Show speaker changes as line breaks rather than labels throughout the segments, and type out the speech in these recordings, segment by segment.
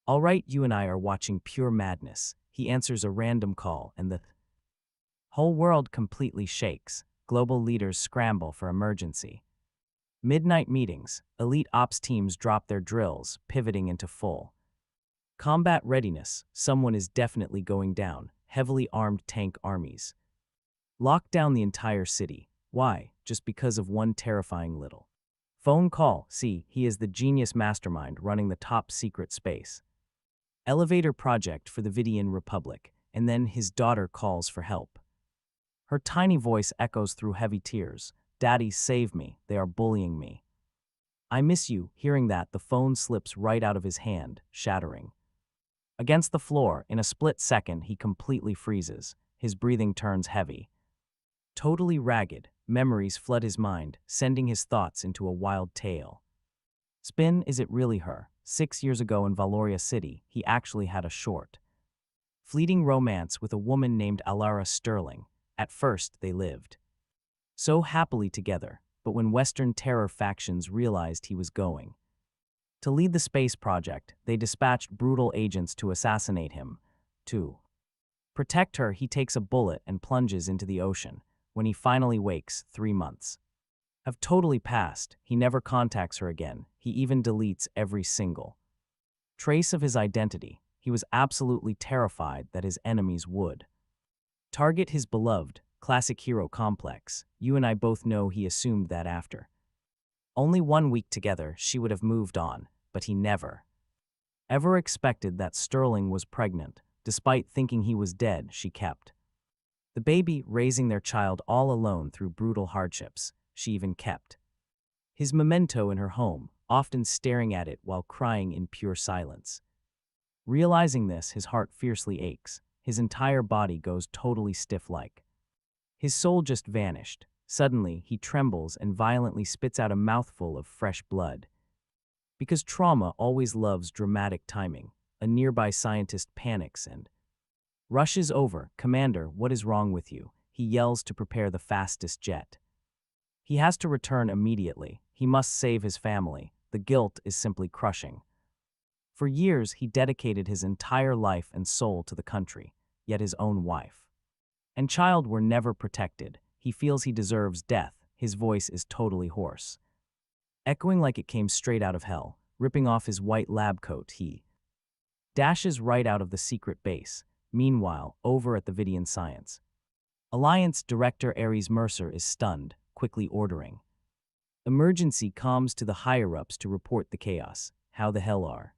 All right, you and I are watching pure madness. He answers a random call, and the whole world completely shakes. Global leaders scramble for emergency. Midnight meetings, elite ops teams drop their drills, pivoting into full combat readiness. Someone is definitely going down. Heavily armed tank armies lock down the entire city. Why? Just because of one terrifying little phone call. See, he is the genius mastermind running the top secret space elevator project for the Vidian Republic, and then his daughter calls for help. Her tiny voice echoes through heavy tears. Daddy, save me, they are bullying me. I miss you. Hearing that, the phone slips right out of his hand, shattering against the floor. In a split second, he completely freezes. His breathing turns heavy. Totally ragged, memories flood his mind, sending his thoughts into a wild tale. Spin, is it really her? 6 years ago in Valoria City, he actually had a short, fleeting romance with a woman named Allara Sterling. At first, they lived so happily together, but when Western terror factions realized he was going to lead the space project, they dispatched brutal agents to assassinate him. To protect her, he takes a bullet and plunges into the ocean. When he finally wakes, 3 months have totally passed. He never contacts her again. He even deletes every single trace of his identity. He was absolutely terrified that his enemies would target his beloved, classic hero complex. You and I both know he assumed that after only 1 week together, she would have moved on, but he never ever expected that Sterling was pregnant. Despite thinking he was dead, she kept the baby, raising their child all alone through brutal hardships. She even kept his memento in her home, often staring at it while crying in pure silence. Realizing this, his heart fiercely aches. His entire body goes totally stiff, like his soul just vanished. Suddenly, he trembles and violently spits out a mouthful of fresh blood. Because trauma always loves dramatic timing, a nearby scientist panics and rushes over. Commander, what is wrong with you? He yells to prepare the fastest jet. He has to return immediately. He must save his family. The guilt is simply crushing. For years, he dedicated his entire life and soul to the country, yet his own wife and child were never protected. He feels he deserves death. His voice is totally hoarse, echoing like it came straight out of hell. Ripping off his white lab coat, he dashes right out of the secret base. Meanwhile, over at the Vidian Science Alliance, Director Ares Mercer is stunned, quickly ordering emergency comms to the higher-ups to report the chaos. How the hell are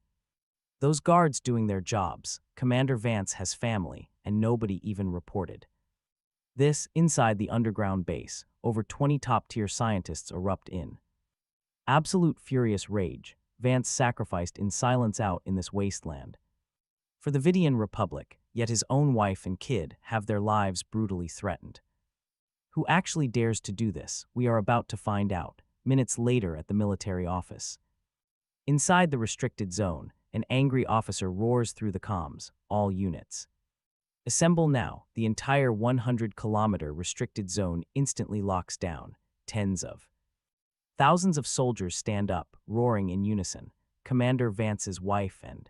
those guards doing their jobs? Commander Vance has family, and nobody even reported this. Inside the underground base, over 20 top-tier scientists erupt in absolute furious rage. Vance sacrificed in silence out in this wasteland for the Vidian Republic, yet his own wife and kid have their lives brutally threatened. Who actually dares to do this? We are about to find out. Minutes later at the military office. Inside the restricted zone, an angry officer roars through the comms. All units assemble now. The entire 100-kilometer restricted zone instantly locks down. Tens of thousands of soldiers stand up, roaring in unison. Commander Vance's wife and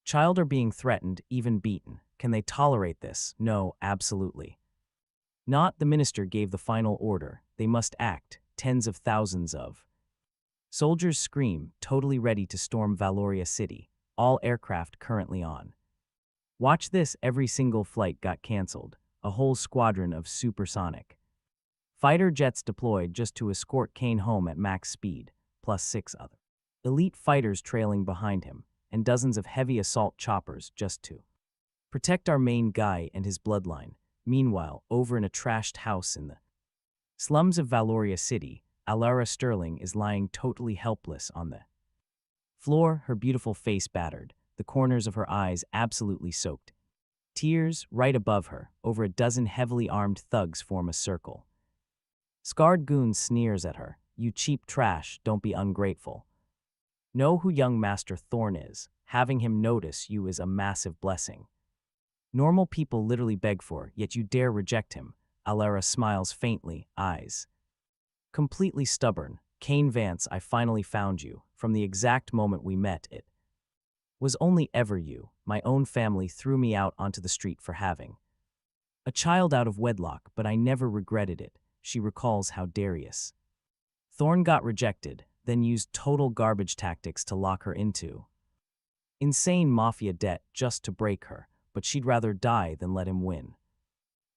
child are being threatened, even beaten. Can they tolerate this? No, absolutely not. The minister gave the final order. They must act. Tens of thousands of soldiers scream, totally ready to storm Valoria City. All aircraft currently on watch this. Every single flight got canceled. A whole squadron of supersonic fighter jets deployed just to escort Kayn home at max speed, plus 6 other elite fighters trailing behind him, and dozens of heavy assault choppers just to protect our main guy and his bloodline. Meanwhile, over in a trashed house in the slums of Valoria City, Allara Sterling is lying totally helpless on the floor, her beautiful face battered, the corners of her eyes absolutely soaked. Tears. Right above her, over a dozen heavily armed thugs form a circle. Scarred Goon sneers at her. You cheap trash, don't be ungrateful. Know who young Master Thorne is. Having him notice you is a massive blessing. Normal people literally beg for, yet you dare reject him. Allara smiles faintly, eyes completely stubborn. Kayn Vance, I finally found you. From the exact moment we met, it Was only ever you. My own family threw me out onto the street for having a child out of wedlock, but I never regretted it, she recalls how Darius Thorne got rejected, then used total garbage tactics to lock her into insane mafia debt just to break her, but she'd rather die than let him win.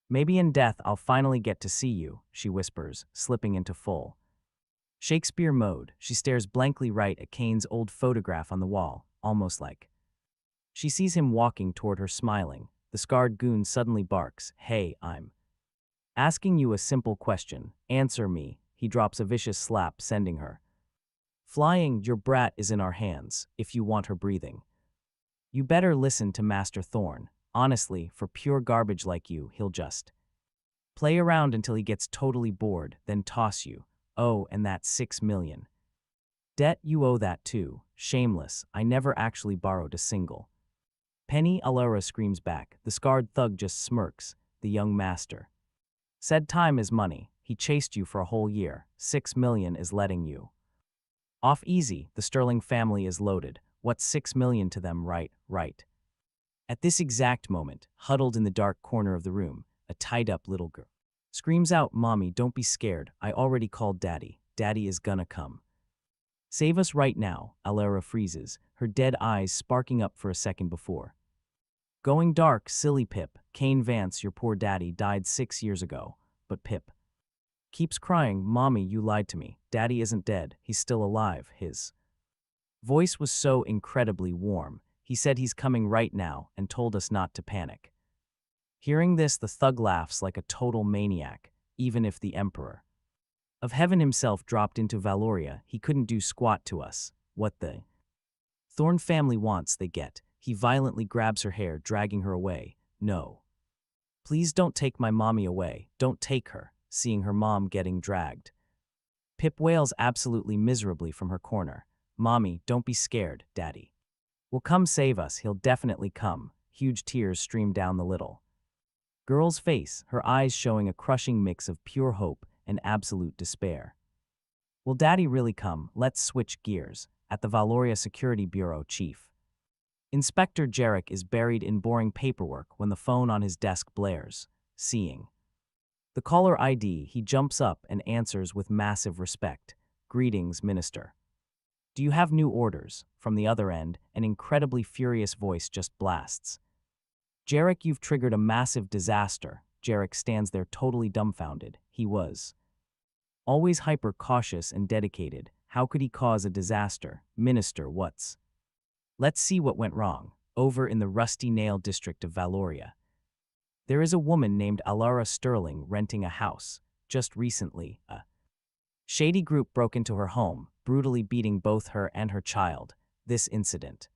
Maybe in death I'll finally get to see you, she whispers, slipping into full Shakespeare mode. She stares blankly right at Kayn's old photograph on the wall, almost like she sees him walking toward her smiling. The scarred goon suddenly barks, "Hey, I'm asking you a simple question. Answer me." He drops a vicious slap, sending her flying. "Your brat is in our hands, if you want her breathing. You better listen to Master Thorne. Honestly, for pure garbage like you, he'll just play around until he gets totally bored, then toss you. Oh, and that 6 million. Debt, you owe that too. Shameless, I never actually borrowed a single penny," Allara screams back. The scarred thug just smirks. "The young master said time is money. He chased you for a whole year. 6 million is letting you off easy. The Sterling family is loaded. What's 6 million to them, right? Right." At this exact moment, huddled in the dark corner of the room, a tied-up little girl screams out, "Mommy, don't be scared. I already called Daddy. Daddy is gonna come save us right now." Allara freezes, her dead eyes sparking up for a second before going dark. "Silly Pip. Kayn Vance, your poor daddy, died 6 years ago." But Pip keeps crying, "Mommy, you lied to me. Daddy isn't dead. He's still alive." His voice was so incredibly warm. "He said he's coming right now and told us not to panic." Hearing this, the thug laughs like a total maniac. Even if the Emperor of Heaven himself dropped into Valoria, he couldn't do squat to us. What the Thorne family wants, they get. He violently grabs her hair, dragging her away. "No. Please don't take my mommy away. Don't take her." Seeing her mom getting dragged, Pip wails absolutely miserably from her corner. "Mommy, don't be scared. Daddy will come save us. He'll definitely come." Huge tears stream down the little girl's face, her eyes showing a crushing mix of pure hope and absolute despair. "Will Daddy really come?" Let's switch gears. At the Valoria Security Bureau, Chief Inspector Jarek is buried in boring paperwork when the phone on his desk blares. Seeing the caller ID, he jumps up and answers with massive respect. "Greetings, Minister. Do you have new orders?" From the other end, an incredibly furious voice just blasts, "Jarek, you've triggered a massive disaster." Jarek stands there totally dumbfounded. He was always hyper-cautious and dedicated. How could he cause a disaster? "Minister, what's..." "Let's see what went wrong." Over in the Rusty Nail district of Valoria, there is a woman named Allara Sterling renting a house. Just recently, a shady group broke into her home, brutally beating both her and her child. This incident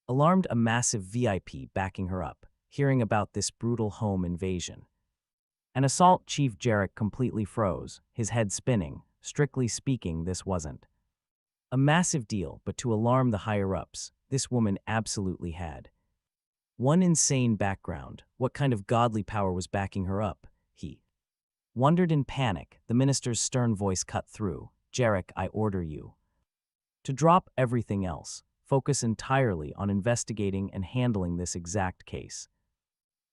alarmed a massive VIP backing her up. Hearing about this brutal home invasion, an assault, Chief Jarek completely froze, his head spinning. Strictly speaking, this wasn't a massive deal, but to alarm the higher-ups, this woman absolutely had one insane background. What kind of godly power was backing her up? He wondered in panic. The minister's stern voice cut through. "Jarek, I order you to drop everything else. Focus entirely on investigating and handling this exact case.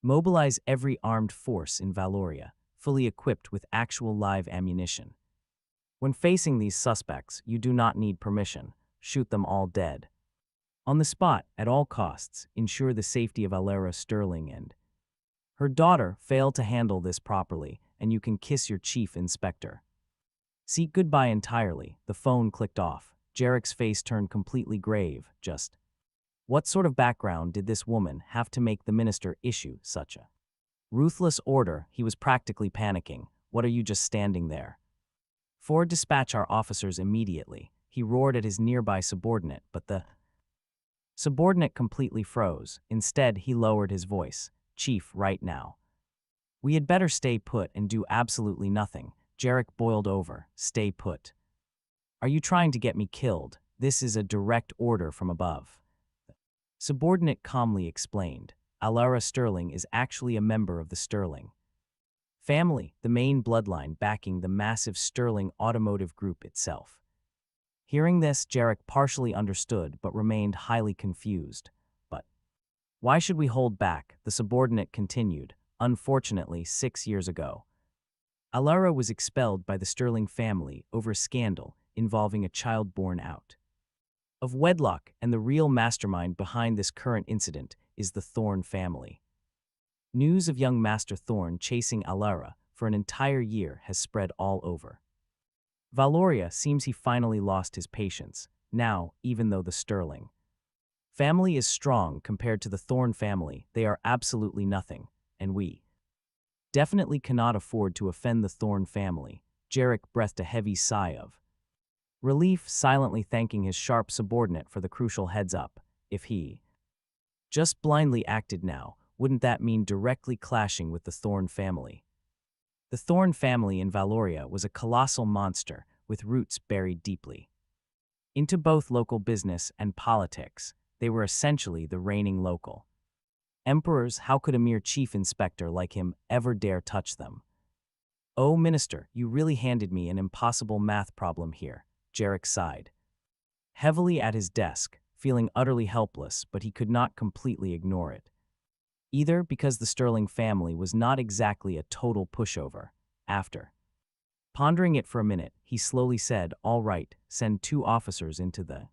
Mobilize every armed force in Valoria, fully equipped with actual live ammunition. When facing these suspects, you do not need permission. Shoot them all dead. On the spot, at all costs, ensure the safety of Allara Sterling and her daughter. Fail to handle this properly, and you can kiss your chief inspector seat goodbye entirely." The phone clicked off. Jarek's face turned completely grave. Just what sort of background did this woman have to make the minister issue such a ruthless order? He was practically panicking. "What are you just standing there for? Dispatch our officers immediately." He roared at his nearby subordinate, but the subordinate completely froze. Instead, he lowered his voice. "Chief, right now, we had better stay put and do absolutely nothing." Jarek boiled over. "Stay put? Are you trying to get me killed? This is a direct order from above." Subordinate calmly explained. "Allara Sterling is actually a member of the Sterling family, the main bloodline backing the massive Sterling Automotive Group itself. Hearing this, Jarek partially understood but remained highly confused. But why should we hold back? The subordinate continued. Unfortunately, 6 years ago, Allara was expelled by the Sterling family over a scandal involving a child born out of wedlock, and the real mastermind behind this current incident is the Thorne family. News of young Master Thorne chasing Allara for an entire year has spread all over Valoria. Seems he finally lost his patience, now, even though the Sterling family is strong compared to the Thorne family, they are absolutely nothing, and we definitely cannot afford to offend the Thorne family. Jarek breathed a heavy sigh of relief, silently thanking his sharp subordinate for the crucial heads-up. If he just blindly acted now, wouldn't that mean directly clashing with the Thorne family? The Thorne family in Valoria was a colossal monster with roots buried deeply into both local business and politics. They were essentially the reigning local emperors. How could a mere chief inspector like him ever dare touch them? Oh, Minister, you really handed me an impossible math problem here. Jarek sighed heavily at his desk, feeling utterly helpless, but he could not completely ignore it either, because the Sterling family was not exactly a total pushover. After pondering it for a minute, he slowly said, "All right, send 2 officers into the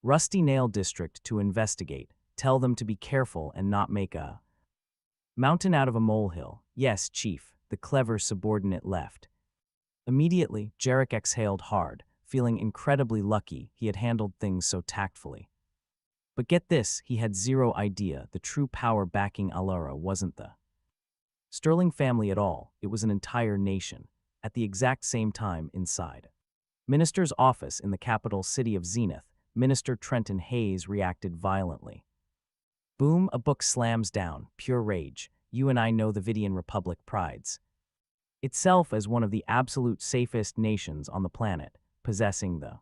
Rusty Nail district to investigate. Tell them to be careful and not make a mountain out of a molehill." "Yes, Chief," the clever subordinate left. Immediately, Jarek exhaled hard, feeling incredibly lucky he had handled things so tactfully. But get this, he had zero idea the true power backing Allara wasn't the Sterling family at all, it was an entire nation. At the exact same time, inside Minister's office in the capital city of Zenith, Minister Trenton Hayes reacted violently. Boom, a book slams down, pure rage. You and I know the Vidian Republic prides itself as one of the absolute safest nations on the planet, possessing the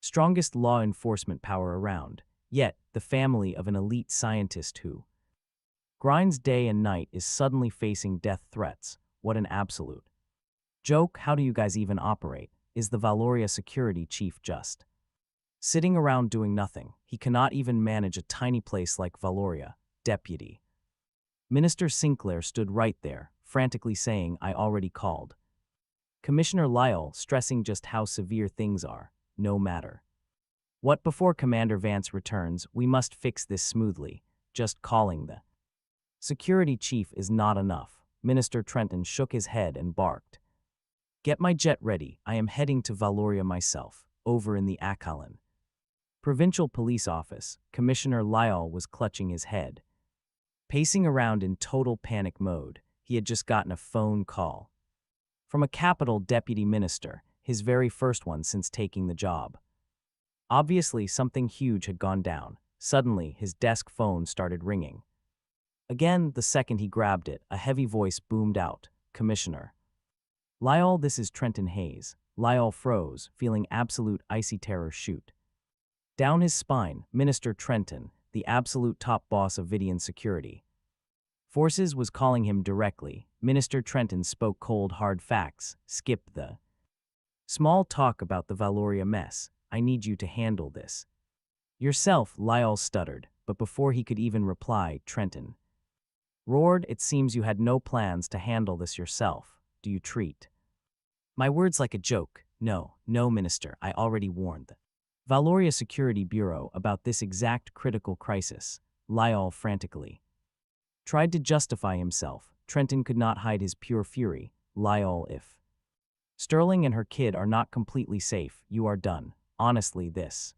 strongest law enforcement power around. Yet, the family of an elite scientist who grinds day and night is suddenly facing death threats. What an absolute joke. How do you guys even operate? Is the Valoria security chief just sitting around doing nothing? He cannot even manage a tiny place like Valoria. Deputy Minister Sinclair stood right there, frantically saying, "I already called Commissioner Lyle," stressing just how severe things are. "No matter what, before Commander Vance returns, we must fix this smoothly. Just calling the security chief is not enough." Minister Trenton shook his head and barked, "Get my jet ready. I am heading to Valoria myself." Over in the Kalin Provincial Police Office, Commissioner Lyle was clutching his head, pacing around in total panic mode. He had just gotten a phone call from a capital deputy minister, his very first one since taking the job. Obviously, something huge had gone down. Suddenly, his desk phone started ringing. Again, the second he grabbed it, a heavy voice boomed out, "Commissioner Lyle, this is Trenton Hayes." Lyle froze, feeling absolute icy terror shoot down his spine. Minister Trenton, the absolute top boss of Vidian Security Forces, was calling him directly. Minister Trenton spoke cold, hard facts. "Skip the small talk about the Valoria mess. I need you to handle this yourself." Lyle stuttered, but before he could even reply, Trenton roared, "It seems you had no plans to handle this yourself. Do you treat my words like a joke?" No, Minister, I already warned the Valoria Security Bureau about this exact critical crisis." Lyle frantically tried to justify himself. Trenton could not hide his pure fury. "Lyle, if Sterling and her kid are not completely safe, you are done. Honestly, this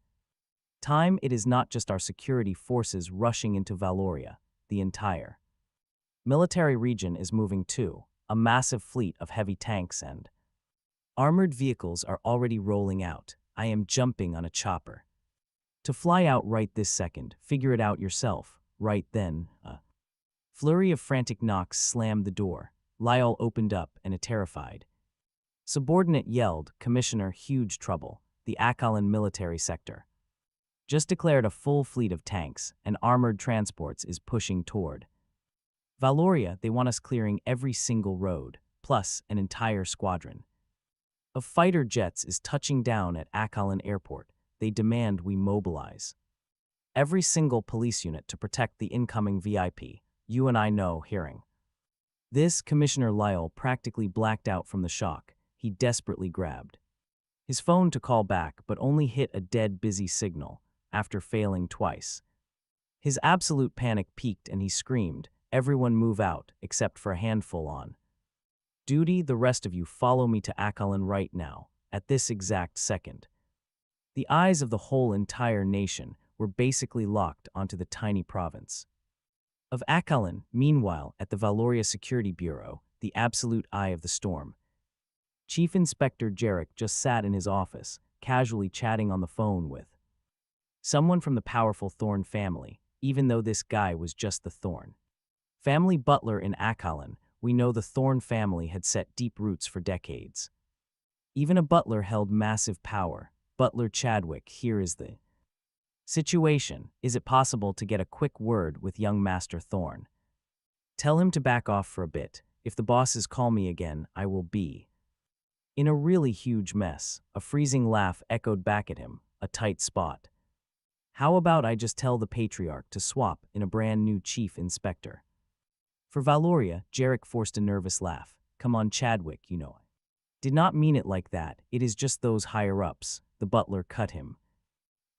time it is not just our security forces rushing into Valoria. The entire military region is moving too. A massive fleet of heavy tanks and armored vehicles are already rolling out. I am jumping on a chopper to fly out right this second. Figure it out yourself." Right then, a flurry of frantic knocks slammed the door. Lyle opened up, and a terrified subordinate yelled, "Commissioner, huge trouble. The Kalin military sector just declared a full fleet of tanks and armored transports is pushing toward Valoria. They want us clearing every single road, plus an entire squadron of fighter jets is touching down at Kalin Airport. They demand we mobilize every single police unit to protect the incoming VIP. You and I know, hearing this, Commissioner Lyle practically blacked out from the shock. He desperately grabbed his phone to call back, but only hit a dead busy signal after failing twice. His absolute panic peaked and he screamed, "Everyone move out, except for a handful on duty. The rest of you follow me to Kalin right now, at this exact second." The eyes of the whole entire nation were basically locked onto the tiny province of Kalin. Meanwhile, at the Valoria Security Bureau, the absolute eye of the storm, Chief Inspector Jarek just sat in his office, casually chatting on the phone with someone from the powerful Thorne family, even though this guy was just the Thorne family butler in Kalin. We know the Thorne family had set deep roots for decades. Even a butler held massive power. Butler Chadwick, here is the situation. Is it possible to get a quick word with young Master Thorne? Tell him to back off for a bit. If the bosses call me again, I will be in a really huge mess. A freezing laugh echoed back at him, a tight spot. How about I just tell the patriarch to swap in a brand new chief inspector? For Valoria, Jarek forced a nervous laugh. Come on, Chadwick, you know I did not mean it like that. It is just those higher-ups. The butler cut him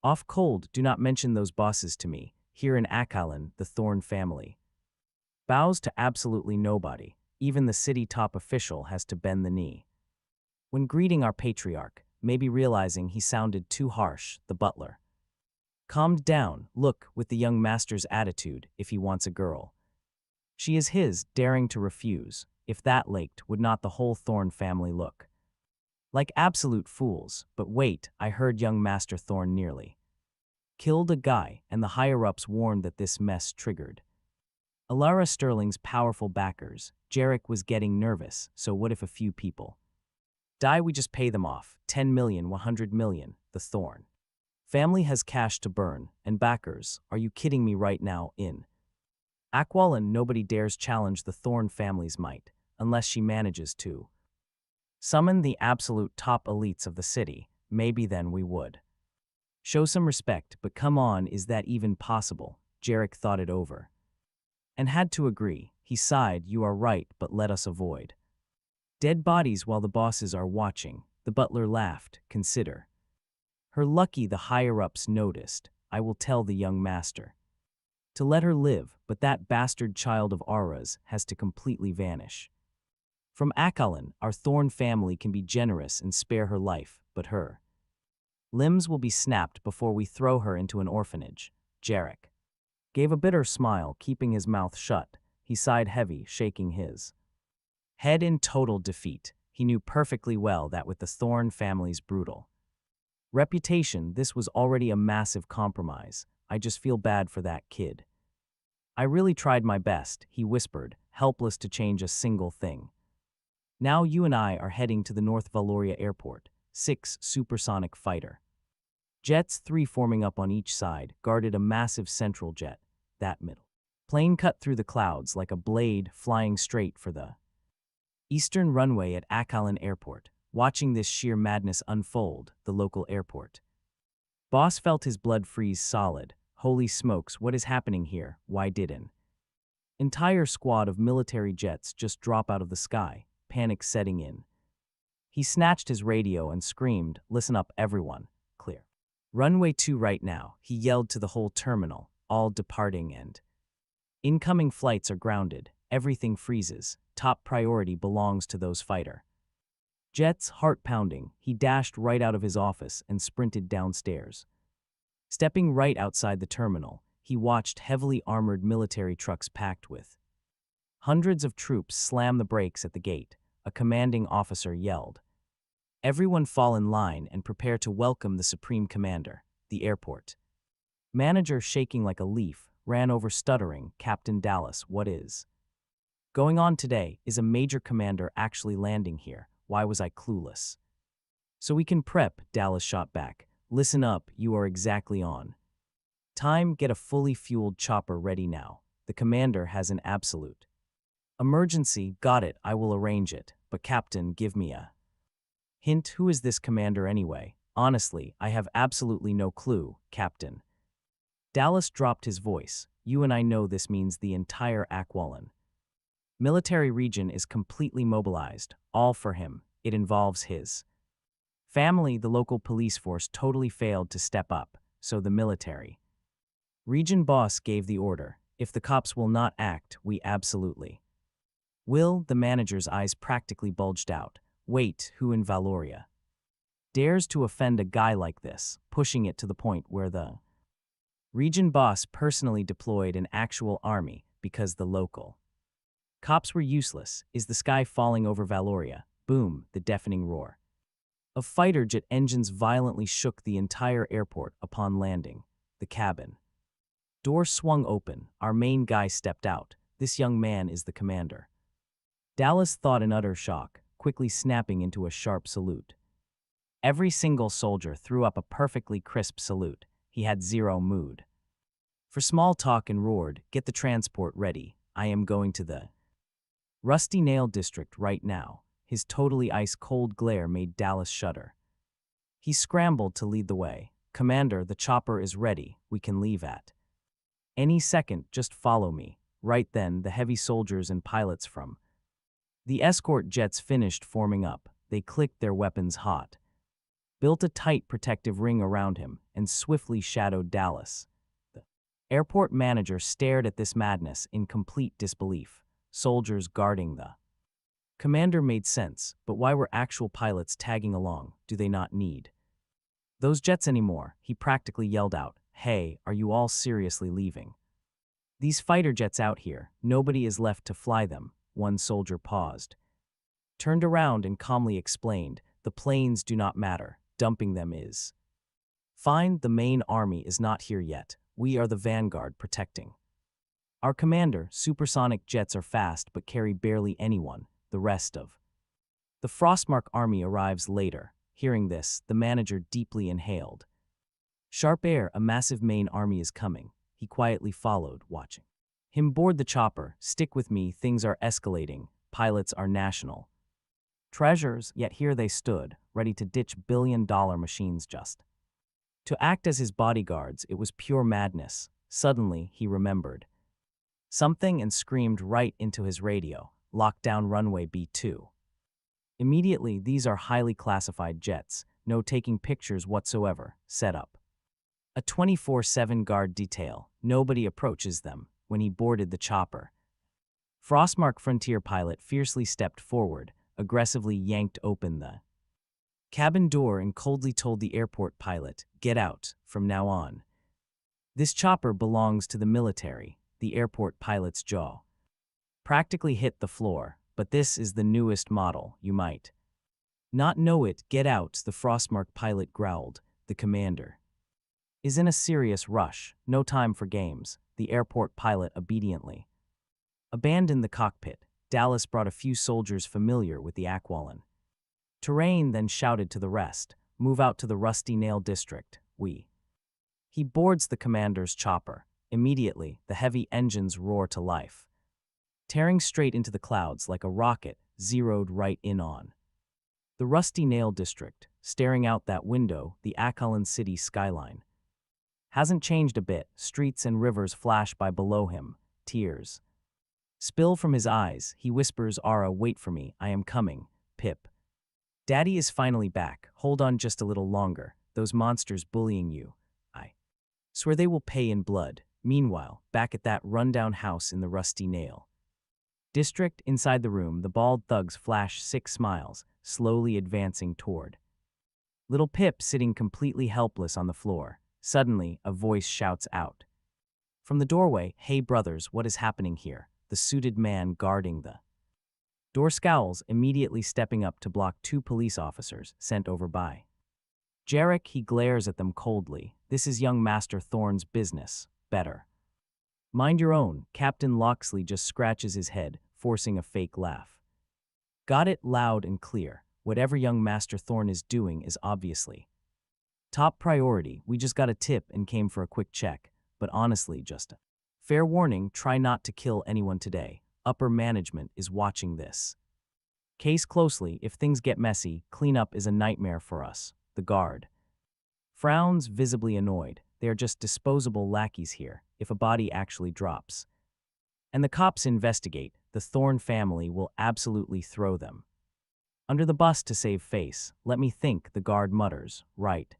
off cold. Do not mention those bosses to me. Here in Kalin, the Thorne family bows to absolutely nobody. Even the city top official has to bend the knee when greeting our patriarch, maybe realizing he sounded too harsh. The butler calmed down. Look, with the young master's attitude, if he wants a girl, she is his, daring to refuse. If that laked, would not the whole Thorne family look like absolute fools? But wait, I heard young Master Thorne nearly killed a guy, and the higher-ups warned that this mess triggered Allara Sterling's powerful backers. Jarek was getting nervous. So what if a few people die? We just pay them off. 10 million, 100 million. The Thorne family has cash to burn, and backers. Are you kidding me right now? In Aqualan, nobody dares challenge the Thorne family's might, unless she manages to summon the absolute top elites of the city. Maybe then we would show some respect, but come on, is that even possible? Jarek thought it over and had to agree. He sighed, you are right, but let us avoid dead bodies while the bosses are watching. The butler laughed. Consider her lucky the higher-ups noticed. I will tell the young master to let her live, but that bastard child of Aura's has to completely vanish from Kalin. Our Thorne family can be generous and spare her life, but her limbs will be snapped before we throw her into an orphanage. Jarek gave a bitter smile, keeping his mouth shut. He sighed heavy, shaking his head in total defeat. He knew perfectly well that with the Thorne family's brutal reputation, this was already a massive compromise. I just feel bad for that kid. I really tried my best, he whispered, helpless to change a single thing. Now you and I are heading to the North Valoria Airport. 6 supersonic fighter jets, 3 forming up on each side, guarded a massive central jet. That middle plane cut through the clouds like a blade, flying straight for the eastern runway at Kalin Airport. Watching this sheer madness unfold, the local airport boss felt his blood freeze solid. Holy smokes, what is happening here? Why did an entire squad of military jets just drop out of the sky? Panic setting in. He snatched his radio and screamed, listen up everyone, clear runway 2 right now. He yelled to the whole terminal, all departing and incoming flights are grounded. Everything freezes. Top priority belongs to those fighter jets. Heart pounding, he dashed right out of his office and sprinted downstairs. Stepping right outside the terminal, he watched heavily armored military trucks packed with hundreds of troops slam the brakes at the gate. A commanding officer yelled, everyone fall in line and prepare to welcome the Supreme Commander. The airport manager, shaking like a leaf, ran over stuttering, Captain Dallas, what is going on today? Is a major commander actually landing here? Why was I clueless? So we can prep, Dallas shot back. Listen up, you are exactly on time. Get a fully fueled chopper ready now. The commander has an absolute emergency. Got it, I will arrange it. But Captain, give me a Hint, who is this commander anyway? Honestly, I have absolutely no clue, Captain. Dallas dropped his voice. You and I know this means the entire Aqualan military region is completely mobilized, all for him. It involves his family. The local police force totally failed to step up, so the military region boss gave the order. If the cops will not act, we absolutely will. The manager's eyes practically bulged out. Wait, who in Valoria dares to offend a guy like this, pushing it to the point where the region boss personally deployed an actual army because the local cops were useless? Is the sky falling over Valoria? Boom, the deafening roar of fighter jet engines violently shook the entire airport upon landing. The cabin door swung open. Our main guy stepped out. This young man is the commander. Dallas thought in utter shock, quickly snapping into a sharp salute. Every single soldier threw up a perfectly crisp salute. He had zero mood for small talk and roared, "Get the transport ready. I am going to the Rusty Nail District right now." His totally ice-cold glare made Dallas shudder. He scrambled to lead the way. "Commander, the chopper is ready. We can leave at any second. Just follow me." Right then, the heavy soldiers and pilots from the escort jets finished forming up. They clicked their weapons hot, built a tight protective ring around him, and swiftly shadowed Dallas. The airport manager stared at this madness in complete disbelief. Soldiers guarding the commander made sense, but why were actual pilots tagging along? Do they not need those jets anymore? He practically yelled out, "Hey, are you all seriously leaving these fighter jets out here? Nobody is left to fly them." One soldier paused, turned around and calmly explained, "The planes do not matter. Dumping them is fine. The main army is not here yet. We are the vanguard protecting our commander. Supersonic jets are fast but carry barely anyone. The rest of the Frostmark army arrives later." Hearing this, the manager deeply inhaled. Sharp air, a massive main army is coming. He quietly followed, watching him board the chopper. "Stick with me, things are escalating. Pilots are national treasures." Yet here they stood, ready to ditch billion-dollar machines just to act as his bodyguards. It was pure madness. Suddenly, he remembered something and screamed right into his radio, "Lock down runway B2. Immediately." These are highly classified jets. No taking pictures whatsoever. Set up a 24/7 guard detail. Nobody approaches them. When he boarded the chopper, Frostmark frontier pilot fiercely stepped forward, aggressively yanked open the cabin door and coldly told the airport pilot, "Get out from now on. This chopper belongs to the military." The airport pilot's jaw practically hit the floor. "But this is the newest model. You might not know it." "Get out," the Frostmark pilot growled. "The commander is in a serious rush. No time for games." The airport pilot obediently abandoned the cockpit. Dallas brought a few soldiers familiar with the Aqualan terrain, then shouted to the rest, "Move out to the Rusty Nail District. He boards the commander's chopper. Immediately, the heavy engines roar to life, tearing straight into the clouds like a rocket, zeroed right in on the Rusty Nail District. Staring out that window, the Aqualan city skyline hasn't changed a bit. Streets and rivers flash by below him. Tears spill from his eyes. He whispers, "Ara, wait for me. I am coming. Pip. Daddy is finally back. Hold on just a little longer. Those monsters bullying you, I swear they will pay in blood." Meanwhile, back at that rundown house in the Rusty Nail District, inside the room, the bald thugs flash 6 smiles, slowly advancing toward little Pip sitting completely helpless on the floor. Suddenly, a voice shouts out from the doorway, "Hey brothers, what is happening here?" The suited man guarding the door scowls, immediately stepping up to block 2 police officers sent over by Jarek. He glares at them coldly. "This is young Master Thorne's business. Better mind your own." Captain Loxley just scratches his head, forcing a fake laugh. "Got it, loud and clear. Whatever young Master Thorne is doing is obviously top priority. We just got a tip and came for a quick check. But honestly, just a fair warning, try not to kill anyone today. Upper management is watching this Case closely, if things get messy, cleanup is a nightmare for us. The guard frowns, visibly annoyed. They are just disposable lackeys here, if a body actually drops. And the cops investigate, the Thorne family will absolutely throw them under the bus to save face. Let me think, the guard mutters. Right.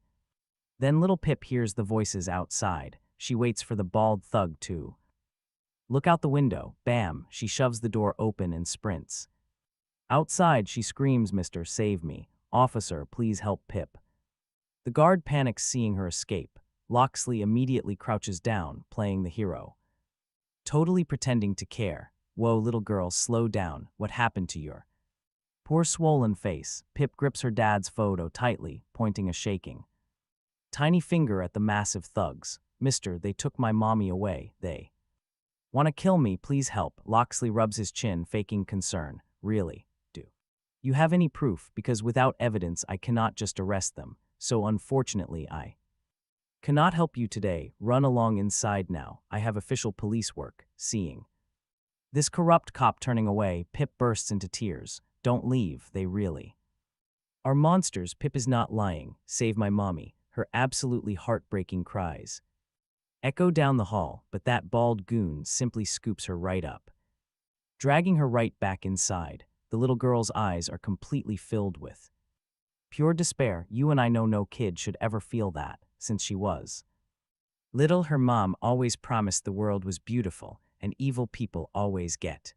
Then little Pip hears the voices outside. She waits for the bald thug to look out the window. Bam! She shoves the door open and sprints. Outside, she screams, "Mister, save me. Officer, please help Pip." The guard panics seeing her escape. Loxley immediately crouches down, playing the hero, totally pretending to care. Whoa, little girl, slow down. What happened to your poor swollen face? Pip grips her dad's photo tightly, pointing a shaking tiny finger at the massive thugs. "Mister, they took my mommy away. They want to kill me. Please help." Loxley rubs his chin, faking concern. "Really? Do you have any proof? Because without evidence, I cannot just arrest them. So unfortunately, I cannot help you today. Run along inside now. I have official police work." Seeing this corrupt cop turning away, Pip bursts into tears. "Don't leave. They really are monsters." Pip is not lying. "Save my mommy." Her absolutely heartbreaking cries echo down the hall, but that bald goon simply scoops her right up, dragging her right back inside. The little girl's eyes are completely filled with pure despair. You and I know no kid should ever feel that. Since she was little, her mom always promised the world was beautiful and evil people always get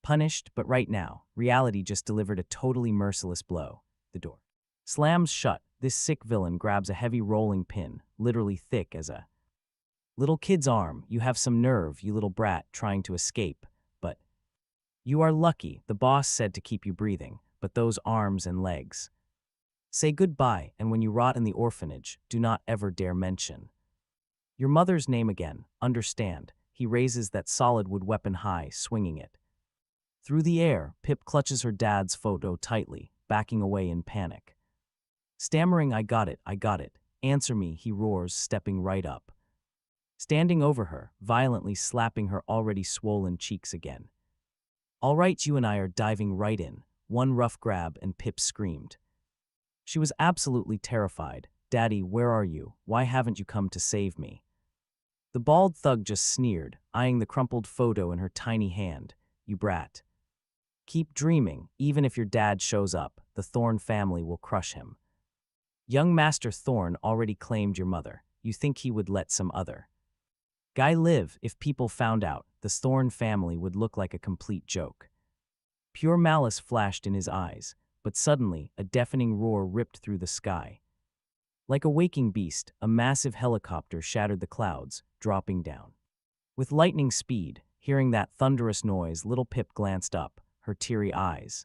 punished, but right now, reality just delivered a totally merciless blow. The door slams shut. This sick villain grabs a heavy rolling pin, literally thick as a little kid's arm. "You have some nerve, you little brat, trying to escape. But you are lucky. The boss said to keep you breathing, but those arms and legs. Say goodbye, and when you rot in the orphanage, do not ever dare mention your mother's name again. Understand?" He raises that solid wood weapon high, swinging it through the air. Pip clutches her dad's photo tightly, backing away in panic, stammering, I got it. Answer me," he roars, stepping right up, standing over her, violently slapping her already swollen cheeks again. "All right, you and I are diving right in." One rough grab and Pip screamed. She was absolutely terrified. "Daddy, where are you? Why haven't you come to save me?" The bald thug just sneered, eyeing the crumpled photo in her tiny hand. "You brat. Keep dreaming. Even if your dad shows up, the Thorne family will crush him. Young Master Thorne already claimed your mother. You think he would let some other guy live? If people found out, the Thorne family would look like a complete joke." Pure malice flashed in his eyes, but suddenly a deafening roar ripped through the sky. Like a waking beast, a massive helicopter shattered the clouds, dropping down with lightning speed. Hearing that thunderous noise, little Pip glanced up, her teary eyes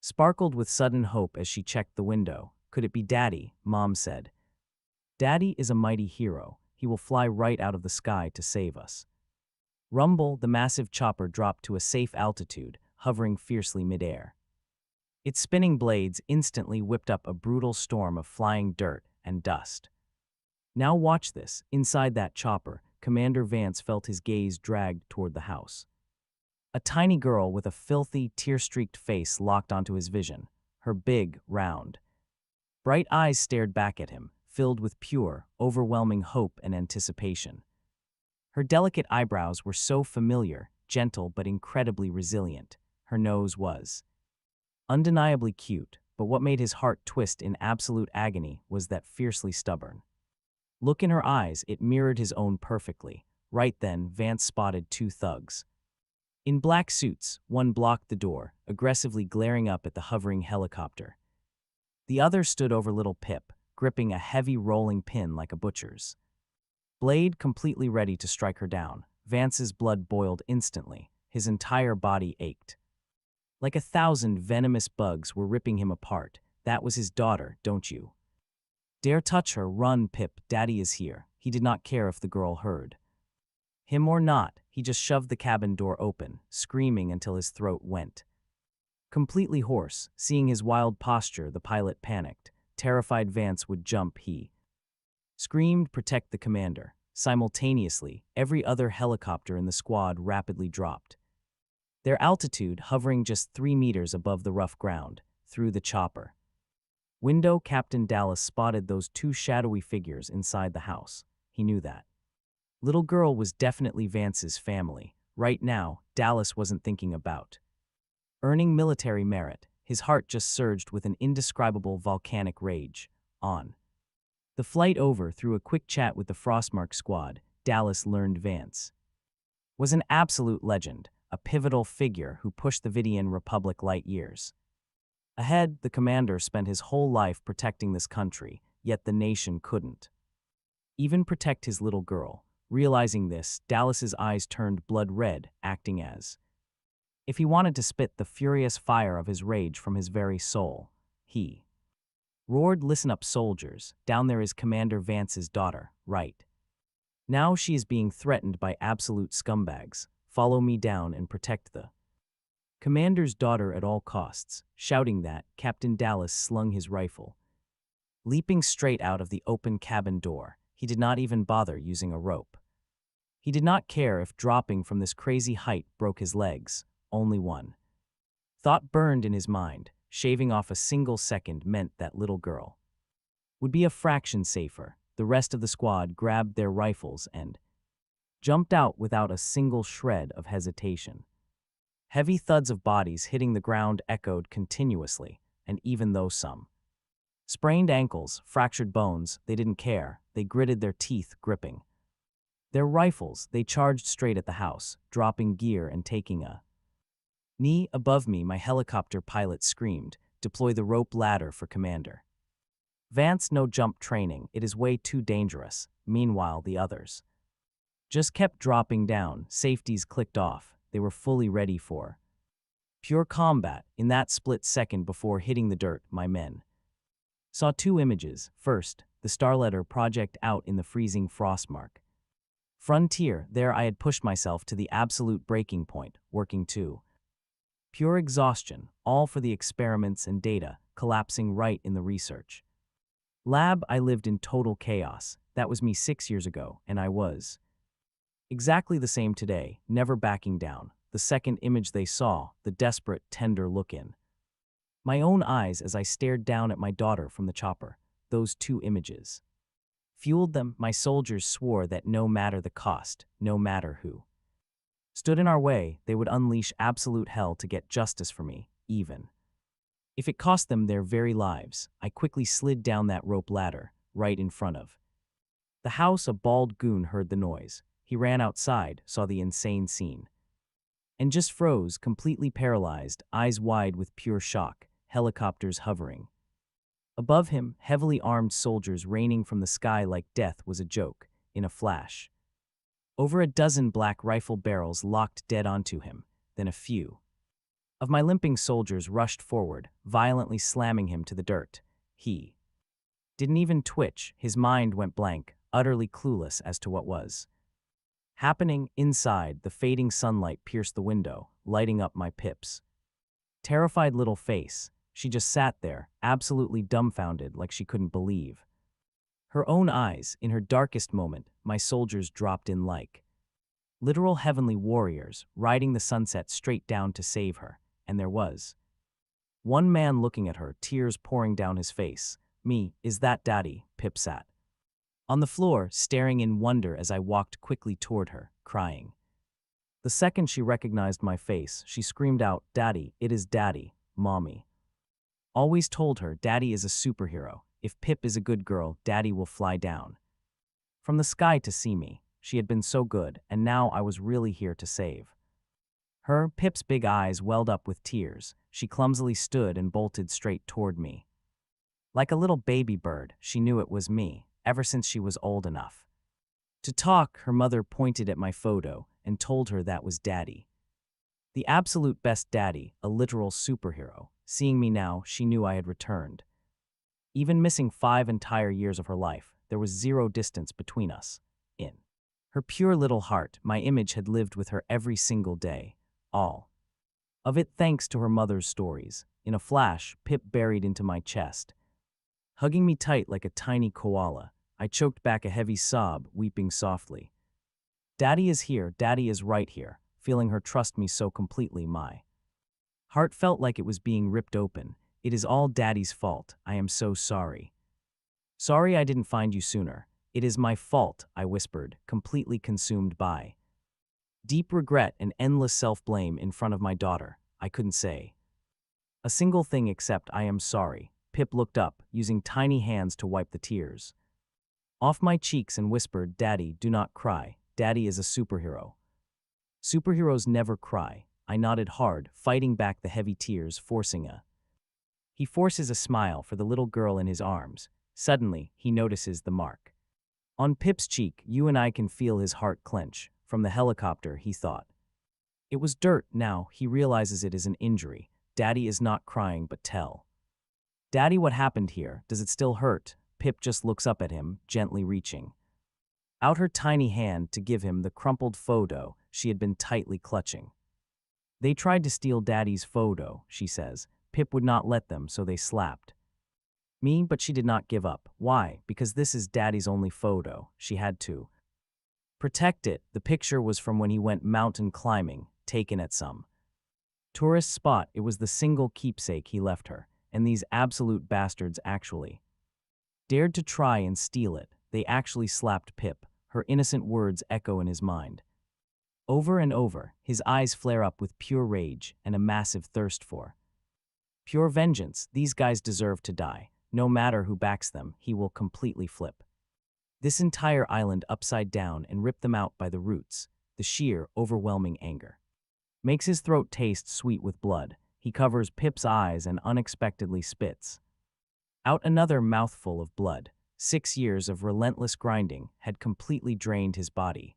sparkled with sudden hope as she checked the window. "Could it be Daddy?" Mom said. "Daddy is a mighty hero. He will fly right out of the sky to save us." Rumble, the massive chopper dropped to a safe altitude, hovering fiercely midair. Its spinning blades instantly whipped up a brutal storm of flying dirt and dust. Now watch this. Inside that chopper, Commander Vance felt his gaze dragged toward the house. A tiny girl with a filthy, tear-streaked face locked onto his vision. Her big, round, bright eyes stared back at him, filled with pure, overwhelming hope and anticipation. Her delicate eyebrows were so familiar, gentle but incredibly resilient. Her nose was undeniably cute, but what made his heart twist in absolute agony was that fiercely stubborn look in her eyes. It mirrored his own perfectly. Right then, Vance spotted two thugs in black suits. One blocked the door, aggressively glaring up at the hovering helicopter. The other stood over little Pip, gripping a heavy rolling pin like a butcher's blade, completely ready to strike her down. Vance's blood boiled instantly. His entire body ached. Like 1,000 venomous bugs were ripping him apart. That was his daughter. "Don't you dare touch her. Run, Pip. Daddy is here." He did not care if the girl heard him or not. He just shoved the cabin door open, screaming until his throat went completely hoarse. Seeing his wild posture, the pilot panicked. Terrified Vance would jump. He screamed, "Protect the commander." Simultaneously, every other helicopter in the squad rapidly dropped their altitude hovering just 3 meters above the rough ground, through the chopper. Window Captain Dallas spotted those two shadowy figures inside the house. He knew that. Little girl was definitely Vance's family. Right now, Dallas wasn't thinking about earning military merit. His heart just surged with an indescribable volcanic rage. On the flight over, through a quick chat with the Frostmark squad, Dallas learned Vance was an absolute legend, a pivotal figure who pushed the Vidian Republic light years ahead. The commander spent his whole life protecting this country, yet the nation couldn't even protect his little girl. Realizing this, Dallas's eyes turned blood red, acting as if he wanted to spit the furious fire of his rage from his very soul. He roared, "Listen up, soldiers. Down there is Commander Vance's daughter, right? Now she is being threatened by absolute scumbags. Follow me down and protect the commander's daughter at all costs." Shouting that, Captain Dallas slung his rifle, leaping straight out of the open cabin door. He did not even bother using a rope. He did not care if dropping from this crazy height broke his legs. Only one thought burned in his mind: shaving off a single second meant that little girl would be a fraction safer. The rest of the squad grabbed their rifles and jumped out without a single shred of hesitation. Heavy thuds of bodies hitting the ground echoed continuously, and even though some sprained ankles, fractured bones, they didn't care. They gritted their teeth, gripping their rifles. They charged straight at the house, dropping gear and taking a knee. Above me, my helicopter pilot screamed, "Deploy the rope ladder for Commander Vance. No jump training. It is way too dangerous." Meanwhile, the others just kept dropping down. Safeties clicked off. They were fully ready for pure combat. In that split second before hitting the dirt, my men saw two images. First, the Starletter project out in the freezing Frostmark frontier. There I had pushed myself to the absolute breaking point, working to pure exhaustion, all for the experiments and data, collapsing right in the research lab. I lived in total chaos. That was me 6 years ago, and I was exactly the same today, never backing down. The second image they saw, the desperate, tender look in my own eyes as I stared down at my daughter from the chopper. Those two images fueled them. My soldiers swore that no matter the cost, no matter who stood in our way, they would unleash absolute hell to get justice for me, even if it cost them their very lives. I quickly slid down that rope ladder, right in front of the house. A bald goon heard the noise. He ran outside, saw the insane scene, and just froze, completely paralyzed, eyes wide with pure shock. Helicopters hovering above him, heavily armed soldiers raining from the sky like death was a joke. In a flash, over a dozen black rifle barrels locked dead onto him. Then a few of my limping soldiers rushed forward, violently slamming him to the dirt. He didn't even twitch. His mind went blank, utterly clueless as to what was happening. Inside, the fading sunlight pierced the window, lighting up my Pip's terrified little face. She just sat there, absolutely dumbfounded, like she couldn't believe her own eyes. In her darkest moment, my soldiers dropped in like literal heavenly warriors, riding the sunset straight down to save her. And there was one man looking at her, tears pouring down his face. "Me, is that Daddy?" Pip sat on the floor, staring in wonder as I walked quickly toward her, crying. The second she recognized my face, she screamed out, "Daddy, it is Daddy." Mommy always told her Daddy is a superhero. If Pip is a good girl, Daddy will fly down from the sky to see me. She had been so good, and now I was really here to save her. Pip's big eyes welled up with tears. She clumsily stood and bolted straight toward me. Like a little baby bird, she knew it was me, ever since she was old enough to talk. Her mother pointed at my photo and told her that was Daddy. The absolute best Daddy, a literal superhero. Seeing me now, she knew I had returned. Even missing 5 entire years of her life, there was zero distance between us. In her pure little heart, my image had lived with her every single day. All of it thanks to her mother's stories. In a flash, Pip buried into my chest, hugging me tight like a tiny koala. I choked back a heavy sob, weeping softly. "Daddy is here. Daddy is right here." feeling her trust me so completely. My heart felt like it was being ripped open. It is all Daddy's fault. I am so sorry. Sorry I didn't find you sooner. It is my fault, I whispered, completely consumed by deep regret and endless self-blame in front of my daughter. I couldn't say a single thing except I am sorry. Pip looked up, using tiny hands to wipe the tears off my cheeks and whispered, Daddy, do not cry. Daddy is a superhero. Superheroes never cry. I nodded hard, fighting back the heavy tears, He forces a smile for the little girl in his arms. Suddenly, he notices the mark on Pip's cheek. You and I can feel his heart clench. From the helicopter, he thought. It was dirt. Now, he realizes it is an injury. Daddy is not crying, but tell. Daddy, what happened here? Does it still hurt? Pip just looks up at him, gently reaching out her tiny hand to give him the crumpled photo she had been tightly clutching. They tried to steal Daddy's photo, she says. Pip would not let them, so they slapped me, but she did not give up. Why? Because this is Daddy's only photo. She had to protect it. The picture was from when he went mountain climbing, taken at some tourist spot. It was the single keepsake he left her, and these absolute bastards actually dared to try and steal it. They actually slapped Pip. Her innocent words echo in his mind. Over and over, his eyes flare up with pure rage and a massive thirst for pure vengeance. These guys deserve to die. No matter who backs them, he will completely flip this entire island upside down and rip them out by the roots. The sheer, overwhelming anger makes his throat taste sweet with blood. He covers Pip's eyes and unexpectedly spits out another mouthful of blood. 6 years of relentless grinding had completely drained his body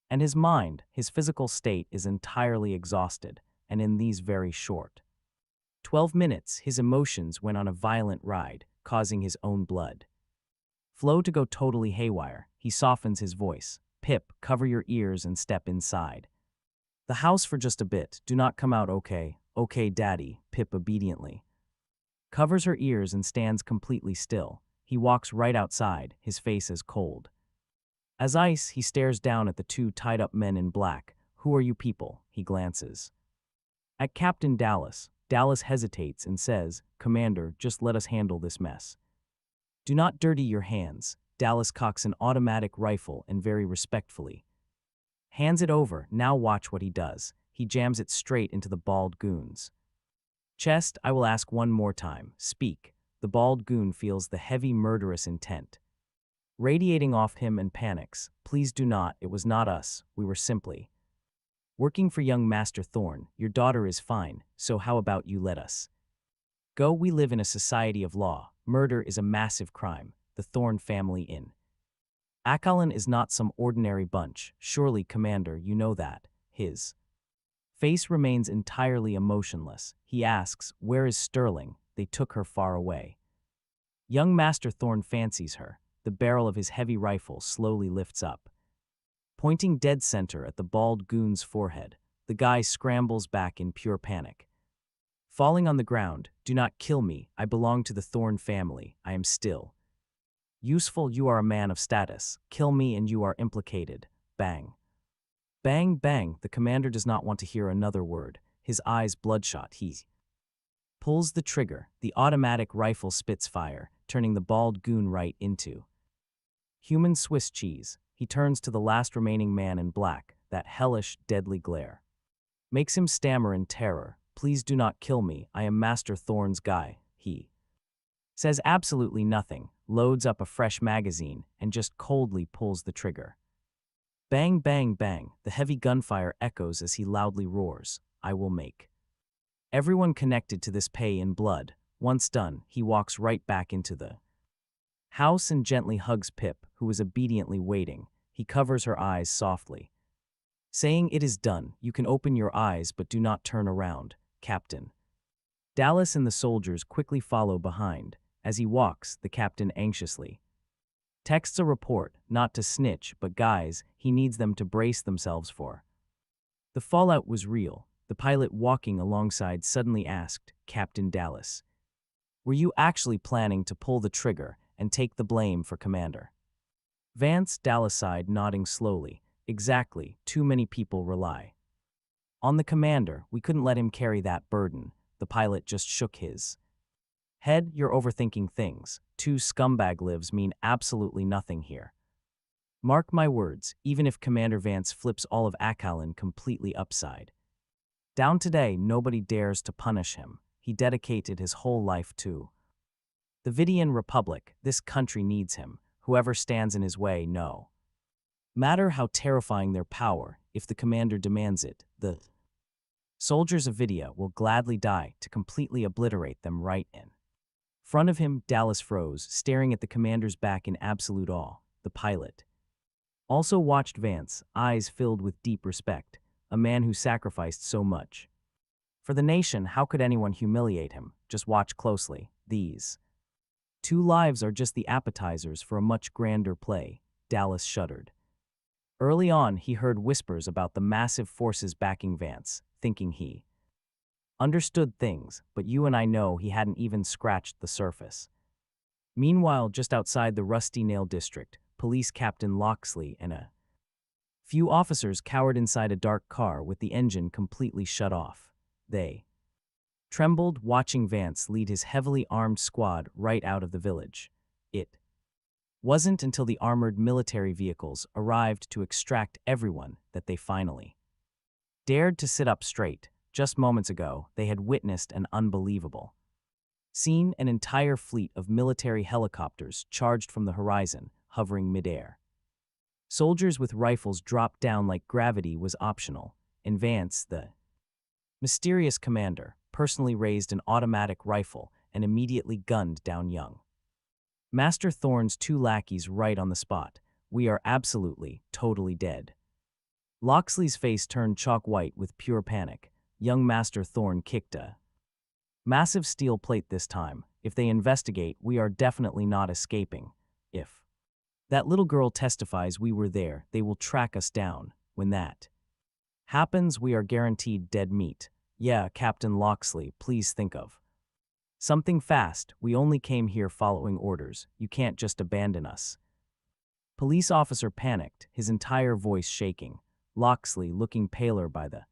and his mind. His physical state is entirely exhausted, and in these very short 12 minutes, his emotions went on a violent ride, causing his own blood flow to go totally haywire. He softens his voice. Pip, cover your ears and step inside the house for just a bit. Do not come out. Okay, okay, Daddy. Pip obediently covers her ears and stands completely still. He walks right outside, his face as cold as ice. He stares down at the two tied-up men in black. Who are you people? He glances at Captain Dallas. Dallas hesitates and says, Commander, just let us handle this mess. Do not dirty your hands. Dallas cocks an automatic rifle and very respectfully hands it over. Now watch what he does. He jams it straight into the bald goon's chest. I will ask one more time. Speak. The bald goon feels the heavy murderous intent radiating off him and panics. Please do not. It was not us. We were simply working for young Master Thorne. Your daughter is fine, so how about you let us go? We live in a society of law. Murder is a massive crime. The Thorne family in Kalin is not some ordinary bunch. Surely, Commander, you know that. His face remains entirely emotionless. He asks, where is Sterling? They took her far away. Young Master Thorne fancies her. The barrel of his heavy rifle slowly lifts up, pointing dead center at the bald goon's forehead. The guy scrambles back in pure panic, falling on the ground. Do not kill me. I belong to the Thorne family. I am still useful. You are a man of status. Kill me and you are implicated. Bang. Bang, bang. The commander does not want to hear another word. His eyes bloodshot. He pulls the trigger. The automatic rifle spits fire, turning the bald goon right into human Swiss cheese. He turns to the last remaining man in black. That hellish, deadly glare makes him stammer in terror. Please do not kill me. I am Master Thorne's guy. He says absolutely nothing, loads up a fresh magazine, and just coldly pulls the trigger. Bang, bang, bang. The heavy gunfire echoes as he loudly roars, I will make everyone connected to this pay in blood. Once done, he walks right back into the house and gently hugs Pip, who is obediently waiting. He covers her eyes softly, saying, it is done. You can open your eyes, but do not turn around, Captain. Dallas and the soldiers quickly follow behind. As he walks, the captain anxiously texts a report, not to snitch, but guys, he needs them to brace themselves for the fallout was real. The pilot walking alongside suddenly asked, Captain Dallas, were you actually planning to pull the trigger and take the blame for Commander Vance? Dallas sighed, nodding slowly. Exactly. Too many people rely On the commander, we couldn't let him carry that burden. The pilot just shook his head. You're overthinking things. 2 scumbag lives mean absolutely nothing here. Mark my words, even if Commander Vance flips all of Kalin completely upside down today, nobody dares to punish him. He dedicated his whole life to the Vidian Republic. This country needs him. Whoever stands in his way, no matter how terrifying their power, if the commander demands it, the soldiers of Vidia will gladly die to completely obliterate them right in front of him. Dallas froze, staring at the commander's back in absolute awe. The pilot also watched Vance, eyes filled with deep respect, a man who sacrificed so much for the nation. How could anyone humiliate him? Just watch closely. These 2 lives are just the appetizers for a much grander play. Dallas shuddered. Early on, he heard whispers about the massive forces backing Vance, thinking he understood things, but you and I know he hadn't even scratched the surface. Meanwhile, just outside the Rusty Nail district, Police Captain Locksley and a few officers cowered inside a dark car with the engine completely shut off. They trembled, watching Vance lead his heavily armed squad right out of the village. It wasn't until the armored military vehicles arrived to extract everyone that they finally dared to sit up straight. Just moments ago, they had witnessed an unbelievable scene. An entire fleet of military helicopters charged from the horizon, hovering midair. Soldiers with rifles dropped down like gravity was optional, and Vance, the mysterious commander, personally raised an automatic rifle and immediately gunned down young Master Thorne's 2 lackeys right on the spot. We are absolutely, totally dead. Locksley's face turned chalk white with pure panic. Young Master Thorne kicked a massive steel plate this time. If they investigate, we are definitely not escaping. If that little girl testifies we were there, they will track us down. When that happens, we are guaranteed dead meat. Yeah, Captain Locksley, please think of something fast. We only came here following orders. You can't just abandon us. Police officer panicked, his entire voice shaking. Locksley, looking paler by the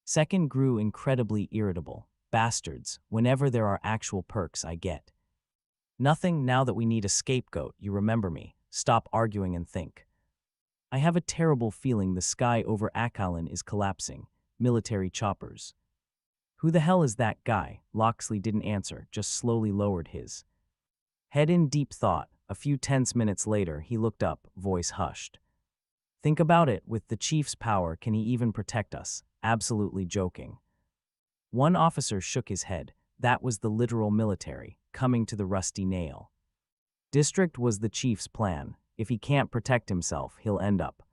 second, grew incredibly irritable. Bastards, whenever there are actual perks I get nothing. Now that we need a scapegoat, you remember me. Stop arguing and think. I have a terrible feeling the sky over Kalin is collapsing. Military choppers. Who the hell is that guy? Locksley didn't answer, just slowly lowered his head in deep thought. A few tense minutes later, he looked up, voice hushed. Think about it, with the chief's power, can he even protect us? Absolutely joking. One officer shook his head. That was the literal military, coming to the Rusty Nail district was the chief's plan. If he can't protect himself, he'll end up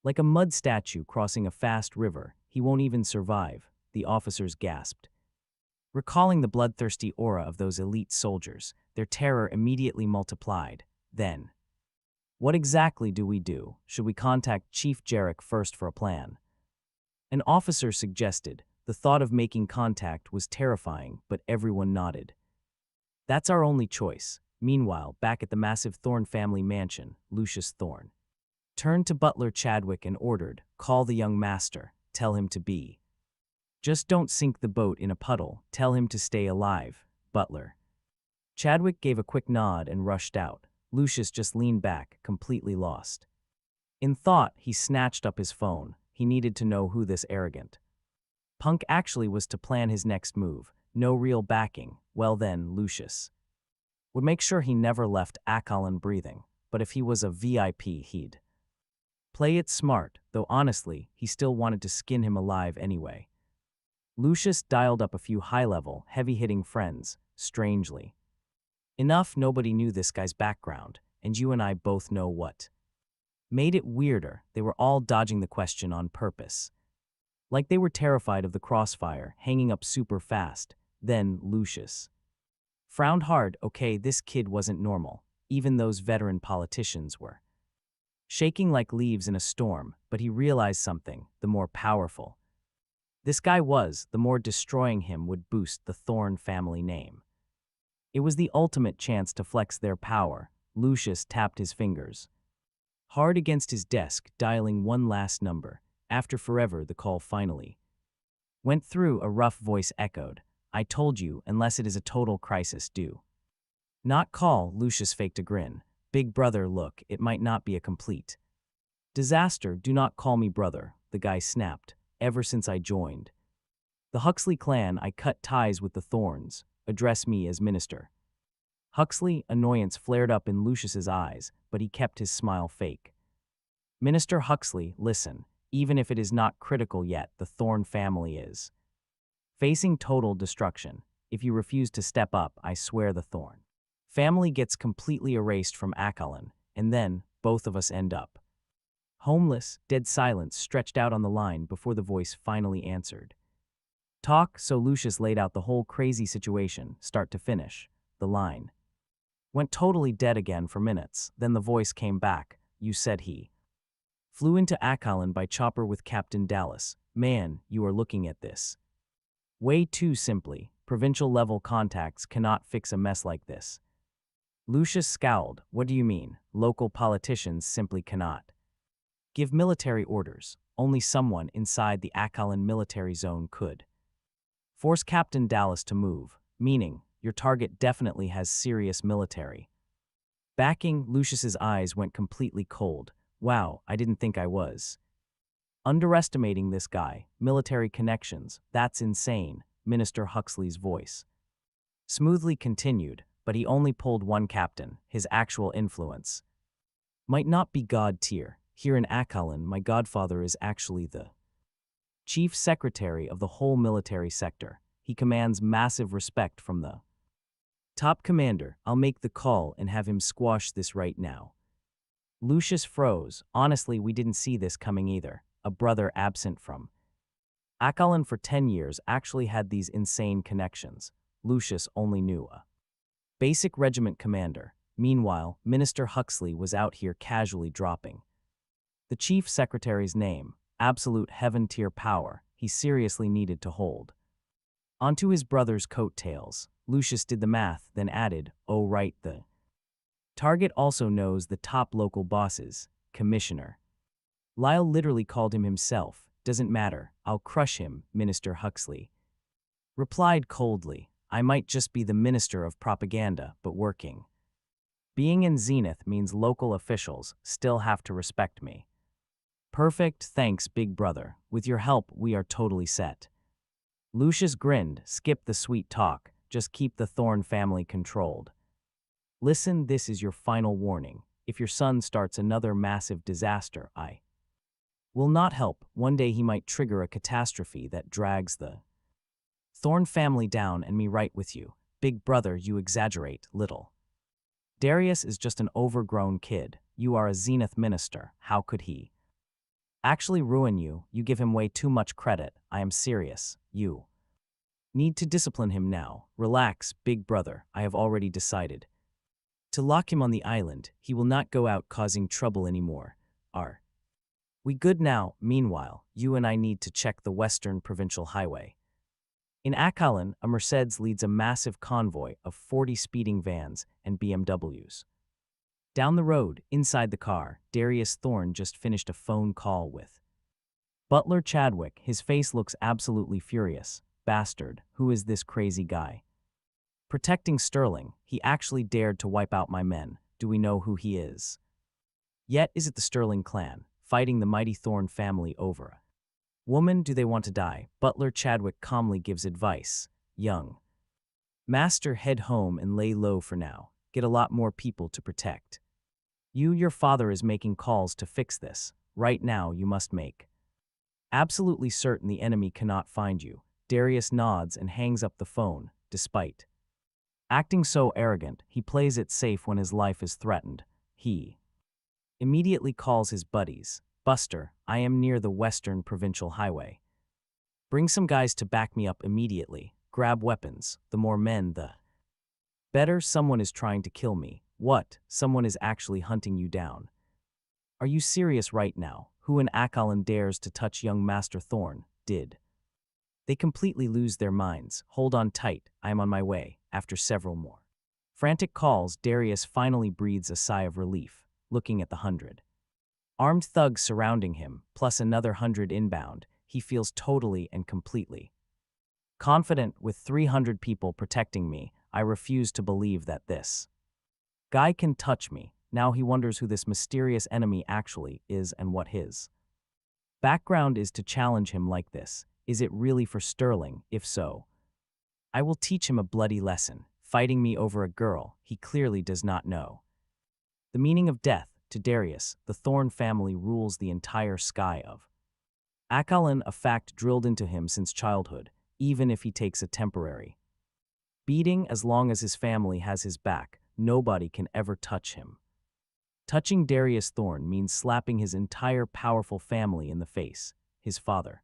like a mud statue crossing a fast river. He won't even survive. The officers gasped, recalling the bloodthirsty aura of those elite soldiers. Their terror immediately multiplied. Then, what exactly do we do? Should we contact Chief Jarek first for a plan? An officer suggested. The thought of making contact was terrifying, but everyone nodded. That's our only choice. Meanwhile, back at the massive Thorne family mansion, Lucius Thorne turned to butler Chadwick and ordered, "Call the young master. Tell him to be. Just don't sink the boat in a puddle. Tell him to stay alive, butler." Chadwick gave a quick nod and rushed out. Lucius just leaned back, completely lost in thought. He snatched up his phone. He needed to know who this arrogant punk actually was to plan his next move. No real backing. Well then, Lucius would make sure he never left Kalin breathing. But if he was a VIP, he'd play it smart, though honestly, he still wanted to skin him alive anyway. Lucius dialed up a few high-level, heavy-hitting friends, strangely enough. Nobody knew this guy's background, and you and I both know what made it weirder. They were all dodging the question on purpose, like they were terrified of the crossfire, hanging up super fast. Then Lucius frowned hard. Okay, this kid wasn't normal. Even those veteran politicians were shaking like leaves in a storm, but he realized something. The more powerful this guy was, the more destroying him would boost the Thorne family name. It was the ultimate chance to flex their power. Lucius tapped his fingers hard against his desk, dialing one last number. After forever, the call finally Went through, a rough voice echoed. I told you, unless it is a total crisis, do not call. Lucius faked a grin. Big brother, look, it might not be a complete disaster. Do not call me brother, the guy snapped. Ever since I joined the Huxley clan, I cut ties with the Thorns. Address me as minister. Huxley, annoyance flared up in Lucius's eyes, but he kept his smile fake. Minister Huxley, listen, even if it is not critical yet, the Thorne family is facing total destruction. If you refuse to step up, I swear the Thorne family gets completely erased from Akalin, and then both of us end up homeless. Dead silence stretched out on the line before the voice finally answered. Talk. So Lucius laid out the whole crazy situation, start to finish. The line went totally dead again for minutes, then the voice came back. You said he flew into Akalin by chopper with Captain Dallas. Man, you are looking at this way too simply. Provincial-level contacts cannot fix a mess like this. Lucius scowled. What do you mean? Local politicians simply cannot give military orders. Only someone inside the Akalin military zone could force Captain Dallas to move, meaning your target definitely has serious military backing. Lucius's eyes went completely cold. Wow, I didn't think I was underestimating this guy. Military connections, that's insane. Minister Huxley's voice smoothly continued, but he only pulled one captain. His actual influence might not be god tier. Here in Akalin, my godfather is actually the chief secretary of the whole military sector. He commands massive respect from the top commander. I'll make the call and have him squash this right now. Lucius froze. Honestly, we didn't see this coming either. A brother absent from Akalin for 10 years actually had these insane connections. Lucius only knew a basic regiment commander. Meanwhile, Minister Huxley was out here casually dropping the chief secretary's name. Absolute heaven-tier power he seriously needed to hold onto his brother's coattails. Lucius did the math, then added, oh right, the target also knows the top local bosses. Commissioner Lyle literally called him himself. Doesn't matter, I'll crush him. Minister Huxley replied coldly. I might just be the minister of propaganda, but working. Being in Zenith means local officials still have to respect me. Perfect, thanks, big brother. With your help, we are totally set. Lucius grinned. Skip the sweet talk, just keep the Thorne family controlled. Listen, this is your final warning. If your son starts another massive disaster, I will not help. One day he might trigger a catastrophe that drags the Thorne family down, and me right with you. Big brother, you exaggerate, little. Darius is just an overgrown kid. You are a Zenith minister. How could he actually ruin you? You give him way too much credit. I am serious. You need to discipline him now. Relax, big brother. I have already decided to lock him on the island. He will not go out causing trouble anymore. Are we good now? Meanwhile, you and I need to check the Western Provincial Highway. In Akalin, a Mercedes leads a massive convoy of 40 speeding vans and BMWs. Down the road, inside the car, Darius Thorne just finished a phone call with Butler Chadwick. His face looks absolutely furious. Bastard, who is this crazy guy? Protecting Sterling, he actually dared to wipe out my men. Do we know who he is? Yet is it the Sterling clan, fighting the mighty Thorne family over a woman? Do they want to die? Butler Chadwick calmly gives advice. Young master, head home and lay low for now. Get a lot more people to protect. Your father is making calls to fix this. Right now you must make absolutely certain the enemy cannot find you. Darius nods and hangs up the phone. Despite acting so arrogant, he plays it safe when his life is threatened. He immediately calls his buddies. Buster, I am near the Western Provincial Highway. Bring some guys to back me up immediately. Grab weapons. The more men, the better. Someone is trying to kill me. What? Someone is actually hunting you down. Are you serious right now? Who in Akalin dares to touch young Master Thorne? Did they completely lose their minds? Hold on tight. I am on my way. After several more frantic calls, Darius finally breathes a sigh of relief, looking at the 100 armed thugs surrounding him, plus another 100 inbound. he feels totally and completely confident. With 300 people protecting me, I refuse to believe that this guy can touch me. Now he wonders who this mysterious enemy actually is and what his background is to challenge him like this. Is it really for Sterling? If so, I will teach him a bloody lesson. Fighting me over a girl he clearly does not know the meaning of death. To Darius, the Thorne family rules the entire sky of Kalin, a fact drilled into him since childhood, even if he takes a temporary beating. As long as his family has his back, nobody can ever touch him. Touching Darius Thorne means slapping his entire powerful family in the face. His father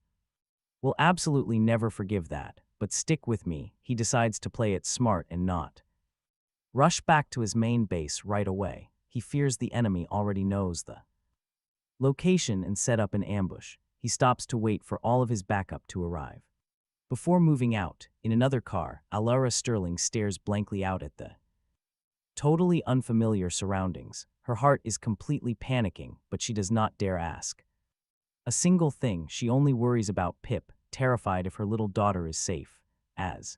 will absolutely never forgive that, but stick with me. He decides to play it smart and not rush back to his main base right away. He fears the enemy already knows the location and set up an ambush. He stops to wait for all of his backup to arrive. Before moving out, in another car, Allara Sterling stares blankly out at the totally unfamiliar surroundings. Her heart is completely panicking, but she does not dare ask a single thing. She only worries about Pip, terrified if her little daughter is safe. As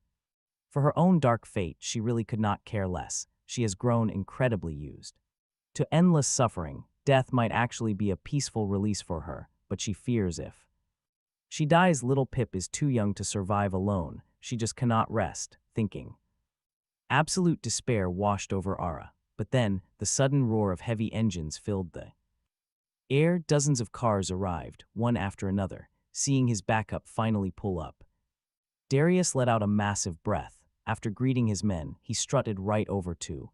for her own dark fate, she really could not care less. She has grown incredibly used to endless suffering. Death might actually be a peaceful release for her, but she fears if she dies, little Pip is too young to survive alone. She just cannot rest, thinking. Absolute despair washed over Ara. But then, the sudden roar of heavy engines filled the air. Dozens of cars arrived, one after another. Seeing his backup finally pull up, Darius let out a massive breath. After greeting his men, he strutted right over to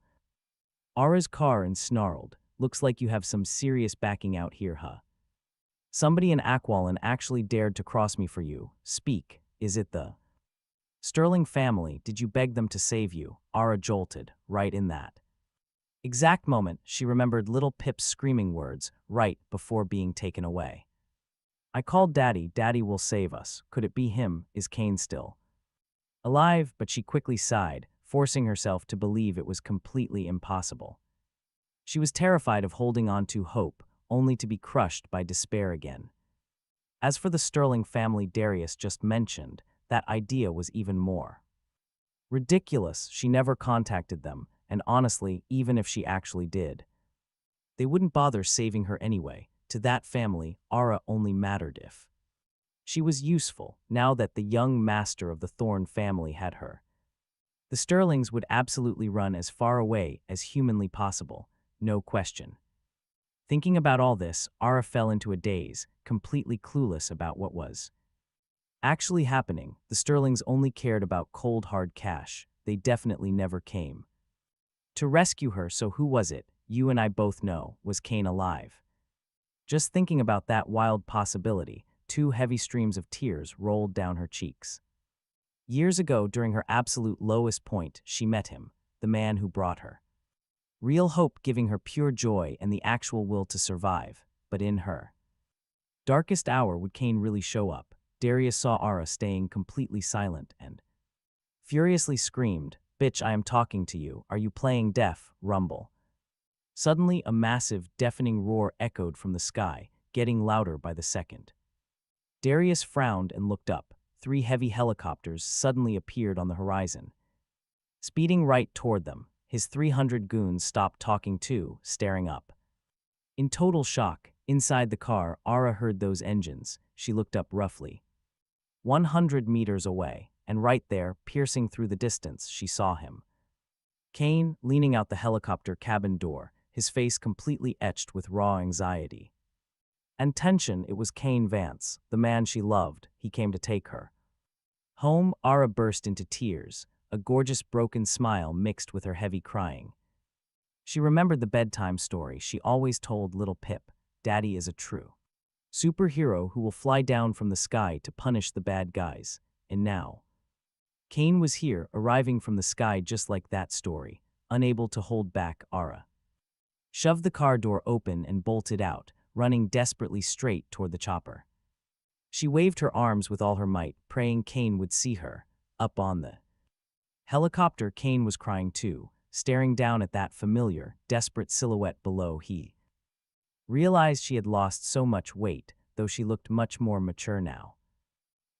Ara's car and snarled, "Looks like you have some serious backing out here, huh? Somebody in Aqualan actually dared to cross me for you. Speak, is it the Sterling family? Did you beg them to save you?" Ara jolted. Right in that exact moment, she remembered little Pip's screaming words right before being taken away. "I called Daddy. Daddy will save us." Could it be him? Is Kayn still alive? But she quickly sighed, forcing herself to believe it was completely impossible. She was terrified of holding on to hope, only to be crushed by despair again. As for the Sterling family Darius just mentioned, that idea was even more ridiculous. She never contacted them, and honestly, even if she actually did, they wouldn't bother saving her anyway. To that family, Ara only mattered if she was useful. Now that the young master of the Thorne family had her, the Sterlings would absolutely run as far away as humanly possible, no question. Thinking about all this, Ara fell into a daze, completely clueless about what was actually happening. The Sterlings only cared about cold hard cash. They definitely never came to rescue her. So who was it? You and I both know. Was Kayn alive? Just thinking about that wild possibility, 2 heavy streams of tears rolled down her cheeks. Years ago, during her absolute lowest point, she met him, the man who brought her real hope, giving her pure joy and the actual will to survive. But in her darkest hour, would Kayn really show up? Darius saw Ara staying completely silent and furiously screamed, "Bitch, I am talking to you. Are you playing deaf?" Rumble. Suddenly, a massive, deafening roar echoed from the sky, getting louder by the second. Darius frowned and looked up. 3 heavy helicopters suddenly appeared on the horizon, speeding right toward them. His 300 goons stopped talking too, staring up. In total shock, inside the car, Ara heard those engines. She looked up roughly 100 meters away, and right there, piercing through the distance, she saw him. Kayn, leaning out the helicopter cabin door, his face completely etched with raw anxiety and tension. It was Kayn Vance, the man she loved. He came to take her home. Ara burst into tears, a gorgeous broken smile mixed with her heavy crying. She remembered the bedtime story she always told little Pip. Daddy is a true superhero who will fly down from the sky to punish the bad guys. And now Kayn was here, arriving from the sky just like that story. Unable to hold back, Ara shoved the car door open and bolted out, running desperately straight toward the chopper. She waved her arms with all her might, praying Kayn would see her. Up on the helicopter, Kayn was crying too, staring down at that familiar, desperate silhouette below. He realized she had lost so much weight, though she looked much more mature now.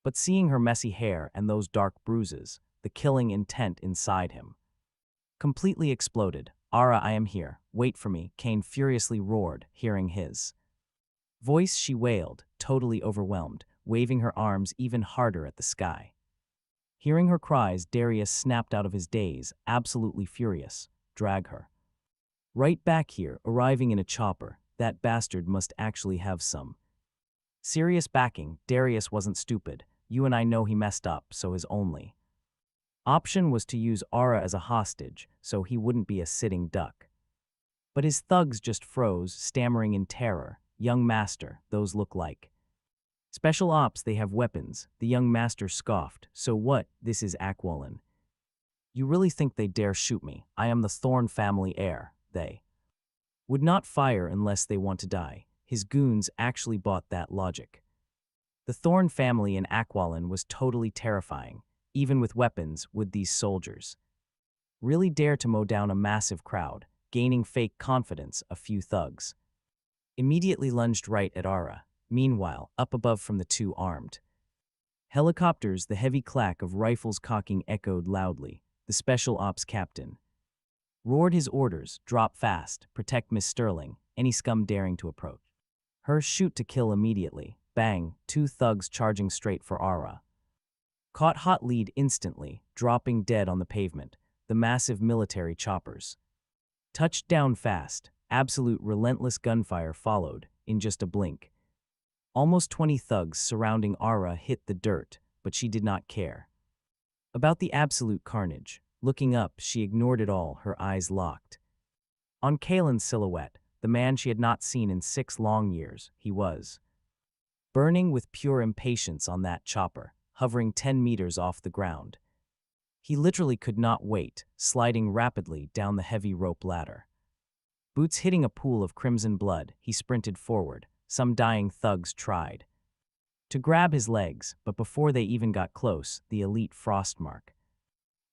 But seeing her messy hair and those dark bruises, the killing intent inside him completely exploded. Ara, I am here. Wait for me, Kayn furiously roared, hearing his voice. She wailed, totally overwhelmed, waving her arms even harder at the sky. Hearing her cries, Darius snapped out of his daze, absolutely furious. Drag her right back here, arriving in a chopper. That bastard must actually have some serious backing. Darius wasn't stupid. You and I know he messed up, so his only option was to use Ara as a hostage, so he wouldn't be a sitting duck. But his thugs just froze, stammering in terror. Young master, those look like special ops. They have weapons. The young master scoffed. So what? This is Aqualin. You really think they dare shoot me? I am the Thorne family heir. They would not fire unless they want to die. His goons actually bought that logic. The Thorne family in Aqualin was totally terrifying. Even with weapons, would these soldiers really dare to mow down a massive crowd? Gaining fake confidence, a few thugs immediately lunged right at Ara. Meanwhile, up above from the two armed helicopters, the heavy clack of rifles cocking echoed loudly. The special ops captain roared his orders: drop fast, protect Miss Sterling, any scum daring to approach her, shoot to kill immediately. Bang, two thugs charging straight for Ara caught hot lead instantly, dropping dead on the pavement. The massive military choppers touched down fast. Absolute relentless gunfire followed in just a blink. Almost 20 thugs surrounding Ara hit the dirt, but she did not care about the absolute carnage. Looking up, she ignored it all, her eyes locked on Kalin's silhouette, the man she had not seen in 6 long years. He was burning with pure impatience on that chopper, hovering 10 meters off the ground. He literally could not wait, sliding rapidly down the heavy rope ladder. Boots hitting a pool of crimson blood, he sprinted forward. Some dying thugs tried to grab his legs, but before they even got close, the elite Frostmark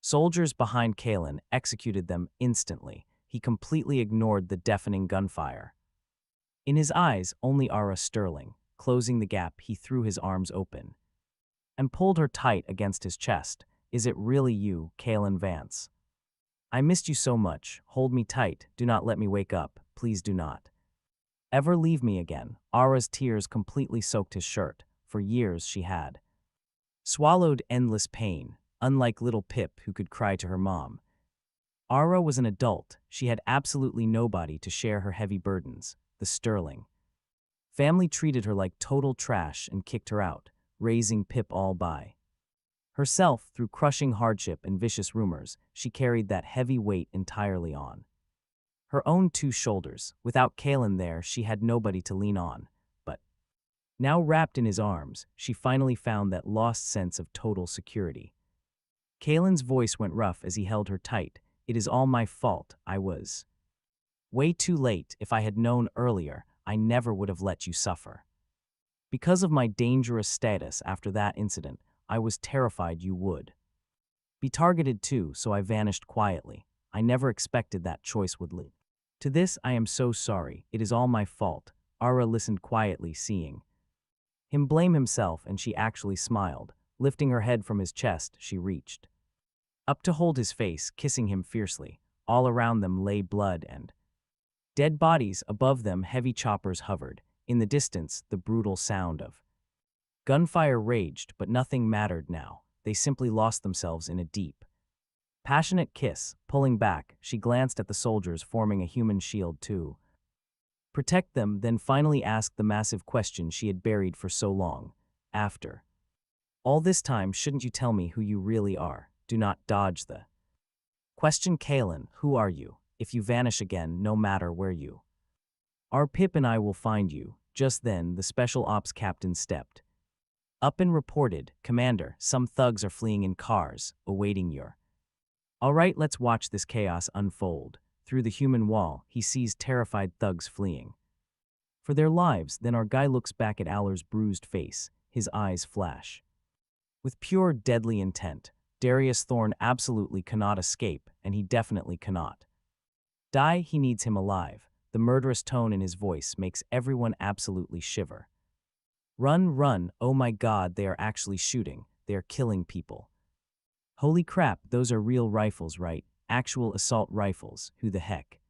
soldiers behind Kalin executed them instantly. He completely ignored the deafening gunfire. In his eyes, only Ara Sterling. Closing the gap, he threw his arms open and pulled her tight against his chest. Is it really you, Kayn Vance? I missed you so much. Hold me tight. Do not let me wake up. Please do not ever leave me again. Ara's tears completely soaked his shirt. For years she had swallowed endless pain, unlike little Pip who could cry to her mom. Ara was an adult. She had absolutely nobody to share her heavy burdens. The Sterling family treated her like total trash and kicked her out, raising Pip all by herself. Through crushing hardship and vicious rumors, she carried that heavy weight entirely on her own 2 shoulders. Without Kalin there, she had nobody to lean on. But now, wrapped in his arms, she finally found that lost sense of total security. Kalin's voice went rough as he held her tight. It is all my fault. I was way too late. If I had known earlier, I never would have let you suffer. Because of my dangerous status after that incident, I was terrified you would be targeted too, so I vanished quietly. I never expected that choice would lead to this. I am so sorry. It is all my fault. Ara listened quietly, seeing him blame himself, and she actually smiled. Lifting her head from his chest, she reached up to hold his face, kissing him fiercely. All around them lay blood and dead bodies. Above them, heavy choppers hovered. In the distance, the brutal sound of gunfire raged, but nothing mattered now. They simply lost themselves in a deep, passionate kiss. Pulling back, she glanced at the soldiers forming a human shield to protect them, then finally asked the massive question she had buried for so long. After all this time, shouldn't you tell me who you really are? Do not dodge the question, Kalin. Who are you? If you vanish again, no matter where you are, Pip and I will find you. Just then, the special ops captain stepped up and reported, Commander, some thugs are fleeing in cars, awaiting your. All right, let's watch this chaos unfold. Through the human wall, he sees terrified thugs fleeing for their lives. Then our guy looks back at Allar's bruised face. His eyes flash with pure deadly intent. Darius Thorne absolutely cannot escape, and he definitely cannot die. He needs him alive. The murderous tone in his voice makes everyone absolutely shiver. Run, run, oh my god, they are actually shooting. They are killing people. Holy crap, those are real rifles, right? Actual assault rifles, who the heck?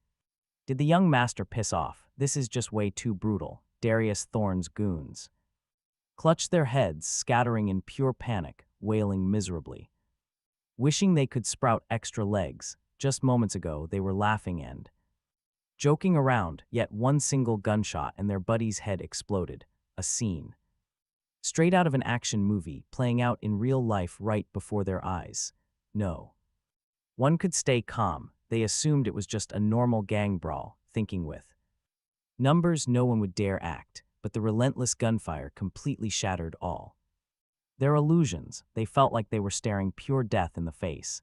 Did the young master piss off? This is just way too brutal. Darius Thorne's goons clutched their heads, scattering in pure panic, wailing miserably. Wishing they could sprout extra legs, just moments ago they were laughing and joking around, yet one single gunshot and their buddy's head exploded. A scene straight out of an action movie, playing out in real life right before their eyes. No one could stay calm. They assumed it was just a normal gang brawl, thinking with numbers no one would dare act, but the relentless gunfire completely shattered all their illusions. They felt like they were staring pure death in the face,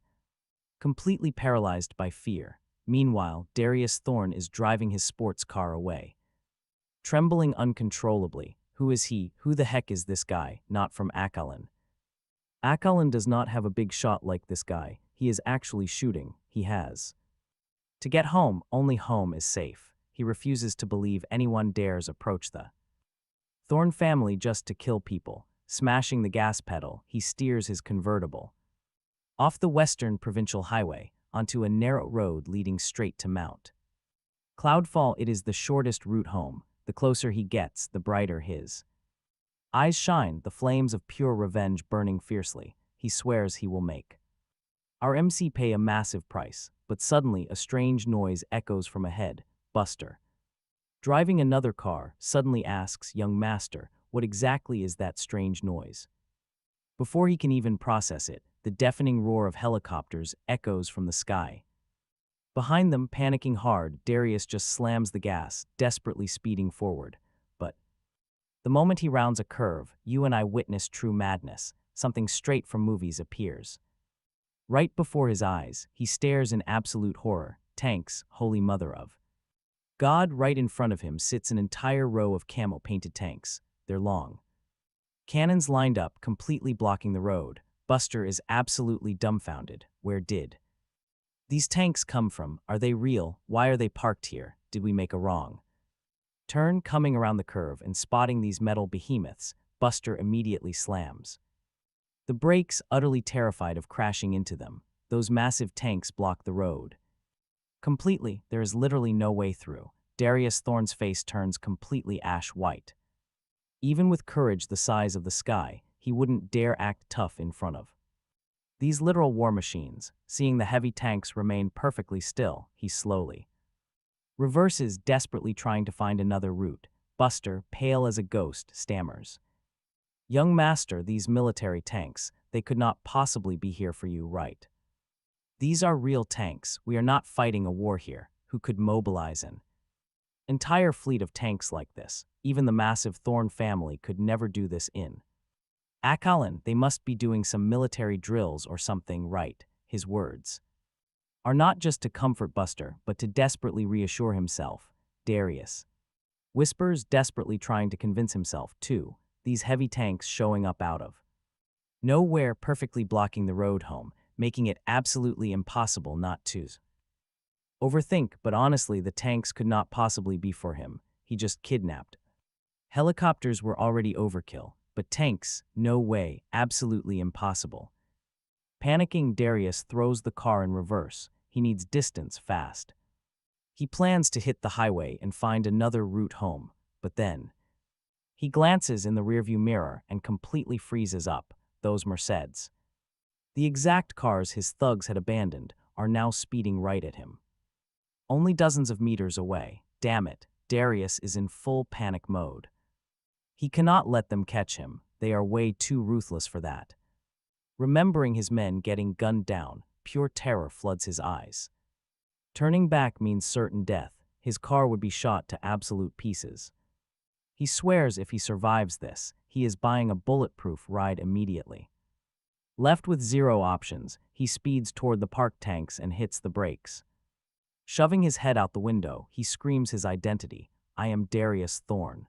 completely paralyzed by fear. Meanwhile, Darius Thorne is driving his sports car away, trembling uncontrollably. Who is he? Who the heck is this guy? Not from Kalin. Kalin does not have a big shot like this guy. He is actually shooting. He has to get home. Only home is safe. He refuses to believe anyone dares approach the Thorne family just to kill people. Smashing the gas pedal, he steers his convertible off the western provincial highway onto a narrow road leading straight to Mount Cloudfall. It is the shortest route home. The closer he gets, the brighter his eyes shine, the flames of pure revenge burning fiercely. He swears he will make our MC pay a massive price, but suddenly a strange noise echoes from ahead. Buster, driving another car, suddenly asks, "Young master, what exactly is that strange noise?" Before he can even process it, the deafening roar of helicopters echoes from the sky. Behind them, panicking hard, Darius just slams the gas, desperately speeding forward. But the moment he rounds a curve, you and I witness true madness. Something straight from movies appears right before his eyes. He stares in absolute horror. Tanks, holy mother of God. Right in front of him sits an entire row of camo-painted tanks. They're long cannons lined up, completely blocking the road. Buster is absolutely dumbfounded. Where did these tanks come from? Are they real? Why are they parked here? Did we make a wrong turn? Coming around the curve and spotting these metal behemoths, Buster immediately slams the brakes, utterly terrified of crashing into them. Those massive tanks block the road completely. There is literally no way through. Darius Thorne's face turns completely ash white. Even with courage the size of the sky, he wouldn't dare act tough in front of these literal war machines. Seeing the heavy tanks remain perfectly still, he slowly reverses, desperately trying to find another route. Buster, pale as a ghost, stammers, "Young master, these military tanks, they could not possibly be here for you, right? These are real tanks. We are not fighting a war here. Who could mobilize an entire fleet of tanks like this? Even the massive Thorne family could never do this in Kalin. They must be doing some military drills or something, right?" His words are not just to comfort Buster, but to desperately reassure himself. Darius whispers, desperately trying to convince himself, too. These heavy tanks showing up out of nowhere, perfectly blocking the road home, making it absolutely impossible not to overthink. But honestly, the tanks could not possibly be for him. He just kidnapped. Helicopters were already overkill, but tanks, no way, absolutely impossible. Panicking, Darius throws the car in reverse. He needs distance fast. He plans to hit the highway and find another route home, but then he glances in the rearview mirror and completely freezes up. Those Mercedes, the exact cars his thugs had abandoned, are now speeding right at him, only dozens of meters away. Damn it, Darius is in full panic mode. He cannot let them catch him. They are way too ruthless for that. Remembering his men getting gunned down, pure terror floods his eyes. Turning back means certain death. His car would be shot to absolute pieces. He swears if he survives this, he is buying a bulletproof ride immediately. Left with zero options, he speeds toward the parked tanks and hits the brakes. Shoving his head out the window, he screams his identity. "I am Darius Thorne,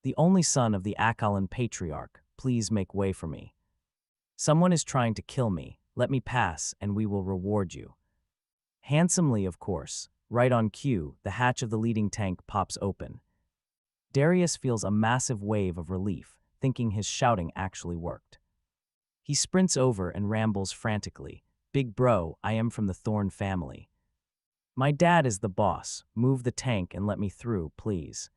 the only son of the Kalin patriarch. Please make way for me. Someone is trying to kill me. Let me pass, and we will reward you." Handsomely, of course. Right on cue, the hatch of the leading tank pops open. Darius feels a massive wave of relief, thinking his shouting actually worked. He sprints over and rambles frantically. "Big bro, I am from the Thorne family. My dad is the boss. Move the tank and let me through, please.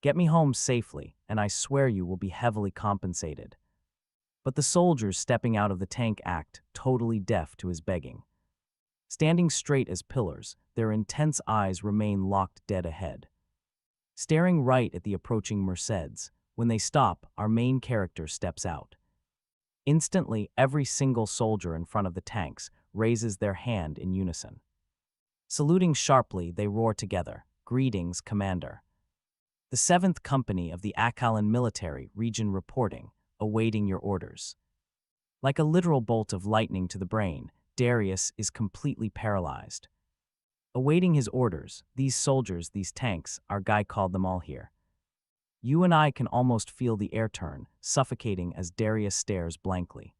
Get me home safely, and I swear you will be heavily compensated." But the soldiers stepping out of the tank act totally deaf to his begging. Standing straight as pillars, their intense eyes remain locked dead ahead. Staring right at the approaching Mercedes, when they stop, our main character steps out. Instantly, every single soldier in front of the tanks raises their hand in unison. Saluting sharply, they roar together, "Greetings, Commander." The 7th Company of the Kalin Military Region reporting, awaiting your orders. Like a literal bolt of lightning to the brain, Darius is completely paralyzed. Awaiting his orders, these soldiers, these tanks, our guy called them all here. You and I can almost feel the air turn, suffocating as Darius stares blankly.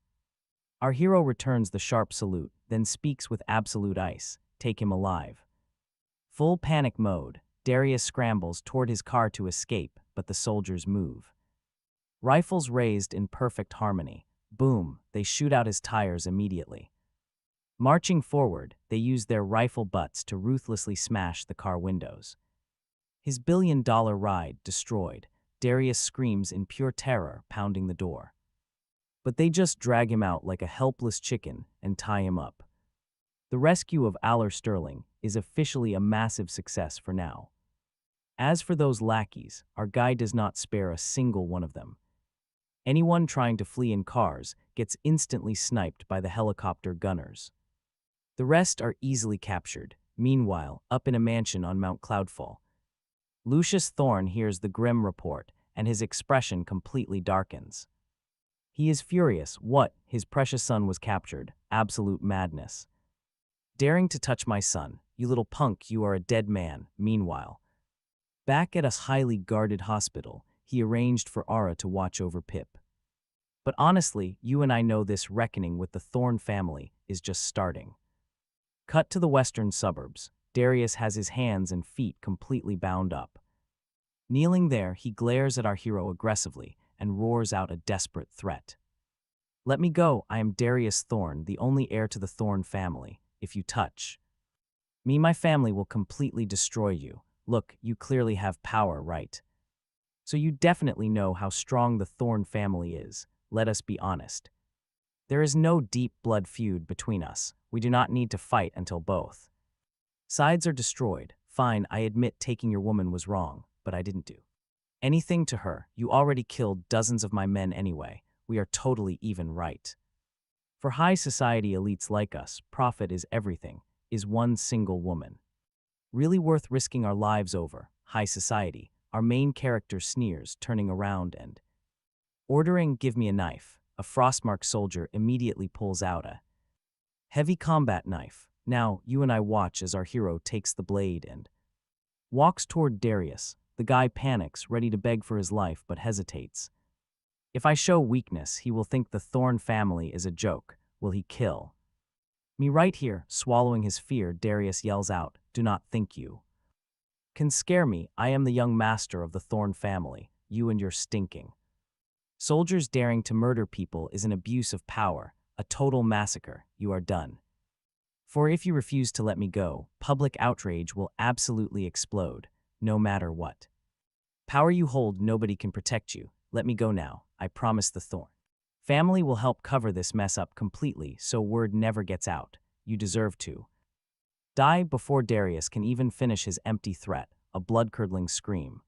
Our hero returns the sharp salute, then speaks with absolute ice, "Take him alive." Full panic mode, Darius scrambles toward his car to escape, but the soldiers move. Rifles raised in perfect harmony. Boom, they shoot out his tires immediately. Marching forward, they use their rifle butts to ruthlessly smash the car windows. His billion-dollar ride destroyed, Darius screams in pure terror, pounding the door. But they just drag him out like a helpless chicken and tie him up. The rescue of Allara Sterling is officially a massive success for now. As for those lackeys, our guy does not spare a single one of them. Anyone trying to flee in cars gets instantly sniped by the helicopter gunners. The rest are easily captured. Meanwhile, up in a mansion on Mount Cloudfall, Lucius Thorne hears the grim report, and his expression completely darkens. He is furious. What? His precious son was captured. Absolute madness. Daring to touch my son, you little punk, you are a dead man. Meanwhile, back at a highly guarded hospital, he arranged for Allara to watch over Pip. But honestly, you and I know this reckoning with the Thorne family is just starting. Cut to the western suburbs, Darius has his hands and feet completely bound up. Kneeling there, he glares at our hero aggressively and roars out a desperate threat. "Let me go, I am Darius Thorne, the only heir to the Thorne family. If you touch me, my family will completely destroy you. Look, you clearly have power, right? So you definitely know how strong the Thorne family is. Let us be honest. There is no deep blood feud between us. We do not need to fight until both sides are destroyed. Fine, I admit taking your woman was wrong, but I didn't do anything to her. You already killed dozens of my men anyway. We are totally even, right? For high society elites like us, profit is everything. Is one single woman really worth risking our lives over? High society, our main character sneers, turning around and ordering, "Give me a knife." A Frostmark soldier immediately pulls out a heavy combat knife. Now, you and I watch as our hero takes the blade and walks toward Darius. The guy panics, ready to beg for his life, but hesitates. If I show weakness, he will think the Thorne family is a joke. Will he kill me right here? Swallowing his fear, Darius yells out, "Do not think you can scare me. I am the young master of the Thorne family. You and your stinking soldiers daring to murder people is an abuse of power, a total massacre. You are done. For if you refuse to let me go, public outrage will absolutely explode, no matter what power you hold. Nobody can protect you. Let me go now. I promise the Thorne family will help cover this mess up completely so word never gets out. You deserve to die." Before Darius can even finish his empty threat, a blood-curdling scream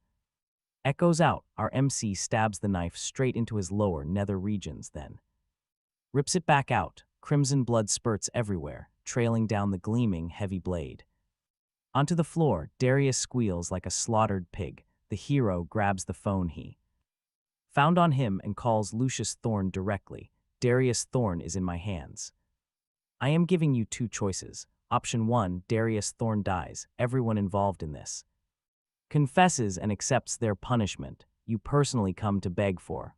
echoes out. Our MC stabs the knife straight into his lower nether regions, then rips it back out. Crimson blood spurts everywhere, trailing down the gleaming, heavy blade. Onto the floor, Darius squeals like a slaughtered pig. The hero grabs the phone he found on him and calls Lucius Thorne directly. "Darius Thorne is in my hands. I am giving you two choices. Option 1, Darius Thorne dies. Everyone involved in this confesses and accepts their punishment. You personally come to beg for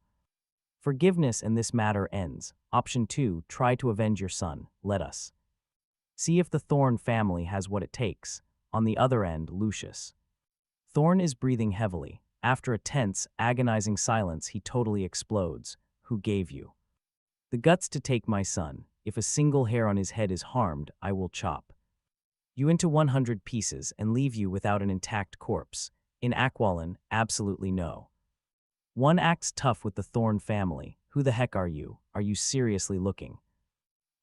forgiveness and this matter ends. Option 2, try to avenge your son. Let us see if the Thorne family has what it takes." On the other end, Lucius Thorne is breathing heavily. After a tense, agonizing silence, he totally explodes. Who gave you the guts to take my son? If a single hair on his head is harmed, I will chop you into 100 pieces and leave you without an intact corpse. In Aqualin, absolutely no. One acts tough with the Thorne family. Who the heck are you? Are you seriously looking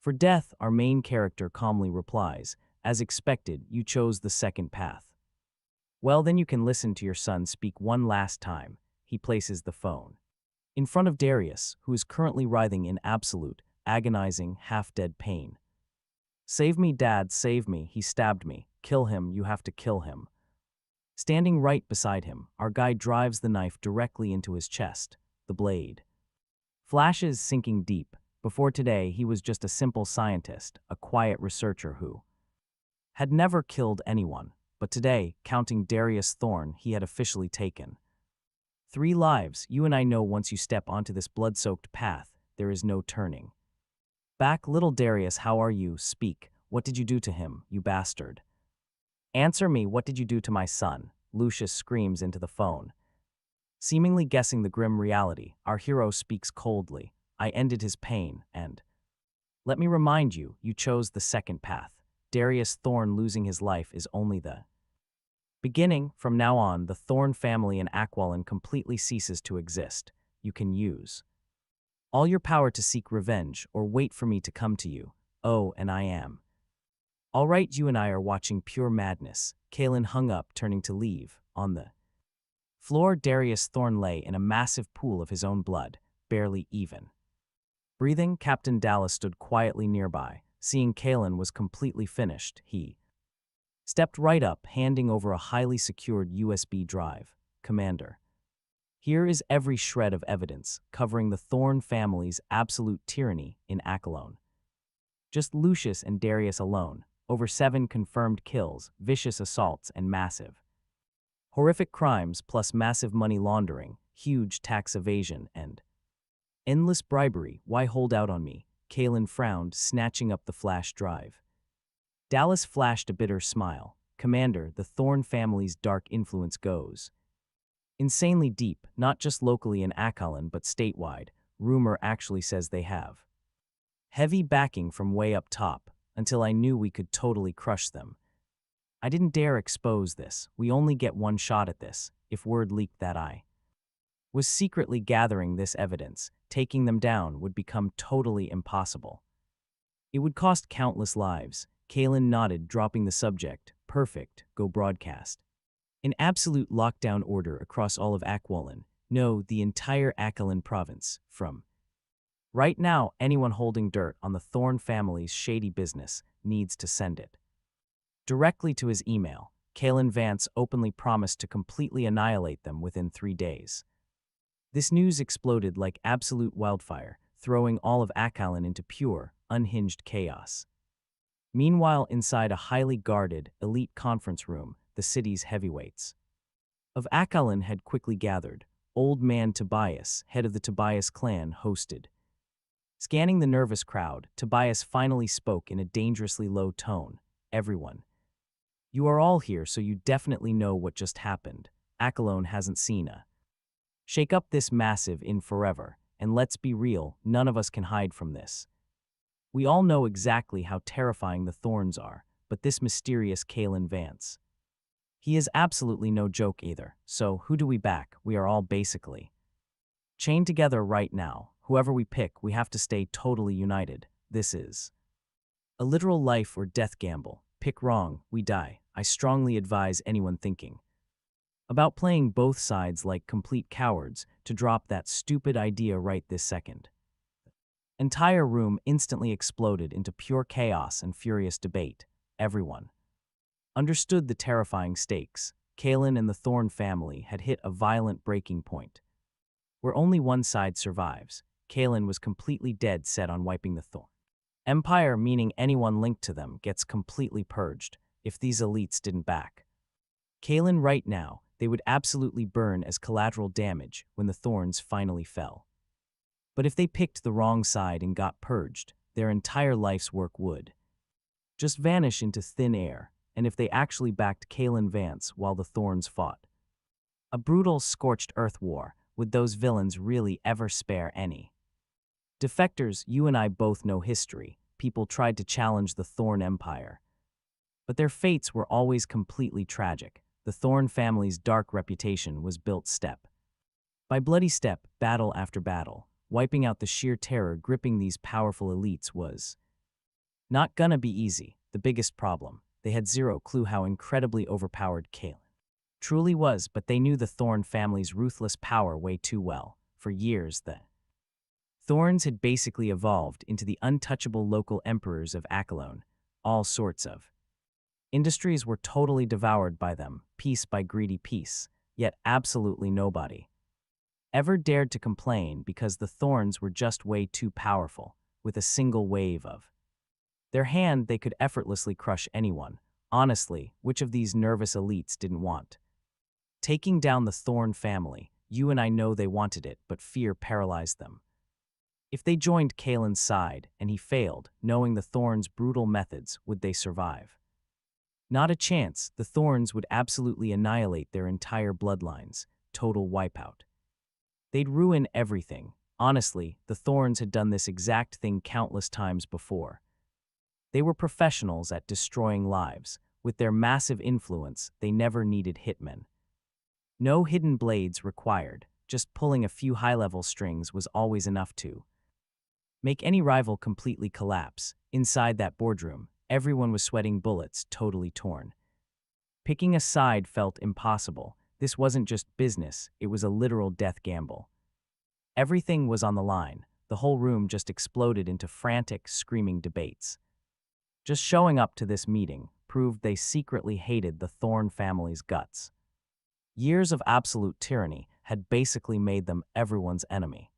for death? Our main character calmly replies, as expected, you chose the second path. Well, then you can listen to your son speak one last time. He places the phone in front of Darius, who is currently writhing in absolute, agonizing, half-dead pain. Save me, Dad, save me, he stabbed me. Kill him, you have to kill him. Standing right beside him, our guy drives the knife directly into his chest, the blade flashes sinking deep. Before today, he was just a simple scientist, a quiet researcher who had never killed anyone. But today, counting Darius Thorne, he had officially taken 3 lives. You and I know once you step onto this blood-soaked path, there is no turning back. Little Darius, how are you? Speak. What did you do to him, you bastard? Answer me, what did you do to my son? Lucius screams into the phone. Seemingly guessing the grim reality, our hero speaks coldly. I ended his pain, and let me remind you, you chose the second path. Darius Thorne losing his life is only the beginning. From now on, the Thorne family in Aqualin completely ceases to exist. You can use all your power to seek revenge or wait for me to come to you. Oh, and I am. All right, you and I are watching pure madness. Kalin hung up, turning to leave. On the floor, Darius Thorne lay in a massive pool of his own blood, barely even breathing. Captain Dallas stood quietly nearby. Seeing Kalin was completely finished, he stepped right up, handing over a highly secured USB drive. Commander, here is every shred of evidence covering the Thorne family's absolute tyranny in Aqualin. Just Lucius and Darius alone. Over 7 confirmed kills, vicious assaults, and massive horrific crimes, plus massive money laundering, huge tax evasion, and endless bribery. Why hold out on me? Kalin frowned, snatching up the flash drive. Dallas flashed a bitter smile. Commander, the Thorne family's dark influence goes insanely deep, not just locally in Aqualin but statewide. Rumor actually says they have heavy backing from way up top. Until I knew we could totally crush them, I didn't dare expose this. We only get one shot at this. If word leaked that I was secretly gathering this evidence, taking them down would become totally impossible. It would cost countless lives. Kalin nodded, dropping the subject. Perfect. Go broadcast an absolute lockdown order across all of Aqualin. No, the entire Aqualin province. From right now, anyone holding dirt on the Thorne family's shady business needs to send it directly to his email. Kayn Vance openly promised to completely annihilate them within 3 days. This news exploded like absolute wildfire, throwing all of Aqualin into pure, unhinged chaos. Meanwhile, inside a highly guarded, elite conference room, the city's heavyweights of Aqualin had quickly gathered. Old Man Tobias, head of the Tobias clan, hosted. Scanning the nervous crowd, Tobias finally spoke in a dangerously low tone. Everyone, you are all here, so you definitely know what just happened. Aqualin hasn't seen a shake up this massive in forever, and let's be real, none of us can hide from this. We all know exactly how terrifying the Thorns are, but this mysterious Kayn Vance, he is absolutely no joke either. So who do we back? We are all basically chained together right now. Whoever we pick, we have to stay totally united. This is a literal life or death gamble. Pick wrong, we die. I strongly advise anyone thinking about playing both sides like complete cowards to drop that stupid idea right this second. Entire room instantly exploded into pure chaos and furious debate. Everyone understood the terrifying stakes. Kalin and the Thorne family had hit a violent breaking point, where only one side survives. Kalin was completely dead set on wiping the Thorne Empire, meaning anyone linked to them gets completely purged. If these elites didn't back Kalin right now, they would absolutely burn as collateral damage when the Thorns finally fell. But if they picked the wrong side and got purged, their entire life's work would just vanish into thin air. And if they actually backed Kalin Vance while the Thorns fought, A brutal, scorched earth war. Would those villains really ever spare any? Defectors, you and I both know history. People tried to challenge the Thorne Empire. But their fates were always completely tragic. The Thorne family's dark reputation was built step by bloody step, battle after battle. Wiping out the sheer terror gripping these powerful elites was not gonna be easy. The biggest problem, they had zero clue how incredibly overpowered Kayn truly was, but they knew the Thorne family's ruthless power way too well. For years, the Thorns had basically evolved into the untouchable local emperors of Akalone. All sorts of industries were totally devoured by them, piece by greedy piece, yet absolutely nobody ever dared to complain because the Thorns were just way too powerful. With a single wave of their hand, they could effortlessly crush anyone. Honestly, which of these nervous elites didn't want taking down the Thorne family? You and I know they wanted it, but fear paralyzed them. If they joined Kalen's side, and he failed, knowing the Thorns' brutal methods, would they survive? Not a chance. The Thorns would absolutely annihilate their entire bloodlines. Total wipeout. They'd ruin everything. Honestly, the Thorns had done this exact thing countless times before. They were professionals at destroying lives. With their massive influence, they never needed hitmen. No hidden blades required. Just pulling a few high-level strings was always enough to make any rival completely collapse. Inside that boardroom, everyone was sweating bullets, totally torn. Picking a side felt impossible. This wasn't just business, it was a literal death gamble. Everything was on the line. The whole room just exploded into frantic, screaming debates. Just showing up to this meeting proved they secretly hated the Thorne family's guts. Years of absolute tyranny had basically made them everyone's enemy.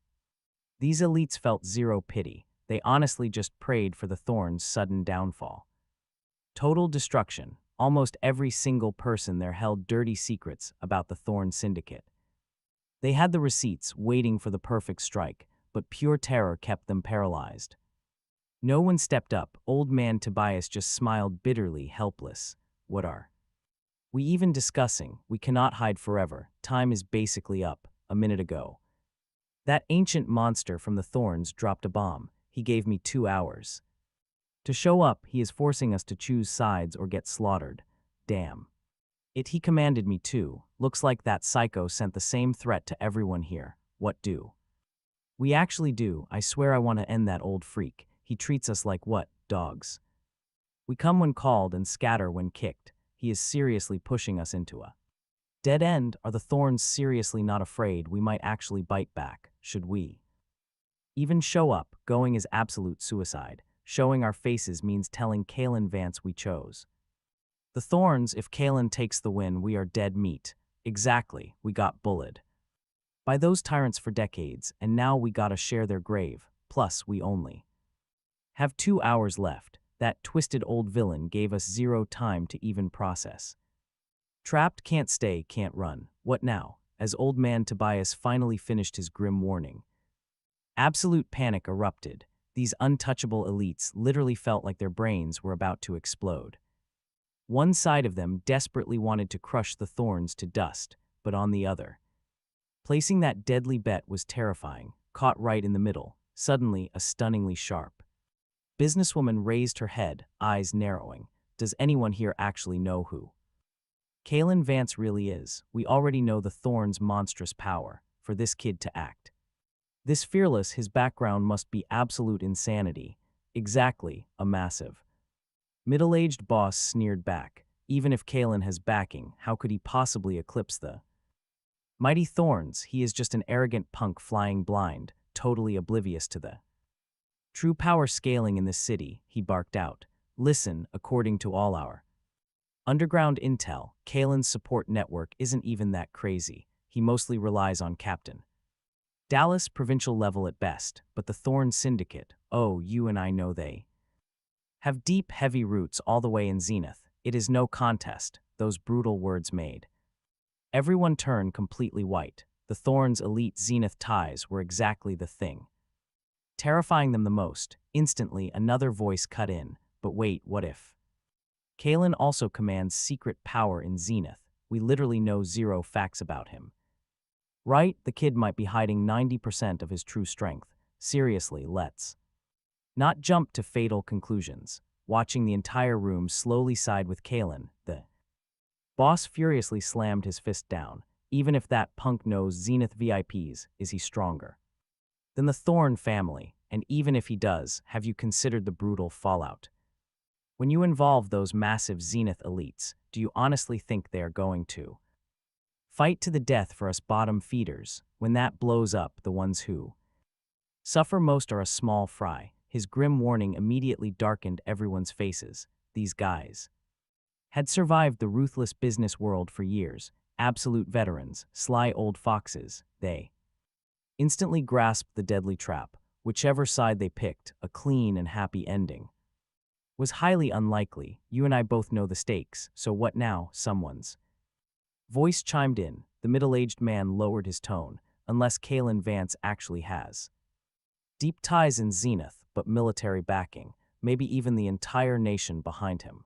These elites felt zero pity. They honestly just prayed for the Thorns' sudden downfall. Total destruction. Almost every single person there held dirty secrets about the Thorne Syndicate. They had the receipts waiting for the perfect strike, but pure terror kept them paralyzed. No one stepped up. Old man Tobias just smiled bitterly, helpless. What are we even discussing? We cannot hide forever. Time is basically up. A minute ago, that ancient monster from the Thorns dropped a bomb. He gave me 2 hours to show up. He is forcing us to choose sides or get slaughtered. Damn. He commanded me to. Looks like that psycho sent the same threat to everyone here. What do we actually do? I swear I want to end that old freak. He treats us like what? Dogs. We come when called and scatter when kicked. He is seriously pushing us into a dead end. Are the Thorns seriously not afraid we might actually bite back? Should we even show up? Going is absolute suicide. Showing our faces means telling Kalin Vance we chose the Thorns. If Kalin takes the win, we are dead meat. Exactly, we got bullied by those tyrants for decades, and now we gotta share their grave. Plus, we only have 2 hours left. That twisted old villain gave us zero time to even process. Trapped, can't stay, can't run. What now? As old man Tobias finally finished his grim warning, absolute panic erupted. These untouchable elites literally felt like their brains were about to explode. One side of them desperately wanted to crush the Thorns to dust, but on the other, placing that deadly bet was terrifying. Caught right in the middle, suddenly a stunningly sharp businesswoman raised her head, eyes narrowing. Does anyone here actually know who Kalin Vance really is? We already know the Thorns' monstrous power. For this kid to act this fearless, his background must be absolute insanity. Exactly, a massive middle-aged boss sneered back. Even if Kalin has backing, how could he possibly eclipse the mighty Thorns? He is just an arrogant punk flying blind, totally oblivious to the true power scaling in this city, he barked out. Listen, according to all our underground intel, Kalen's support network isn't even that crazy. He mostly relies on Captain Dallas, provincial level at best, but the Thorne Syndicate, oh, you and I know they have deep, heavy roots all the way in Zenith. It is no contest. Those brutal words made everyone turn completely white. The Thorns' elite Zenith ties were exactly the thing terrifying them the most. Instantly, another voice cut in. But wait, what if Kalin also commands secret power in Zenith? we literally know zero facts about him. Right, the kid might be hiding 90% of his true strength. Seriously, let's not jump to fatal conclusions. Watching the entire room slowly side with Kalin, the boss furiously slammed his fist down. Even if that punk knows Zenith VIPs, is he stronger than the Thorne family? And even if he does, have you considered the brutal fallout? When you involve those massive Zenith elites, do you honestly think they are going to fight to the death for us bottom feeders? When that blows up, the ones who suffer most are a small fry. His grim warning immediately darkened everyone's faces. These guys had survived the ruthless business world for years, absolute veterans, sly old foxes. They instantly grasped the deadly trap. Whichever side they picked, a clean and happy ending was highly unlikely. You and I both know the stakes, so what now? Someone's voice chimed in. The middle-aged man lowered his tone. Unless Kayn Vance actually has deep ties in Zenith, but military backing, maybe even the entire nation behind him.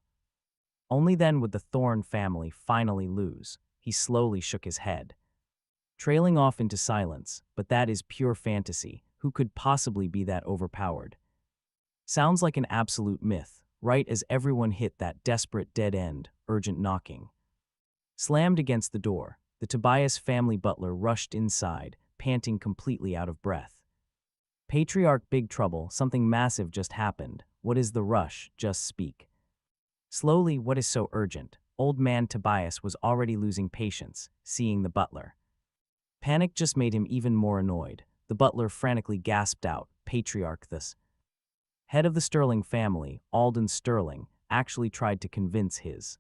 Only then would the Thorne family finally lose. He slowly shook his head, trailing off into silence. But that is pure fantasy. Who could possibly be that overpowered? Sounds like an absolute myth. Right as everyone hit that desperate dead end, urgent knocking slammed against the door. The Tobias family butler rushed inside, panting completely out of breath. Patriarch, big trouble, something massive just happened. What is the rush? Just speak slowly. What is so urgent? Old man Tobias was already losing patience, seeing the butler. Panic just made him even more annoyed. The butler frantically gasped out, Patriarch, this head of the Sterling family, Alden Sterling, actually tried to convince his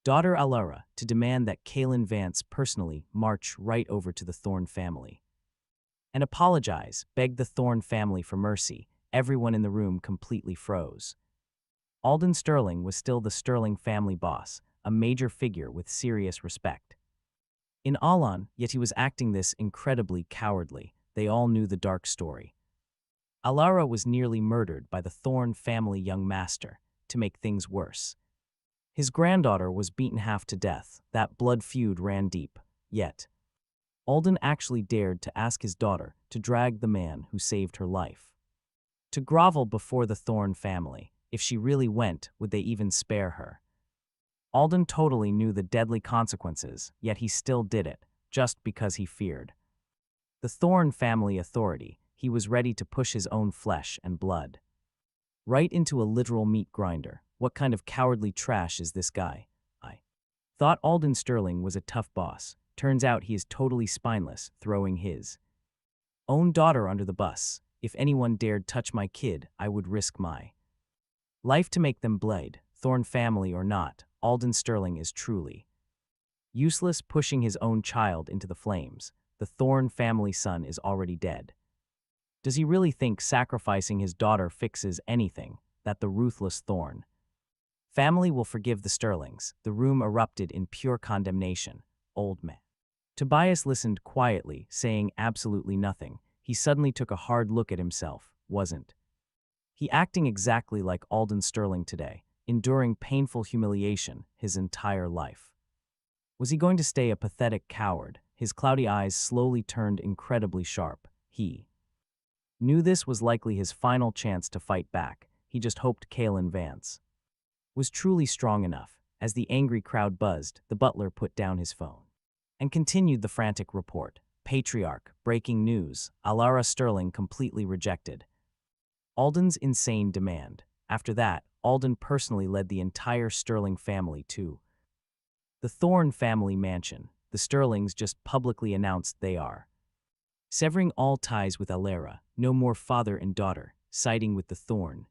daughter Allara to demand that Kalin Vance personally march right over to the Thorne family and apologize, begged the Thorne family for mercy. Everyone in the room completely froze. Alden Sterling was still the Sterling family boss, a major figure with serious respect in Allan, yet he was acting this incredibly cowardly. They all knew the dark story. Allara was nearly murdered by the Thorne family young master. To make things worse, his granddaughter was beaten half to death. That blood feud ran deep. Yet Alden actually dared to ask his daughter to drag the man who saved her life to grovel before the Thorne family. If she really went, would they even spare her? Alden totally knew the deadly consequences, yet he still did it, just because he feared the Thorne family authority. He was ready to push his own flesh and blood right into a literal meat grinder. What kind of cowardly trash is this guy? I thought Alden Sterling was a tough boss. Turns out he is totally spineless, throwing his own daughter under the bus. If anyone dared touch my kid, I would risk my life to make them bleed. Thorne family or not, Alden Sterling is truly useless, pushing his own child into the flames. The Thorne family son is already dead. Does he really think sacrificing his daughter fixes anything? That the ruthless Thorne family will forgive the Sterlings? The room erupted in pure condemnation. Old man Tobias listened quietly, saying absolutely nothing. He suddenly took a hard look at himself. Wasn't he acting exactly like Alden Sterling today, enduring painful humiliation his entire life? Was he going to stay a pathetic coward? His cloudy eyes slowly turned incredibly sharp. He knew this was likely his final chance to fight back. He just hoped Kalin Vance was truly strong enough. As the angry crowd buzzed, the butler put down his phone and continued the frantic report. Patriarch, breaking news, Allara Sterling completely rejected Alden's insane demand. After that, Alden personally led the entire Sterling family to the Thorne family mansion. The Sterlings just publicly announced they are severing all ties with Allara. No more father and daughter, siding with the Thorne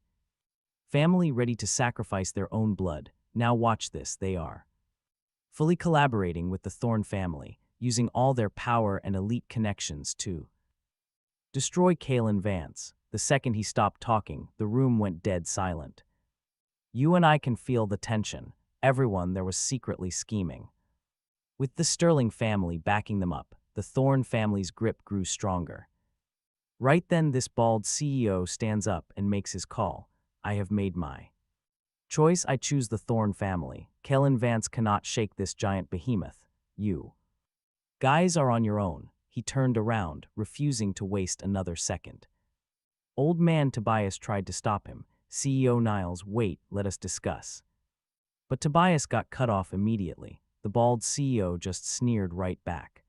family, ready to sacrifice their own blood. Now watch this. They are fully collaborating with the Thorne family, using all their power and elite connections to destroy Kalin Vance. The second he stopped talking, the room went dead silent. You and I can feel the tension. Everyone there was secretly scheming. With the Sterling family backing them up, the Thorne family's grip grew stronger. Right then, this bald CEO stands up and makes his call. I have made my Choice, I choose the Thorne family. Kalin Vance cannot shake this giant behemoth. You guys are on your own. He turned around, refusing to waste another second. Old man Tobias tried to stop him. CEO Niles, wait, let us discuss. But Tobias got cut off immediately. The bald CEO just sneered right back.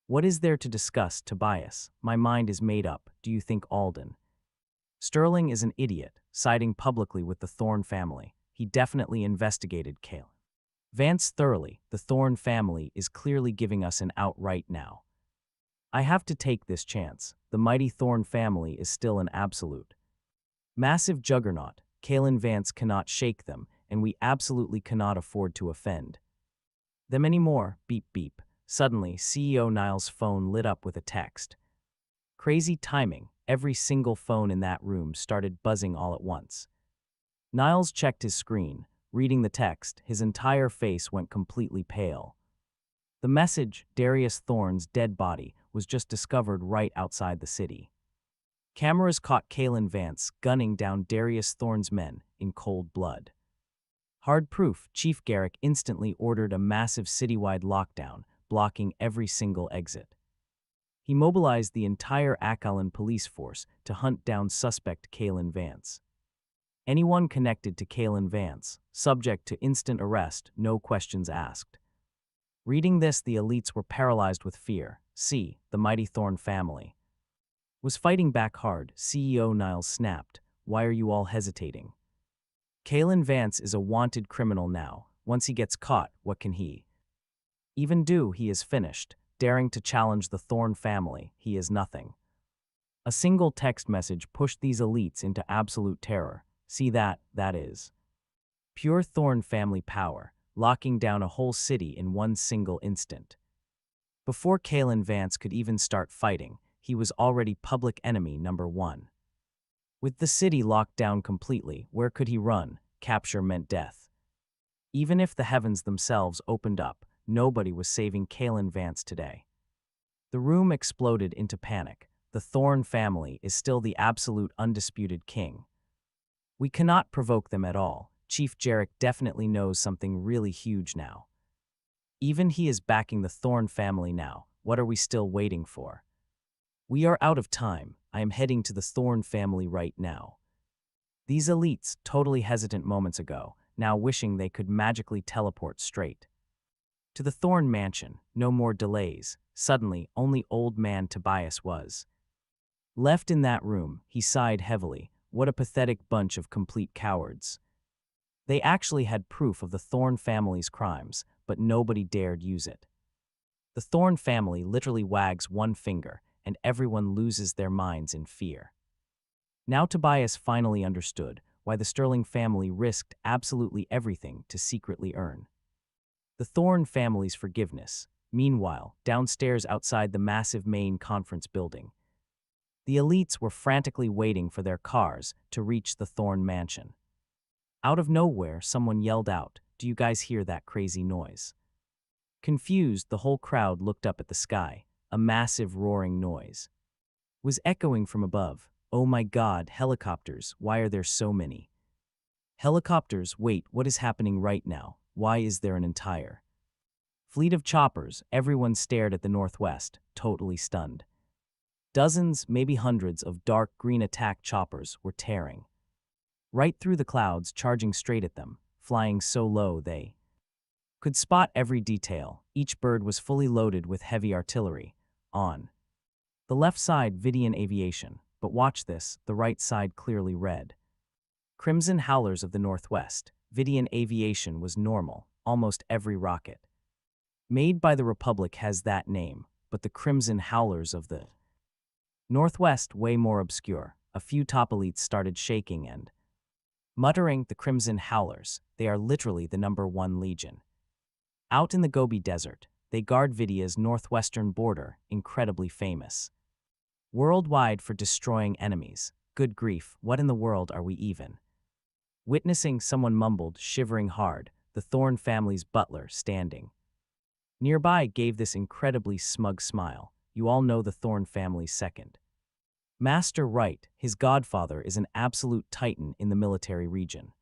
What is there to discuss, Tobias? My mind is made up. Do you think Alden Sterling is an idiot, siding publicly with the Thorne family? He definitely investigated Kalin Vance thoroughly. The Thorne family is clearly giving us an out right now. I have to take this chance. The mighty Thorne family is still an absolute massive juggernaut. Kalin Vance cannot shake them, and we absolutely cannot afford to offend them anymore. Beep beep. Suddenly, CEO Niles' phone lit up with a text. Crazy timing. Every single phone in that room started buzzing all at once. Niles checked his screen. Reading the text, his entire face went completely pale. The message, Darius Thorne's dead body, was just discovered right outside the city. Cameras caught Kalin Vance gunning down Darius Thorne's men in cold blood. Hard proof, Chief Garrick instantly ordered a massive citywide lockdown, blocking every single exit. He mobilized the entire Akalan police force to hunt down suspect Kalin Vance. Anyone connected to Kalin Vance, subject to instant arrest, no questions asked. Reading this, the elites were paralyzed with fear. See, the mighty Thorne family was fighting back hard. CEO Niles snapped. Why are you all hesitating? Kalin Vance is a wanted criminal now. Once he gets caught, what can he even do? He is finished. Daring to challenge the Thorne family, he is nothing. A single text message pushed these elites into absolute terror. See that is pure Thorne family power, locking down a whole city in one single instant. Before Kalin Vance could even start fighting, he was already public enemy number one. With the city locked down completely, where could he run? Capture meant death. Even if the heavens themselves opened up, nobody was saving Kalin Vance today. The room exploded into panic. The Thorne family is still the absolute undisputed king. We cannot provoke them at all. Chief Jarek definitely knows something really huge now. Even he is backing the Thorne family now. What are we still waiting for? We are out of time. I am heading to the Thorne family right now. These elites, totally hesitant moments ago, now wishing they could magically teleport straight to the Thorne mansion. No more delays. Suddenly, only old man Tobias was left in that room. He sighed heavily. What a pathetic bunch of complete cowards. They actually had proof of the Thorne family's crimes, but nobody dared use it. The Thorne family literally wags one finger, and everyone loses their minds in fear. Now Tobias finally understood why the Sterling family risked absolutely everything to secretly earn the Thorne family's forgiveness. Meanwhile, downstairs outside the massive main conference building, the elites were frantically waiting for their cars to reach the Thorne mansion. Out of nowhere, someone yelled out, "Do you guys hear that crazy noise?" Confused, the whole crowd looked up at the sky. A massive roaring noise was echoing from above. Oh my God, helicopters, why are there so many helicopters? Wait, what is happening right now? Why is there an entire fleet of choppers? Everyone stared at the northwest, totally stunned. Dozens, maybe hundreds of dark green attack choppers were tearing right through the clouds, charging straight at them, flying so low they could spot every detail. Each bird was fully loaded with heavy artillery. On the left side, Vidian Aviation, but watch this, the right side clearly read Crimson Howlers of the Northwest. Vidian Aviation was normal. Almost every rocket made by the Republic has that name, but the Crimson Howlers of the Northwest way more obscure. A few top elites started shaking and muttering, the Crimson Howlers, they are literally the #1 legion. Out in the Gobi Desert, they guard Vidia's northwestern border, incredibly famous worldwide for destroying enemies. Good grief, what in the world are we even witnessing? Someone mumbled, shivering hard. The Thorne family's butler, standing nearby, gave this incredibly smug smile. You all know the Thorne family's second master, right? His godfather is an absolute titan in the military region.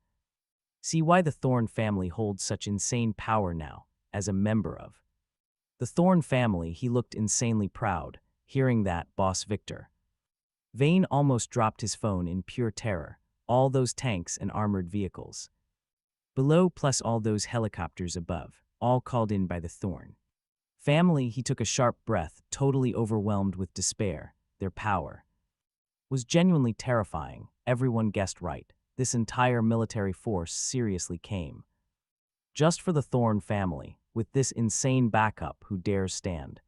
See why the Thorne family holds such insane power now, as a member of the Thorne family. He looked insanely proud, hearing that, Boss Victor. Vane almost dropped his phone in pure terror. All those tanks and armored vehicles below, plus all those helicopters above, all called in by the Thorne family. He took a sharp breath, totally overwhelmed with despair. Their power was genuinely terrifying. Everyone guessed right. This entire military force seriously came just for the Thorne family. With this insane backup, who dares stand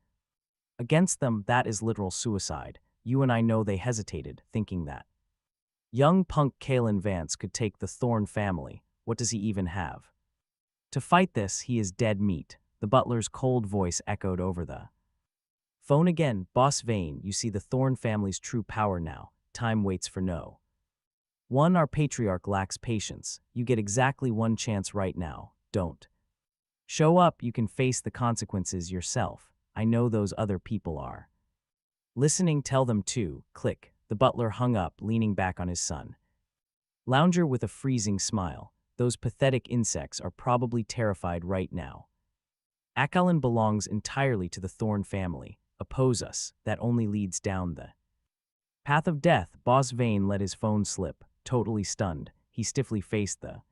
against them? That is literal suicide. You and I know they hesitated, thinking that young punk Kalin Vance could take the Thorne family. What does he even have to fight this? He is dead meat. The butler's cold voice echoed over the phone again. Boss Vane, you see the Thorne family's true power now. Time waits for no one. Our patriarch lacks patience. You get exactly one chance right now. Don't show up. You can face the consequences yourself. I know those other people are listening. Tell them to. Click. The butler hung up, leaning back on his son lounger with a freezing smile. Those pathetic insects are probably terrified right now. Kalin belongs entirely to the Thorne family. Oppose us, that only leads down the path of death. Boss Vane let his phone slip, totally stunned. He stiffly faced the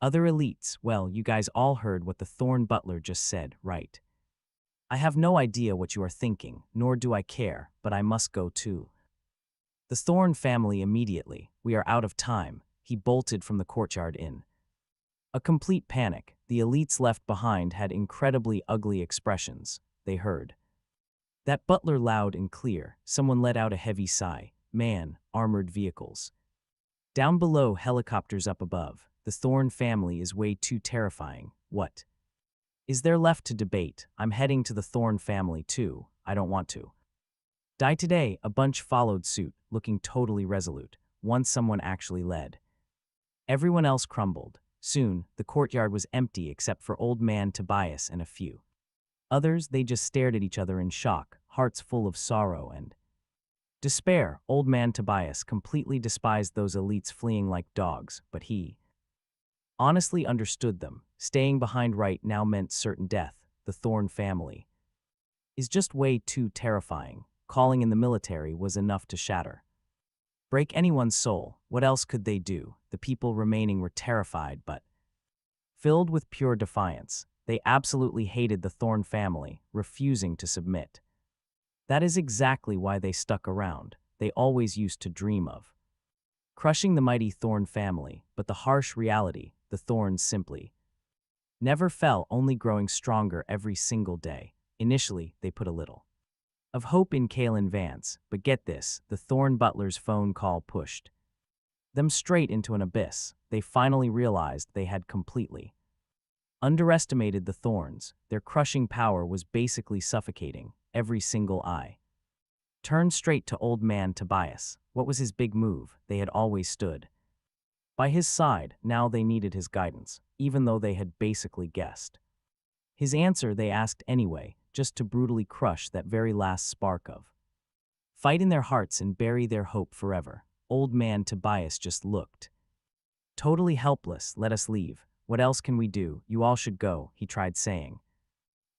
other elites. Well, you guys all heard what the Thorne butler just said, right? I have no idea what you are thinking, nor do I care, but I must go too. The Thorne family immediately. We are out of time. He bolted from the courtyard in a complete panic. The elites left behind had incredibly ugly expressions. They heard that butler loud and clear. Someone let out a heavy sigh. Man, armored vehicles down below, helicopters up above. The Thorne family is way too terrifying. What is there left to debate? I'm heading to the Thorne family too. I don't want to die today. A bunch followed suit, looking totally resolute. Once someone actually led, everyone else crumbled. Soon, the courtyard was empty except for Old Man Tobias and a few others. They just stared at each other in shock, hearts full of sorrow and despair. Old Man Tobias completely despised those elites fleeing like dogs, but he honestly understood them. Staying behind right now meant certain death. The Thorne family is just way too terrifying. Calling in the military was enough to break anyone's soul. What else could they do? The people remaining were terrified but filled with pure defiance. They absolutely hated the Thorne family, refusing to submit. That is exactly why they stuck around. They always used to dream of crushing the mighty Thorne family, but the harsh reality, the Thornes simply never fell, only growing stronger every single day. Initially, they put a little of hope in Kalin Vance, but get this, the Thorne butler's phone call pushed them straight into an abyss. They finally realized they had completely underestimated the Thornes. Their crushing power was basically suffocating. Every single eye turned straight to Old Man Tobias. What was his big move? They had always stood by his side. Now they needed his guidance, even though they had basically guessed his answer. They asked anyway, just to brutally crush that very last spark of fight in their hearts and bury their hope forever. Old Man Tobias just looked totally helpless. Let us leave. What else can we do? You all should go, he tried saying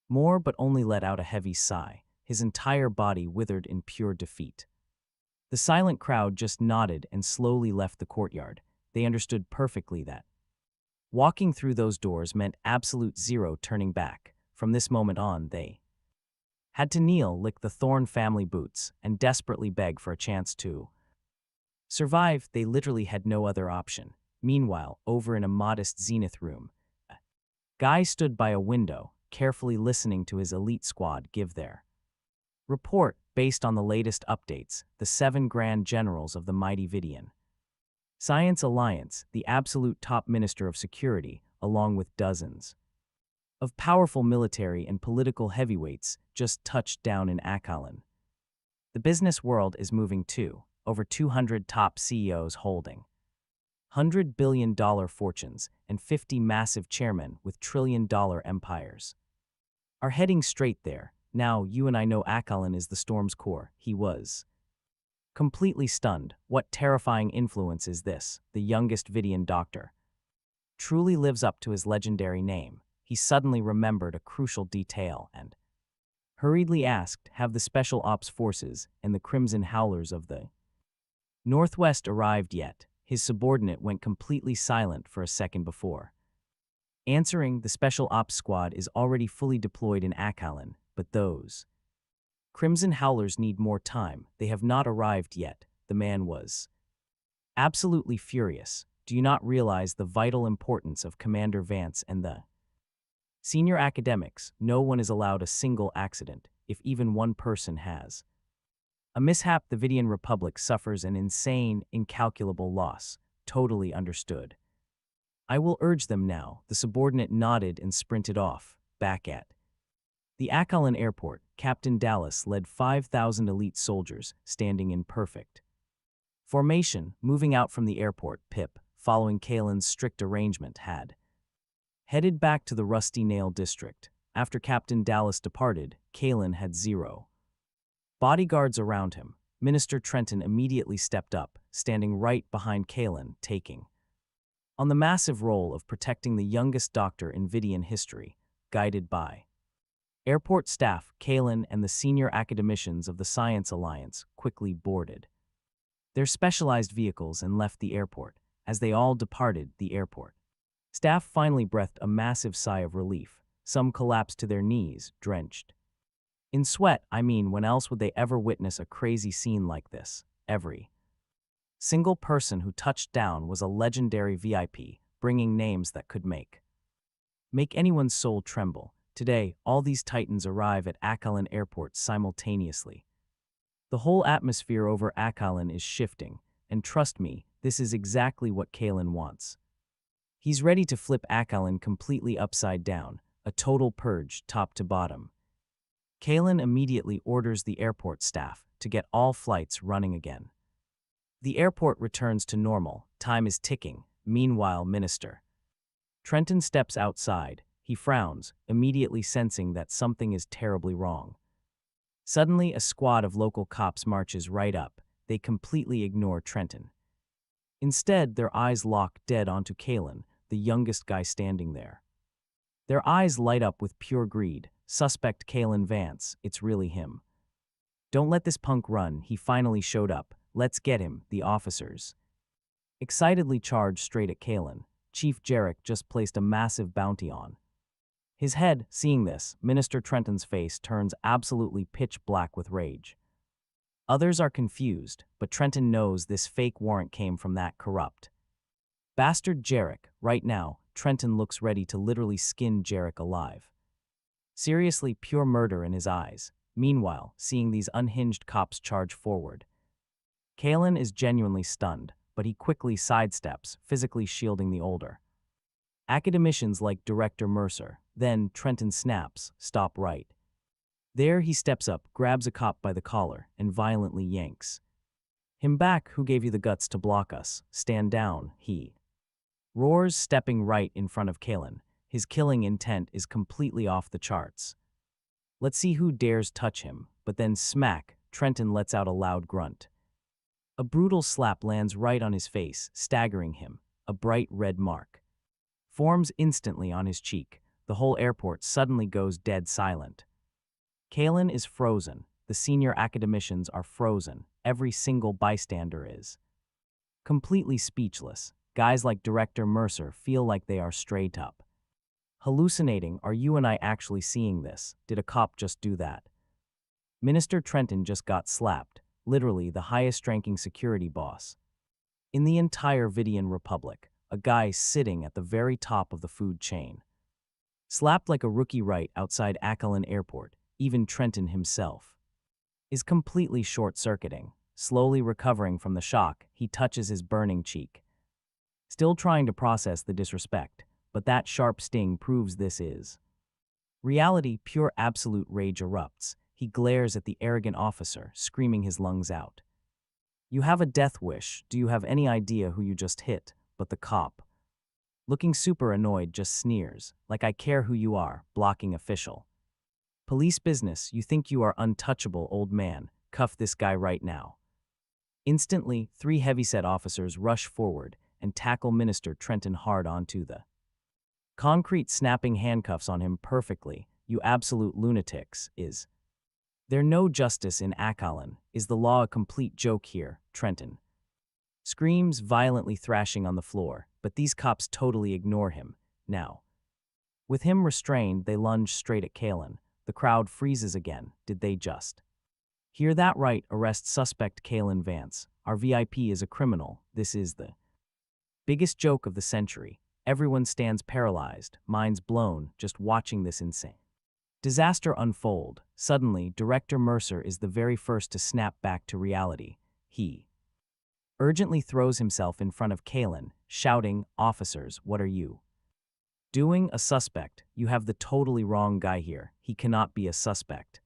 more, but only let out a heavy sigh. His entire body withered in pure defeat. The silent crowd just nodded and slowly left the courtyard. They understood perfectly that walking through those doors meant absolute zero turning back. From this moment on, they had to kneel, lick the Thorne family boots, and desperately beg for a chance to survive. They literally had no other option. Meanwhile, over in a modest zenith room, a guy stood by a window, carefully listening to his elite squad give their report. Based on the latest updates, the 7 Grand Generals of the mighty Vidian Science Alliance, the absolute top minister of security, along with dozens of powerful military and political heavyweights, just touched down in Kalin. The business world is moving too. Over 200 top CEOs holding $100 billion fortunes and 50 massive chairmen with trillion-dollar empires are heading straight there. Now, you and I know Kalin is the storm's core. He was completely stunned. What terrifying influence is this? The youngest Vidian doctor truly lives up to his legendary name. He suddenly remembered a crucial detail and hurriedly asked, have the Special Ops Forces and the Crimson Howlers of the Northwest arrived yet? His subordinate went completely silent for a second before answering, the Special Ops Squad is already fully deployed in Kalin, but those Crimson Howlers need more time. They have not arrived yet. The man was absolutely furious. Do you not realize the vital importance of Commander Vance and the senior academics? No one is allowed a single accident. If even one person has a mishap, the Vidian Republic suffers an insane, incalculable loss. Totally understood. I will urge them now. The subordinate nodded and sprinted off, back at the Kalin airport. Captain Dallas led 5,000 elite soldiers, standing in perfect formation, moving out from the airport. Pip, following Kalin's strict arrangement, had headed back to the Rusty Nail district. After Captain Dallas departed, Kalin had 0 bodyguards around him. Minister Trenton immediately stepped up, standing right behind Kalin, taking on the massive role of protecting the youngest doctor in Vidian history, guided by airport staff. Kalin and the senior academicians of the Science Alliance quickly boarded their specialized vehicles and left the airport. As they all departed the airport, staff finally breathed a massive sigh of relief. Some collapsed to their knees, drenched in sweat. When else would they ever witness a crazy scene like this? Every single person who touched down was a legendary VIP, bringing names that could make anyone's soul tremble. Today, all these titans arrive at Kalin Airport simultaneously. The whole atmosphere over Kalin is shifting, and trust me, this is exactly what Kalin wants. He's ready to flip Kalin completely upside down, a total purge top to bottom. Kalin immediately orders the airport staff to get all flights running again. The airport returns to normal. Time is ticking. Meanwhile, Minister Trenton steps outside. He frowns, immediately sensing that something is terribly wrong. Suddenly, a squad of local cops marches right up. They completely ignore Trenton. Instead, their eyes lock dead onto Kalin, the youngest guy standing there. Their eyes light up with pure greed. Suspect Kayn Vance, it's really him. Don't let this punk run. He finally showed up. Let's get him. The officers excitedly charged straight at Kalin. Chief Jarek just placed a massive bounty on his head. Seeing this, Minister Trenton's face turns absolutely pitch black with rage. Others are confused, but Trenton knows this fake warrant came from that corrupt bastard Jarek. Right now, Trenton looks ready to literally skin Jarek alive. Seriously, pure murder in his eyes. Meanwhile, seeing these unhinged cops charge forward, Kalin is genuinely stunned, but he quickly sidesteps, physically shielding the older academicians like Director Mercer. Then Trenton snaps, "Stop right." There he steps up, grabs a cop by the collar, and violently yanks him back. "Who gave you the guts to block us? Stand down," he roars, stepping right in front of Kalin. His killing intent is completely off the charts. Let's see who dares touch him. But then smack, Trenton lets out a loud grunt. A brutal slap lands right on his face, staggering him. A bright red mark forms instantly on his cheek. The whole airport suddenly goes dead silent. Kalin is frozen. The senior academicians are frozen. Every single bystander is completely speechless. Guys like Director Mercer feel like they are straight up hallucinating. Are you and I actually seeing this? Did a cop just do that? Minister Trenton just got slapped, literally the highest-ranking security boss in the entire Vidian Republic, a guy sitting at the very top of the food chain. Slapped like a rookie right outside Kalin Airport. Even Trenton himself is completely short-circuiting. Slowly recovering from the shock, he touches his burning cheek, still trying to process the disrespect. But that sharp sting proves this is reality. Pure absolute rage erupts. He glares at the arrogant officer, screaming his lungs out. "You have a death wish. Do you have any idea who you just hit?" But the cop, looking super annoyed, just sneers. "Like I care who you are, blocking official. Police business. You think you are untouchable, old man. Cuff this guy right now." Instantly, 3 heavyset officers rush forward and tackle Minister Trenton hard onto the concrete, snapping handcuffs on him perfectly. You absolute lunatics. Is there no justice in Akalin? Is the law a complete joke here? Trenton screams, violently thrashing on the floor, but these cops totally ignore him. Now, with him restrained, they lunge straight at Kalin. The crowd freezes again. Did they just hear that right? Arrest suspect Kayn Vance. Our VIP is a criminal. This is the biggest joke of the century. Everyone stands paralyzed, minds blown, just watching this insane disaster unfold. Suddenly, Director Mercer is the very first to snap back to reality. He urgently throws himself in front of Kalin, shouting, "Officers, what are you doing? A suspect. You have the totally wrong guy here. He cannot be a suspect.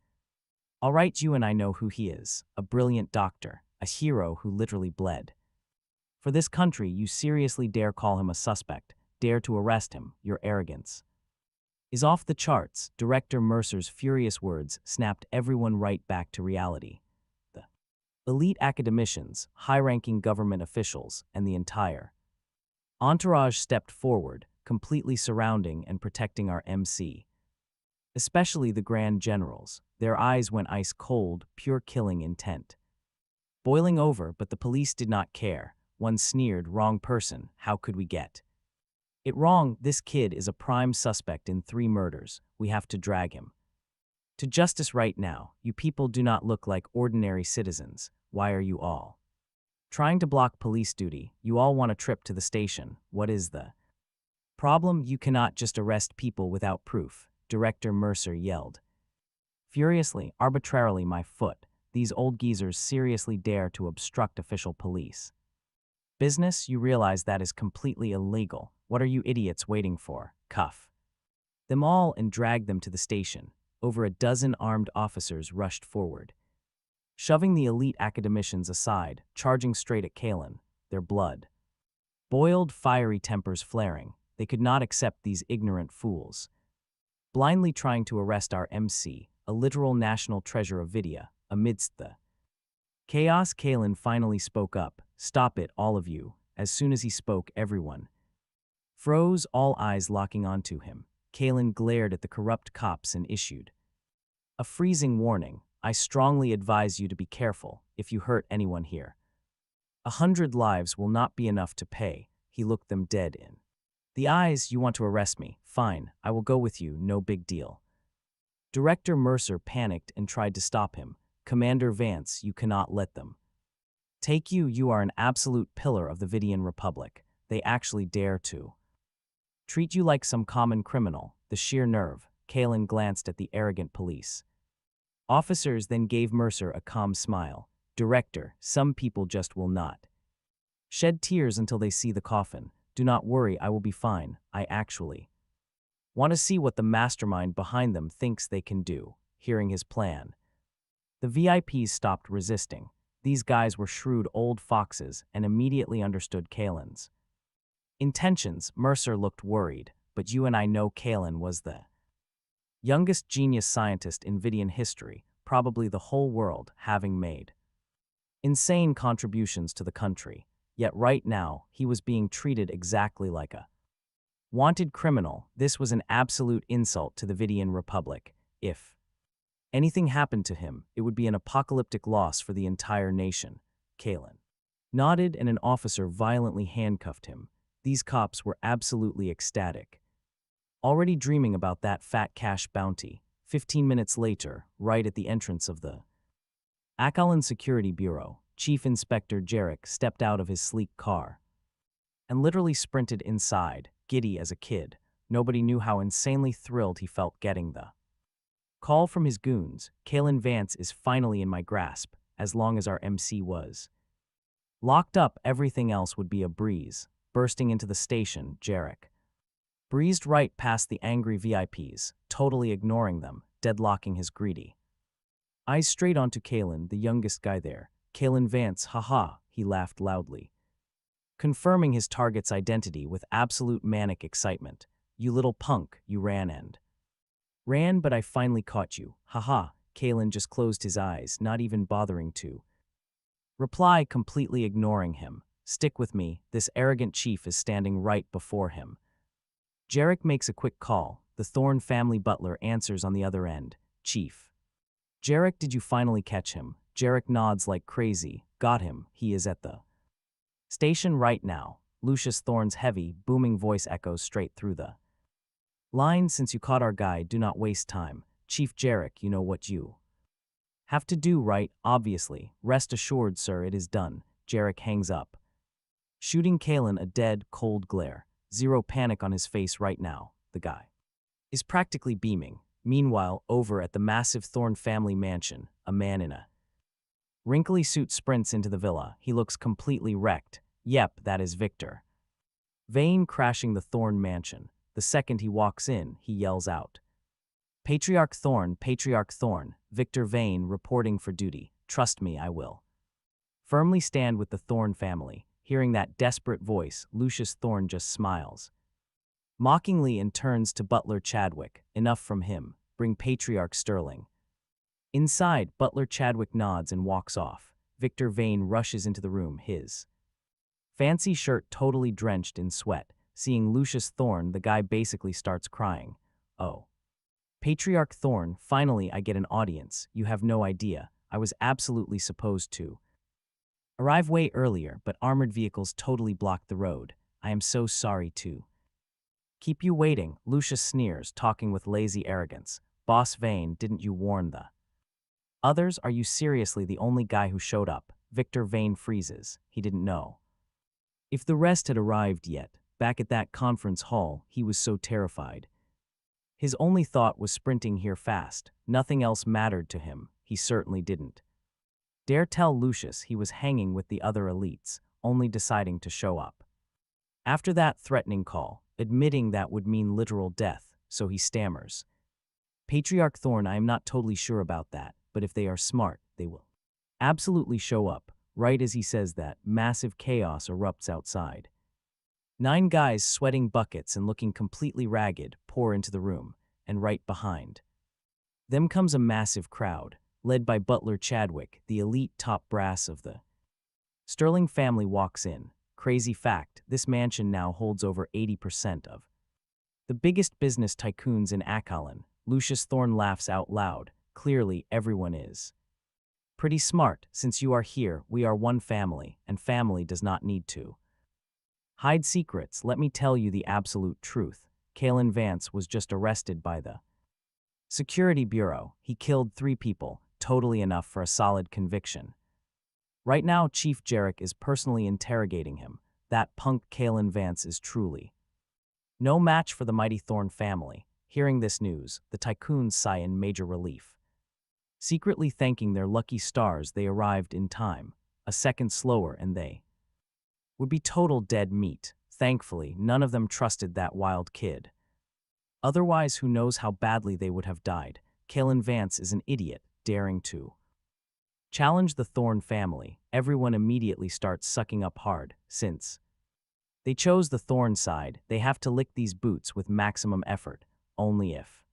All right, you and I know who he is. A brilliant doctor, a hero who literally bled for this country. You seriously dare call him a suspect? Dare to arrest him? Your arrogance is off the charts." Director Mercer's furious words snapped everyone right back to reality. The elite academicians, high-ranking government officials, and the entire entourage stepped forward, completely surrounding and protecting our MC. Especially the Grand Generals. Their eyes went ice cold, pure killing intent boiling over, but the police did not care. One sneered, "Wrong person. How could we get it wrong? This kid is a prime suspect in 3 murders. We have to drag him to justice right now. You people do not look like ordinary citizens. Why are you all trying to block police duty? You all want a trip to the station. What is the problem? You cannot just arrest people without proof," Director Mercer yelled furiously, arbitrarily. My foot. These old geezers seriously dare to obstruct official police business? You realize that is completely illegal. What are you idiots waiting for? Cuff them all and drag them to the station. Over a dozen armed officers rushed forward, shoving the elite academicians aside, charging straight at Kalin, their blood boiled, fiery tempers flaring. They could not accept these ignorant fools blindly trying to arrest our MC, a literal national treasure of Vidia. Amidst the chaos, Kalin finally spoke up. "Stop it, all of you." As soon as he spoke, everyone froze, all eyes locking onto him. Kalin glared at the corrupt cops and issued a freezing warning. "I strongly advise you to be careful. If you hurt anyone here, 100 lives will not be enough to pay." He looked them dead in the eyes. "You want to arrest me? Fine, I will go with you, no big deal." Director Mercer panicked and tried to stop him. "Commander Vance, you cannot let them take you. You are an absolute pillar of the Vidian Republic. They actually dare to treat you like some common criminal. The sheer nerve." Kalin glanced at the arrogant police officers, then gave Mercer a calm smile. "Director, some people just will not shed tears until they see the coffin. Do not worry, I will be fine. I actually want to see what the mastermind behind them thinks they can do." Hearing his plan, the VIPs stopped resisting. These guys were shrewd old foxes and immediately understood Kalin's intentions. Mercer looked worried, "But you and I know Kalin was the youngest genius scientist in Vidian history, probably the whole world, having made insane contributions to the country. Yet right now, he was being treated exactly like a wanted criminal. This was an absolute insult to the Vidian Republic. If anything happened to him, it would be an apocalyptic loss for the entire nation." Kalin nodded and an officer violently handcuffed him. These cops were absolutely ecstatic, already dreaming about that fat cash bounty. 15 minutes later, right at the entrance of the Akalin Security Bureau, Chief Inspector Jarek stepped out of his sleek car and literally sprinted inside, giddy as a kid. Nobody knew how insanely thrilled he felt getting the call from his goons. "Kayn Vance is finally in my grasp. As long as our MC was locked up, everything else would be a breeze." Bursting into the station, Jarek breezed right past the angry VIPs, totally ignoring them, deadlocking his greedy eyes straight onto Kalin, the youngest guy there. "Kayn Vance, haha," he laughed loudly, confirming his target's identity with absolute manic excitement. "You little punk, you ran, but I finally caught you. Haha." Kalin just closed his eyes, not even bothering to reply, completely ignoring him. Stick with me, this arrogant chief is standing right before him. Jarek makes a quick call. The Thorne family butler answers on the other end. Chief. Jarek, did you finally catch him? Jarek nods like crazy. Got him. He is at the station right now. Lucius Thorne's heavy, booming voice echoes straight through the line. Since you caught our guy, do not waste time. Chief Jarek, you know what you have to do, right? Obviously. Rest assured, sir, it is done. Jarek hangs up, shooting Kalin a dead, cold glare. Zero panic on his face right now. The guy is practically beaming. Meanwhile, over at the massive Thorne family mansion, a man in a wrinkly suit sprints into the villa. He looks completely wrecked. Yep, that is Victor Vane crashing the Thorne mansion. The second he walks in, he yells out, Patriarch Thorne, Victor Vane reporting for duty. Trust me, I will firmly stand with the Thorne family. Hearing that desperate voice, Lucius Thorne just smiles mockingly and turns to Butler Chadwick. Enough from him. Bring Patriarch Sterling. Inside, Butler Chadwick nods and walks off. Victor Vane rushes into the room, his fancy shirt totally drenched in sweat. Seeing Lucius Thorne, the guy basically starts crying. Oh. Patriarch Thorne, finally I get an audience. You have no idea. I was absolutely supposed to arrive way earlier, but armored vehicles totally blocked the road. I am so sorry to keep you waiting. Lucius sneers, talking with lazy arrogance. Boss Vane, didn't you warn the others? Are you seriously the only guy who showed up? Victor Vane freezes. He didn't know if the rest had arrived yet. Back at that conference hall, he was so terrified. His only thought was sprinting here fast. Nothing else mattered to him. He certainly didn't dare tell Lucius he was hanging with the other elites, only deciding to show up after that threatening call, admitting that would mean literal death, so he stammers. Patriarch Thorne, I am not totally sure about that, but if they are smart, they will absolutely show up. Right as he says that, massive chaos erupts outside. 9 guys sweating buckets and looking completely ragged pour into the room, and right behind them comes a massive crowd, led by Butler Chadwick, the elite top brass of the Sterling family walks in. Crazy fact, this mansion now holds over 80% of the biggest business tycoons in Akalin. Lucius Thorne laughs out loud. Clearly, everyone is pretty smart. Since you are here, we are one family, and family does not need to hide secrets. Let me tell you the absolute truth. Kayn Vance was just arrested by the Security Bureau. He killed 3 people, totally enough for a solid conviction. Right now, Chief Jarek is personally interrogating him. That punk Kayn Vance is truly no match for the mighty Thorne family. Hearing this news, the tycoons sigh in major relief, secretly thanking their lucky stars they arrived in time. A second slower and they would be total dead meat. Thankfully, none of them trusted that wild kid. Otherwise, who knows how badly they would have died. Kalin Vance is an idiot, daring to challenge the Thorne family. Everyone immediately starts sucking up hard. Since they chose the Thorne side, they have to lick these boots with maximum effort. Only if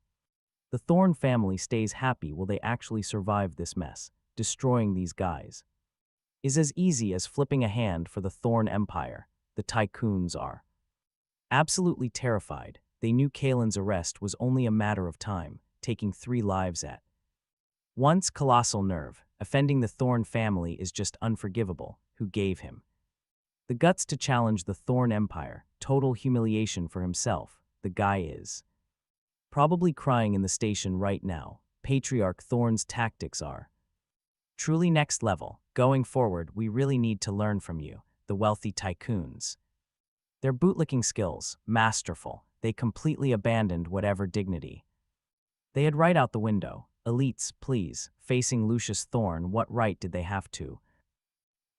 the Thorne family stays happy will they actually survive this mess. Destroying these guys is as easy as flipping a hand for the Thorne Empire. The tycoons are absolutely terrified. They knew Kalin's arrest was only a matter of time, taking 3 lives at once. Colossal nerve. Offending the Thorne family is just unforgivable. Who gave him the guts to challenge the Thorne Empire? Total humiliation for himself. The guy is probably crying in the station right now. Patriarch Thorne's tactics are truly next level. Going forward, we really need to learn from you, the wealthy tycoons. Their bootlicking skills, masterful. They completely abandoned whatever dignity they had right out the window. Elites, please. Facing Lucius Thorne, what right did they have to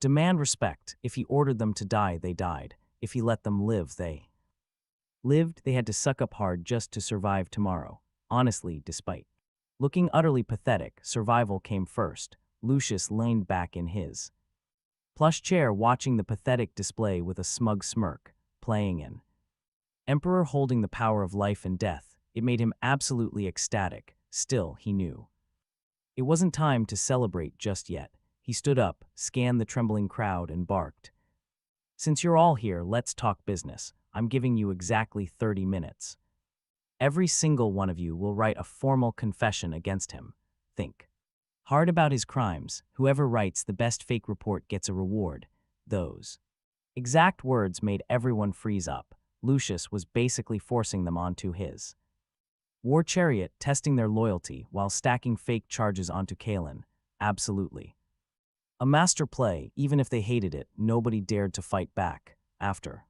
demand respect? If he ordered them to die, they died. If he let them live, they lived. They had to suck up hard just to survive tomorrow. Honestly, despite looking utterly pathetic, survival came first. Lucius leaned back in his plush chair, watching the pathetic display with a smug smirk. Playing an emperor holding the power of life and death, it made him absolutely ecstatic. Still, he knew it wasn't time to celebrate just yet. He stood up, scanned the trembling crowd, and barked, Since you're all here, let's talk business. I'm giving you exactly 30 minutes. Every single one of you will write a formal confession against him. Think hard about his crimes. Whoever writes the best fake report gets a reward. Those exact words made everyone freeze up. Lucius was basically forcing them onto his war chariot, testing their loyalty while stacking fake charges onto Kalin. Absolutely. A master play. Even if they hated it, nobody dared to fight back. After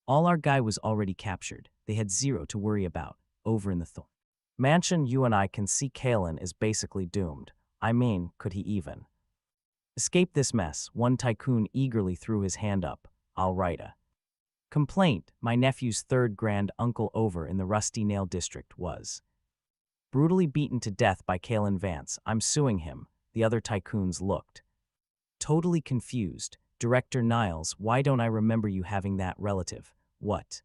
all, our guy was already captured. They had zero to worry about. Over in the Thorne mansion, you and I can see Kalin is basically doomed. I mean, could he even escape this mess? One tycoon eagerly threw his hand up. I'll write a complaint. My nephew's third grand uncle over in the Rusty Nail district was brutally beaten to death by Kayn Vance. I'm suing him. The other tycoons looked totally confused. Director Niles, why don't I remember you having that relative? What?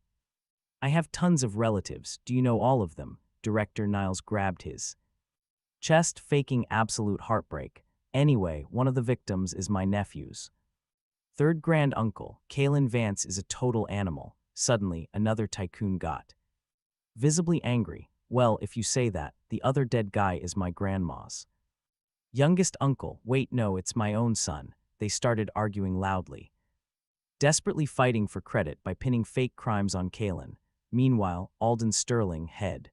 I have tons of relatives. Do you know all of them? Director Niles grabbed his chest, faking absolute heartbreak. Anyway, one of the victims is my nephew's third grand uncle. Kalin Vance is a total animal. Suddenly, another tycoon got visibly angry. Well, if you say that, the other dead guy is my grandma's youngest uncle. Wait, no, it's my own son. They started arguing loudly, desperately fighting for credit by pinning fake crimes on Kalin. Meanwhile, Alden Sterling, head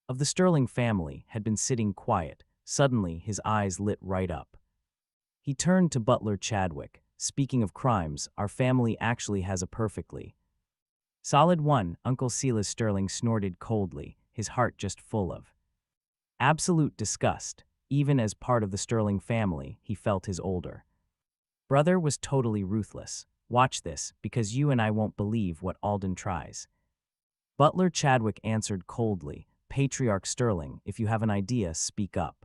of the Sterling family, had been sitting quiet. Suddenly, his eyes lit right up. He turned to Butler Chadwick. Speaking of crimes, our family actually has a perfectly solid one. Uncle Silas Sterling snorted coldly, his heart just full of absolute disgust. Even as part of the Sterling family, he felt his older brother was totally ruthless. Watch this, because you and I won't believe what Alden tries. Butler Chadwick answered coldly. Patriarch Sterling, if you have an idea, speak up.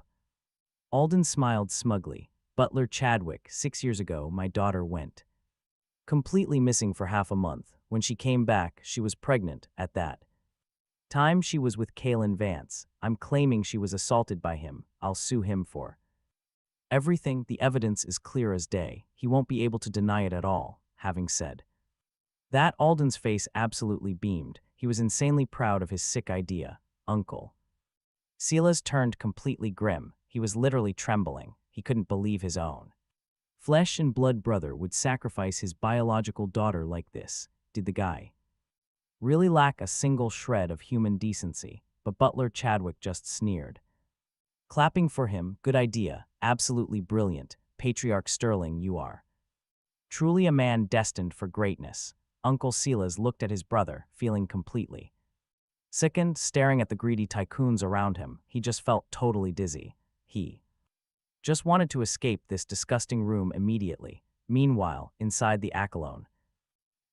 Alden smiled smugly. Butler Chadwick, 6 years ago, my daughter went completely missing for half a month. When she came back, she was pregnant. At that time, she was with Kalin Vance. I'm claiming she was assaulted by him. I'll sue him for everything. The evidence is clear as day. He won't be able to deny it at all. Having said that, Alden's face absolutely beamed. He was insanely proud of his sick idea. Uncle Silas turned completely grim. He was literally trembling. He couldn't believe his own flesh and blood brother would sacrifice his biological daughter like this. Did the guy really lack a single shred of human decency? But Butler Chadwick just sneered, clapping for him. Good idea. Absolutely brilliant. Patriarch Sterling, you are truly a man destined for greatness. Uncle Silas looked at his brother, feeling completely sickened, staring at the greedy tycoons around him. He just felt totally dizzy. He just wanted to escape this disgusting room immediately. Meanwhile, inside the Akalone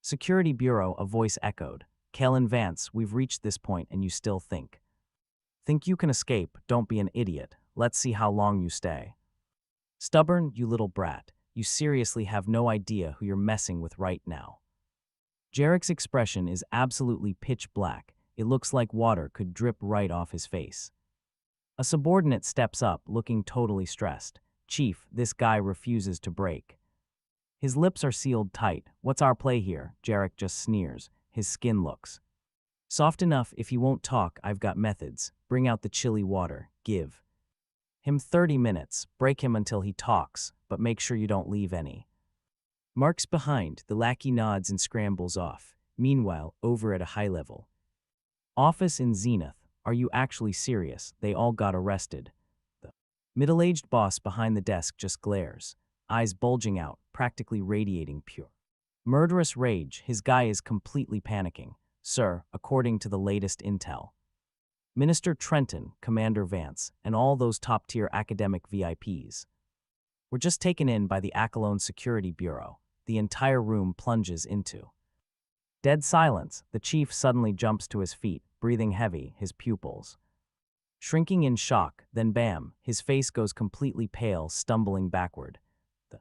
Security Bureau, a voice echoed. Kalin Vance, we've reached this point and you still think you can escape? Don't be an idiot. Let's see how long you stay. Stubborn, you little brat. You seriously have no idea who you're messing with right now. Jarek's expression is absolutely pitch black. It looks like water could drip right off his face. A subordinate steps up, looking totally stressed. Chief, this guy refuses to break. His lips are sealed tight. What's our play here? Jarek just sneers. His skin looks soft enough. If he won't talk, I've got methods. Bring out the chilly water. Give him 30 minutes. Break him until he talks, but make sure you don't leave any marks behind. The lackey nods and scrambles off. Meanwhile, over at a high-level office in Zenith, are you actually serious? They all got arrested. The middle-aged boss behind the desk just glares, eyes bulging out, practically radiating pure murderous rage. His guy is completely panicking. Sir, according to the latest intel, Minister Trenton, Commander Vance, and all those top-tier academic VIPs were just taken in by the Akalone Security Bureau. The entire room plunges into dead silence. The chief suddenly jumps to his feet, breathing heavy, his pupils shrinking in shock. Then bam, his face goes completely pale, stumbling backward. The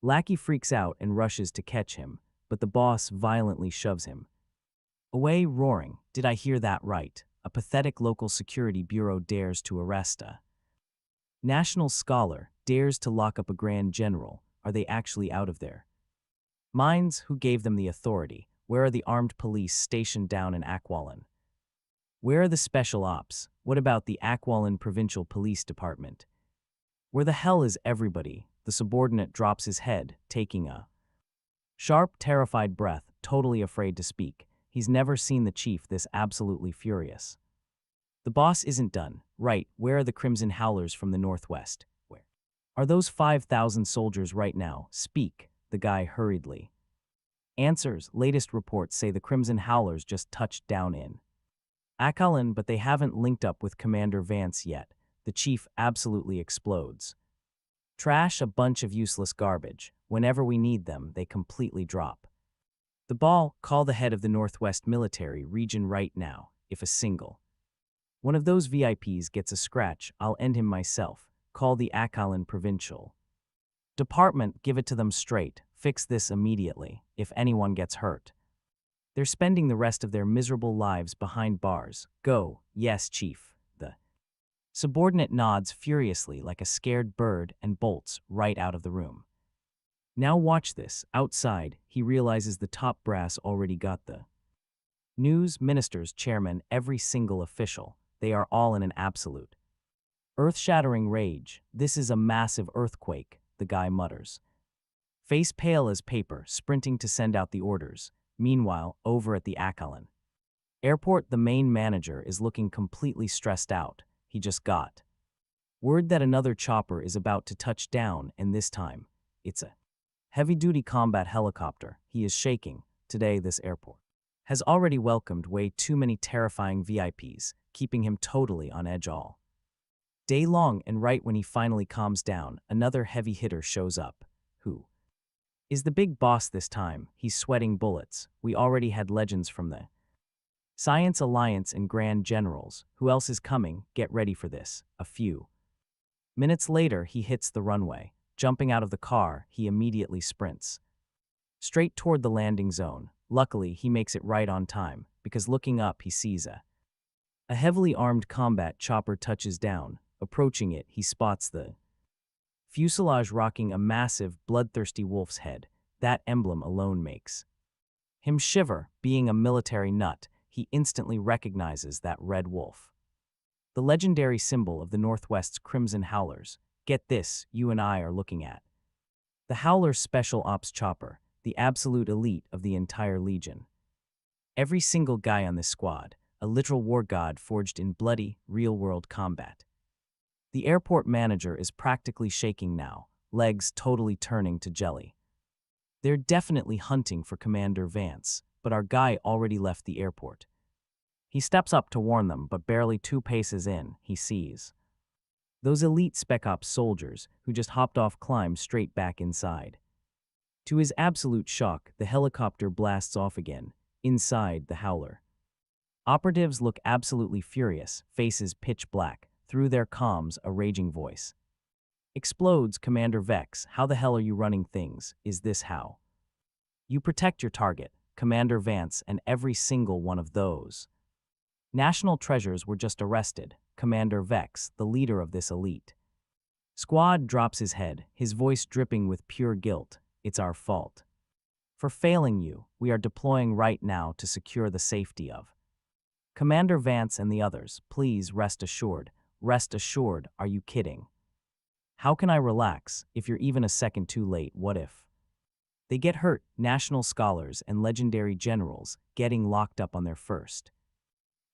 lackey freaks out and rushes to catch him, but the boss violently shoves him away, roaring, "Did I hear that right? A pathetic local security bureau dares to arrest a national scholar, dares to lock up a grand general. Are they actually out of their Mines, who gave them the authority? Where are the armed police stationed down in Akwalin? Where are the special ops? What about the Akwalin Provincial Police Department? Where the hell is everybody? The subordinate drops his head, taking a sharp, terrified breath, totally afraid to speak. He's never seen the chief this absolutely furious. The boss isn't done. Right, where are the Crimson Howlers from the northwest? Where are those 5,000 soldiers right now? Speak, the guy hurriedly. Answers, latest reports say the Crimson Howlers just touched down in Akwalin, but they haven't linked up with Commander Vance yet. The chief absolutely explodes. Trash, a bunch of useless garbage. Whenever we need them, they completely drop the ball. Call the head of the Northwest Military Region right now. If a single one of those VIPs gets a scratch, I'll end him myself. Call the Akwalin Provincial Department, give it to them straight. Fix this immediately. If anyone gets hurt, they're spending the rest of their miserable lives behind bars. Go. Yes, chief. The subordinate nods furiously like a scared bird and bolts right out of the room. Now watch this. Outside, he realizes the top brass already got the news, ministers, chairmen, every single official. They are all in an absolute earth-shattering rage. This is a massive earthquake, the guy mutters, face pale as paper, sprinting to send out the orders. Meanwhile, over at the Akwalin airport, the main manager is looking completely stressed out. He just got word that another chopper is about to touch down, and this time, it's a heavy-duty combat helicopter. He is shaking. Today, this airport has already welcomed way too many terrifying VIPs, keeping him totally on edge all day long, and right when he finally calms down, another heavy hitter shows up. Who is the big boss this time? He's sweating bullets. We already had legends from the Science Alliance and Grand Generals. Who else is coming? Get ready for this. A few minutes later, he hits the runway. Jumping out of the car, he immediately sprints straight toward the landing zone. Luckily, he makes it right on time, because looking up, he sees a heavily armed combat chopper touches down. Approaching it, he spots the fuselage rocking a massive, bloodthirsty wolf's head. That emblem alone makes him shiver. Being a military nut, he instantly recognizes that red wolf, the legendary symbol of the Northwest's Crimson Howlers. Get this, you and I are looking at the Howler Special Ops Chopper, the absolute elite of the entire Legion. Every single guy on this squad, a literal war god forged in bloody, real-world combat. The airport manager is practically shaking now, legs totally turning to jelly. They're definitely hunting for Commander Vance, but our guy already left the airport. He steps up to warn them, but barely 2 paces in, he sees those elite Spec Ops soldiers who just hopped off climb straight back inside. To his absolute shock, the helicopter blasts off again, inside the Howler. Operatives look absolutely furious, faces pitch black. Through their comms, a raging voice explodes. Commander Vex, how the hell are you running things? Is this how you protect your target? Commander Vance and every single one of those national treasures were just arrested. Commander Vex, the leader of this elite squad, drops his head, his voice dripping with pure guilt. It's our fault for failing you. We are deploying right now to secure the safety of Commander Vance and the others. Please rest assured. Rest assured, are you kidding? How can I relax if you're even a second too late? What if they get hurt? National scholars and legendary generals getting locked up on their first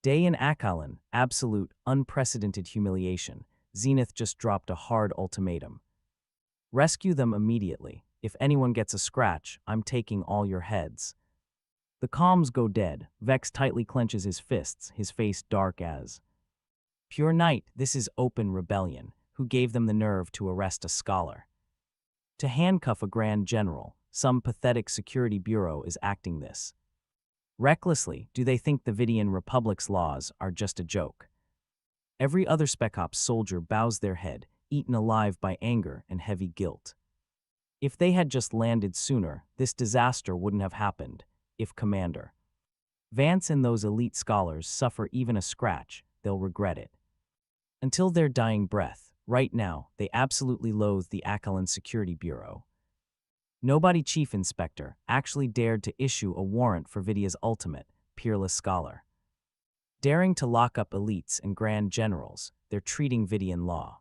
day in Akwalin. Absolute, unprecedented humiliation. Zenith just dropped a hard ultimatum. Rescue them immediately. If anyone gets a scratch, I'm taking all your heads. The comms go dead. Vex tightly clenches his fists, his face dark as pure night. This is open rebellion. Who gave them the nerve to arrest a scholar? To handcuff a grand general? Some pathetic security bureau is acting this recklessly. Do they think the Vidian Republic's laws are just a joke? Every other Spec Ops soldier bows their head, eaten alive by anger and heavy guilt. If they had just landed sooner, this disaster wouldn't have happened. If Commander Vance and those elite scholars suffer even a scratch, they'll regret it until their dying breath. Right now, they absolutely loathe the Akwalin Security Bureau. Nobody Chief Inspector actually dared to issue a warrant for Vidia's ultimate, peerless scholar. Daring to lock up elites and grand generals, they're treating Vidian law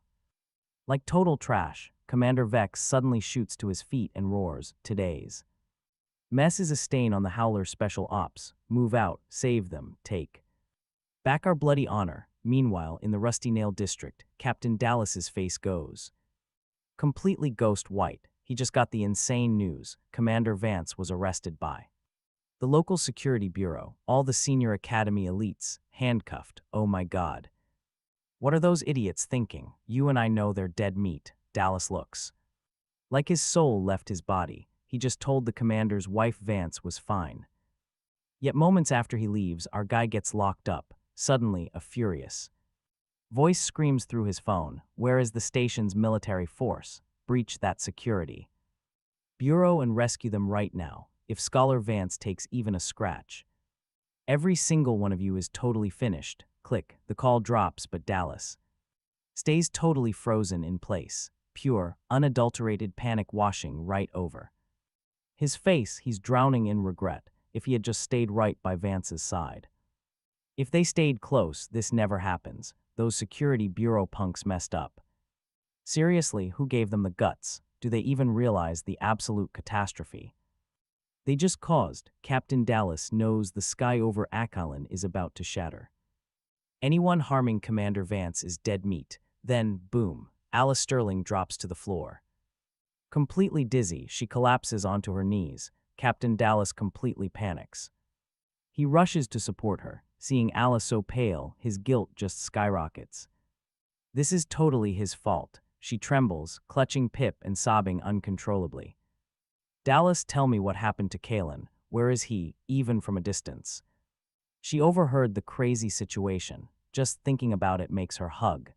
like total trash. Commander Vex suddenly shoots to his feet and roars, "Today's mess is a stain on the Howler's special ops. Move out, save them, take back our bloody honor." Meanwhile, in the Rusty Nail district, Captain Dallas's face goes completely ghost white. He just got the insane news. Commander Vance was arrested by the local security bureau. All the senior academy elites, handcuffed. Oh my God. What are those idiots thinking? You and I know they're dead meat. Dallas looks like his soul left his body. He just told the commander's wife Vance was fine. Yet moments after he leaves, our guy gets locked up. Suddenly, a furious voice screams through his phone, "Where is the station's military force? Breach that security bureau and rescue them right now. If Scholar Vance takes even a scratch, every single one of you is totally finished." Click. The call drops, but Dallas stays totally frozen in place. Pure, unadulterated panic washing right over his face. He's drowning in regret. If he had just stayed right by Vance's side. If they stayed close, this never happens. Those security bureau punks messed up. Seriously, who gave them the guts? Do they even realize the absolute catastrophe they just caused? Captain Dallas knows the sky over Akalin is about to shatter. Anyone harming Commander Vance is dead meat. Then, boom, Alice Sterling drops to the floor. Completely dizzy, she collapses onto her knees. Captain Dallas completely panics. He rushes to support her. Seeing Alice so pale, his guilt just skyrockets. This is totally his fault. She trembles, clutching Pip and sobbing uncontrollably. "Dallas, tell me what happened to Kalin. Where is he, even from a distance?" She overheard the crazy situation. Just thinking about it makes her hug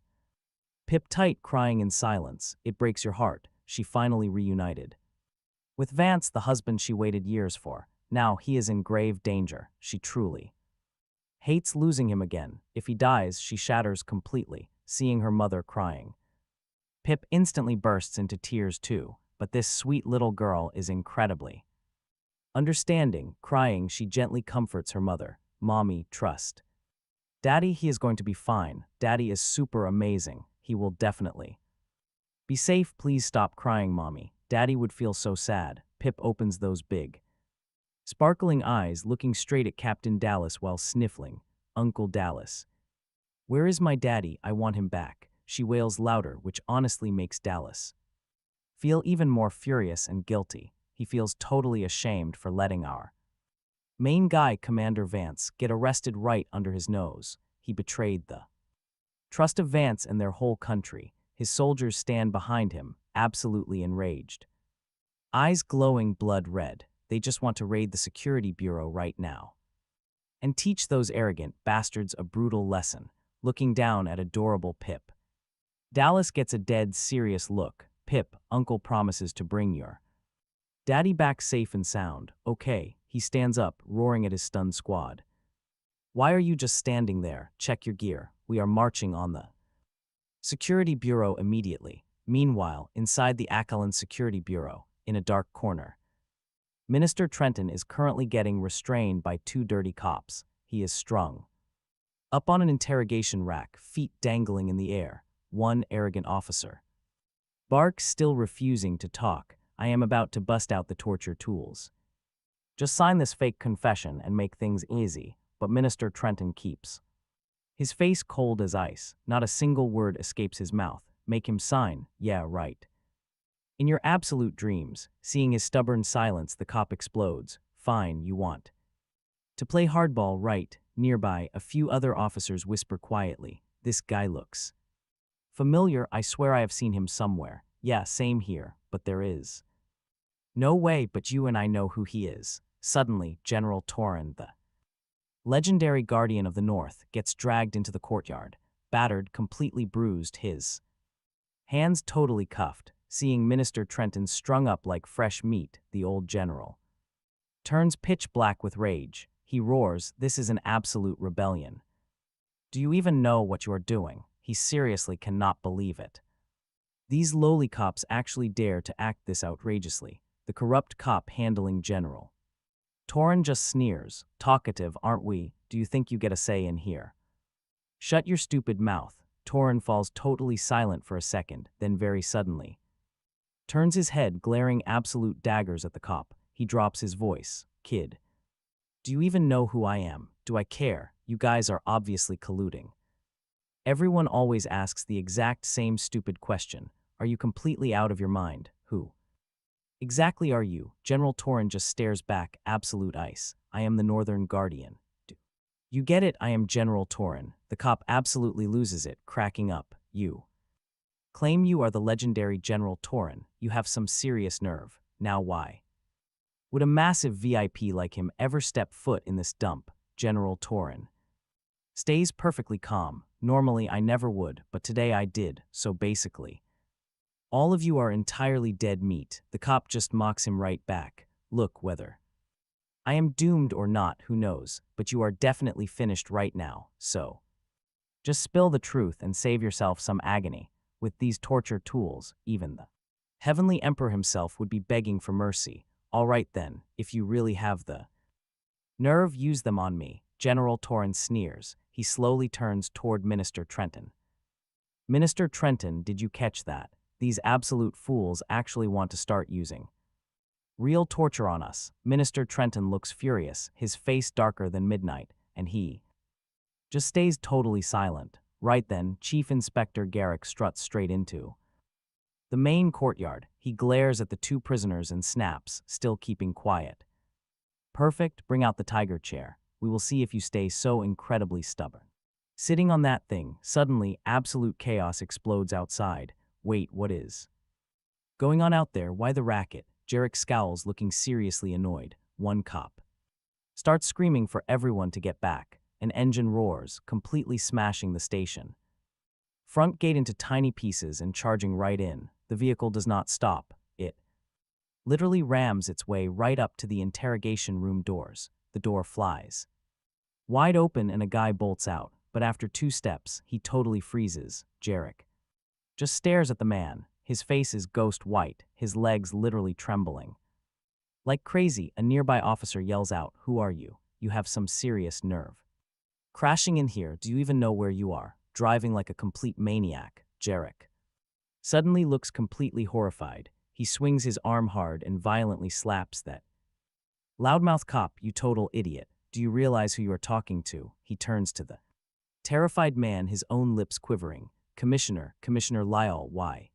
Pip tight, crying in silence. It breaks your heart. She finally reunited with Vance, the husband she waited years for. Now he is in grave danger. She truly hates losing him again. If he dies, she shatters completely, seeing her mother crying. Pip instantly bursts into tears too, but this sweet little girl is incredibly understanding. Crying, she gently comforts her mother. "Mommy, trust Daddy, he is going to be fine. Daddy is super amazing. He will definitely be safe. Please stop crying, Mommy. Daddy would feel so sad." Pip opens those big, sparkling eyes, looking straight at Captain Dallas while sniffling. "Uncle Dallas, where is my daddy? I want him back." She wails louder, which honestly makes Dallas feel even more furious and guilty. He feels totally ashamed for letting our main guy, Commander Vance, get arrested right under his nose. He betrayed the trust of Vance and their whole country. His soldiers stand behind him, absolutely enraged. Eyes glowing blood red. They just want to raid the security bureau right now and teach those arrogant bastards a brutal lesson. Looking down at adorable Pip, Dallas gets a dead serious look. "Pip, Uncle promises to bring your daddy back safe and sound." "Okay." He stands up, roaring at his stunned squad. "Why are you just standing there? Check your gear. We are marching on the security bureau immediately." Meanwhile, inside the Akalin security bureau, in a dark corner, Minister Trenton is currently getting restrained by two dirty cops. He is strung up on an interrogation rack, feet dangling in the air. One arrogant officer barks, still refusing to talk. "I am about to bust out the torture tools. Just sign this fake confession and make things easy." But Minister Trenton keeps his face cold as ice. Not a single word escapes his mouth. "Make him sign." "Yeah, right." In your absolute dreams. Seeing his stubborn silence, the cop explodes. "Fine, you want to play hardball, right?" Nearby, a few other officers whisper quietly. "This guy looks familiar. I swear I have seen him somewhere." "Yeah, same here, but there is no way, but you and I know who he is." Suddenly, General Thorne, the legendary Guardian of the North, gets dragged into the courtyard, battered, completely bruised, his hands totally cuffed. Seeing Minister Trenton strung up like fresh meat, the old general turns pitch black with rage. He roars, "This is an absolute rebellion. Do you even know what you are doing?" He seriously cannot believe it. These lowly cops actually dare to act this outrageously. the corrupt cop handling General. Thorne just sneers. Talkative, aren't we? Do you think you get a say in here? Shut your stupid mouth. Thorne falls totally silent for a second, then very suddenly turns his head, glaring absolute daggers at the cop. He drops his voice. Kid, do you even know who I am? Do I care? You guys are obviously colluding. Everyone always asks the exact same stupid question. Are you completely out of your mind? Who exactly are you? General Thorne just stares back, absolute ice. I am the Northern Guardian. You get it? I am General Thorne. The cop absolutely loses it, cracking up. You claim you are the legendary General Thorne. You have some serious nerve. Now why would a massive VIP like him ever step foot in this dump? General Thorne stays perfectly calm. Normally I never would, but today I did, so basically all of you are entirely dead meat. The cop just mocks him right back. Look, whether I am doomed or not, who knows, but you are definitely finished right now, so just spill the truth and save yourself some agony. With these torture tools, even the Heavenly Emperor himself would be begging for mercy. All right then, if you really have the nerve, use them on me. General Thorne sneers. He slowly turns toward Minister Trenton. Minister Trenton, did you catch that? These absolute fools actually want to start using real torture on us. Minister Trenton looks furious, his face darker than midnight, and he just stays totally silent. Right then, Chief Inspector Garrick struts straight into the main courtyard. He glares at the two prisoners and snaps, still keeping quiet. Perfect, bring out the tiger chair. We will see if you stay so incredibly stubborn. Sitting on that thing, suddenly absolute chaos explodes outside. Wait, what is going on out there? Why the racket? Jarek scowls, looking seriously annoyed. One cop starts screaming for everyone to get back. An engine roars, completely smashing the station. Front gate into tiny pieces and charging right in. The vehicle does not stop. It literally rams its way right up to the interrogation room doors. The door flies wide open and a guy bolts out, but after 2 steps, he totally freezes. Jarek just stares at the man. His face is ghost white, his legs literally trembling. Like crazy, a nearby officer yells out, "Who are you? You have some serious nerve. Crashing in here, do you even know where you are? Driving like a complete maniac." Jarek suddenly looks completely horrified. He swings his arm hard and violently slaps that loudmouth cop. You total idiot. Do you realize who you are talking to? He turns to the terrified man, his own lips quivering. Commissioner Lyle, why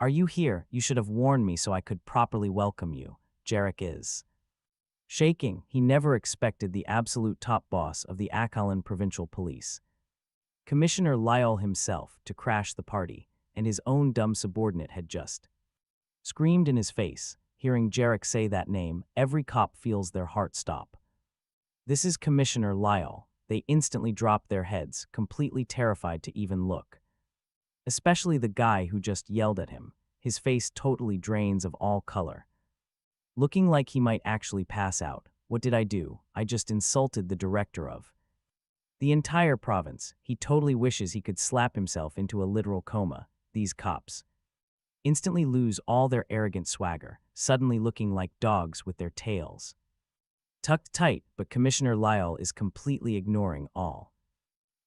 are you here? You should have warned me so I could properly welcome you. Jarek is shaking. He never expected the absolute top boss of the Kalin Provincial Police, Commissioner Lyle himself, to crash the party, and his own dumb subordinate had just screamed in his face. Hearing Jarek say that name, every cop feels their heart stop. This is Commissioner Lyle. They instantly drop their heads, completely terrified to even look. Especially the guy who just yelled at him. His face totally drains of all color, looking like he might actually pass out. What did I do? I just insulted the director of the entire province. He totally wishes he could slap himself into a literal coma. These cops instantly lose all their arrogant swagger, suddenly looking like dogs with their tails tucked tight, but Commissioner Lyle is completely ignoring all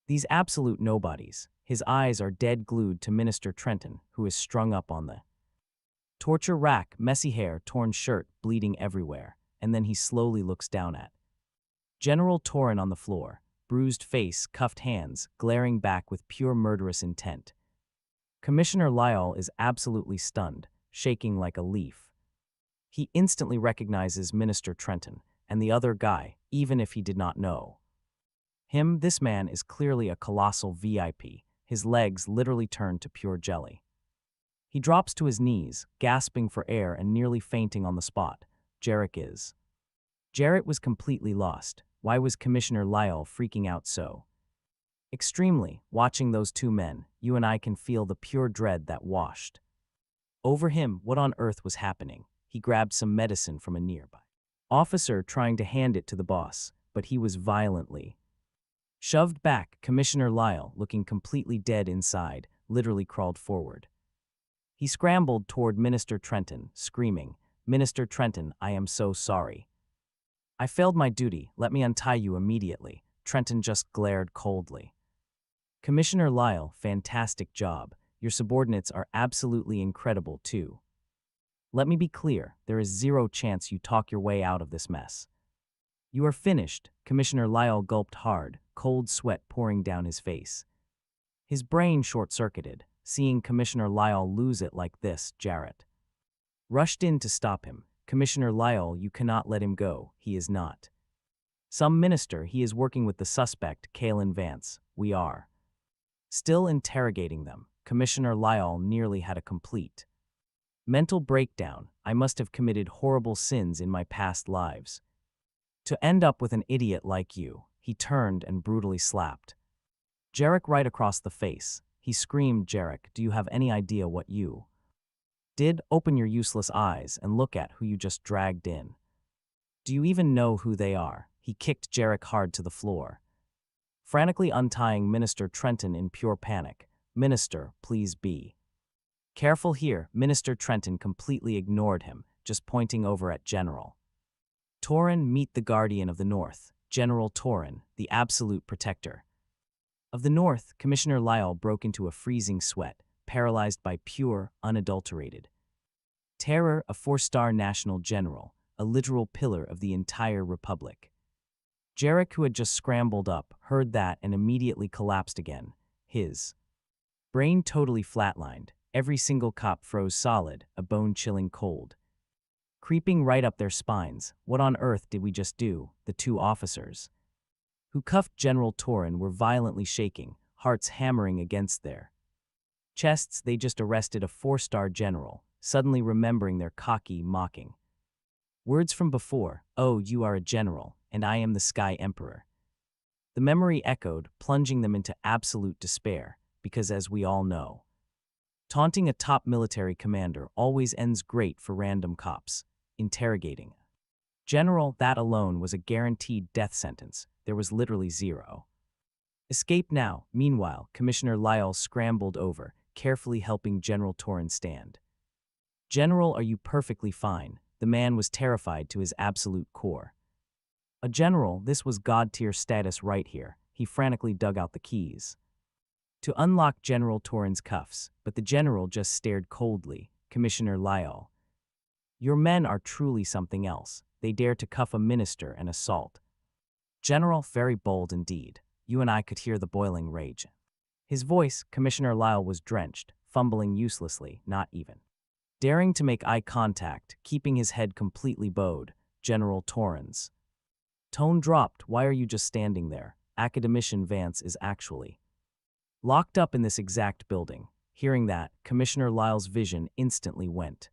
these absolute nobodies. His eyes are dead glued to Minister Trenton, who is strung up on the torture rack, messy hair, torn shirt, bleeding everywhere, and then he slowly looks down at General Thorne on the floor, bruised face, cuffed hands, glaring back with pure murderous intent. Commissioner Lyle is absolutely stunned, shaking like a leaf. He instantly recognizes Minister Trenton and the other guy, even if he did not know him. This man is clearly a colossal VIP. His legs literally turn to pure jelly. He drops to his knees, gasping for air and nearly fainting on the spot. Jarek was completely lost. Why was Commissioner Lyle freaking out so extremely? Watching those two men, you and I can feel the pure dread that washed over him. What on earth was happening? He grabbed some medicine from a nearby officer, trying to hand it to the boss, but he was violently shoved back. Commissioner Lyle, looking completely dead inside, literally crawled forward. He scrambled toward Minister Trenton, screaming, Minister Trenton, I am so sorry. I failed my duty, let me untie you immediately. Trenton just glared coldly. Commissioner Lyle, fantastic job. Your subordinates are absolutely incredible too. Let me be clear, there is zero chance you talk your way out of this mess. You are finished. Commissioner Lyle gulped hard, cold sweat pouring down his face. His brain short-circuited, seeing Commissioner Lyle lose it like this. Jarrett rushed in to stop him. Commissioner Lyle, you cannot let him go, he is not some minister, he is working with the suspect, Kalin Vance. We are still interrogating them. Commissioner Lyle nearly had a complete mental breakdown. I must have committed horrible sins in my past lives to end up with an idiot like you. He turned and brutally slapped Jarek right across the face. He screamed, Jarek, do you have any idea what you did? Open your useless eyes and look at who you just dragged in. Do you even know who they are? He kicked Jarek hard to the floor, frantically untying Minister Trenton in pure panic. Minister, please be careful here. Minister Trenton completely ignored him, just pointing over at General Thorne. Meet the Guardian of the North, General Thorne, the absolute protector of the North. Commissioner Lyle broke into a freezing sweat, paralyzed by pure, unadulterated terror. A 4-star national general, a literal pillar of the entire republic. Jarek, who had just scrambled up, heard that and immediately collapsed again. His brain totally flatlined. Every single cop froze solid, a bone-chilling cold creeping right up their spines. What on earth did we just do? The two officers who cuffed General Thorne were violently shaking, hearts hammering against their chests. They just arrested a 4-star general, suddenly remembering their cocky, mocking words from before. Oh, you are a general, and I am the Sky Emperor. The memory echoed, plunging them into absolute despair, because as we all know, taunting a top military commander always ends great for random cops. Interrogating General, that alone was a guaranteed death sentence. There was literally zero escape now. Meanwhile, Commissioner Lyle scrambled over, carefully helping General Thorne stand. General, are you perfectly fine? The man was terrified to his absolute core. A general, this was god-tier status right here. He frantically dug out the keys to unlock General Thorne's cuffs, but the general just stared coldly. Commissioner Lyle, your men are truly something else. They dare to cuff a minister and assault. General, very bold indeed. You and I could hear the boiling rage. His voice, Commissioner Lyle was drenched, fumbling uselessly, not even daring to make eye contact, keeping his head completely bowed. General Thorne's tone dropped. Why are you just standing there? Academician Vance is actually locked up in this exact building. Hearing that, Commissioner Lyle's vision instantly went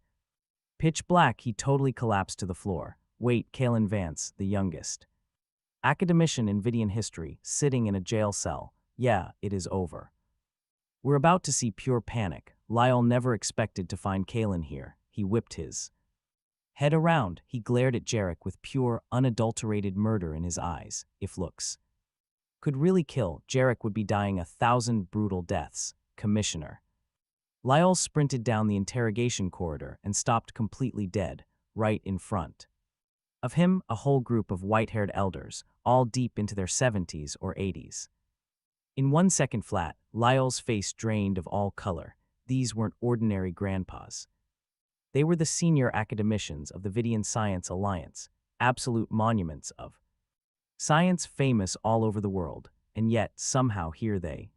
pitch black. He totally collapsed to the floor. Wait, Kayn Vance, the youngest academician in Vidian history, sitting in a jail cell. Yeah, it is over. We're about to see pure panic. Lyle never expected to find Kalin here. He whipped his head around. He glared at Jarek with pure, unadulterated murder in his eyes. If looks could really kill, Jarek would be dying 1,000 brutal deaths. Commissioner Lyle sprinted down the interrogation corridor and stopped completely dead, right in front of him, a whole group of white-haired elders, all deep into their 70s or 80s. In 1 second flat, Lyle's face drained of all color. These weren't ordinary grandpas. They were the senior academicians of the Vidian Science Alliance, absolute monuments of science, famous all over the world, and yet, somehow here they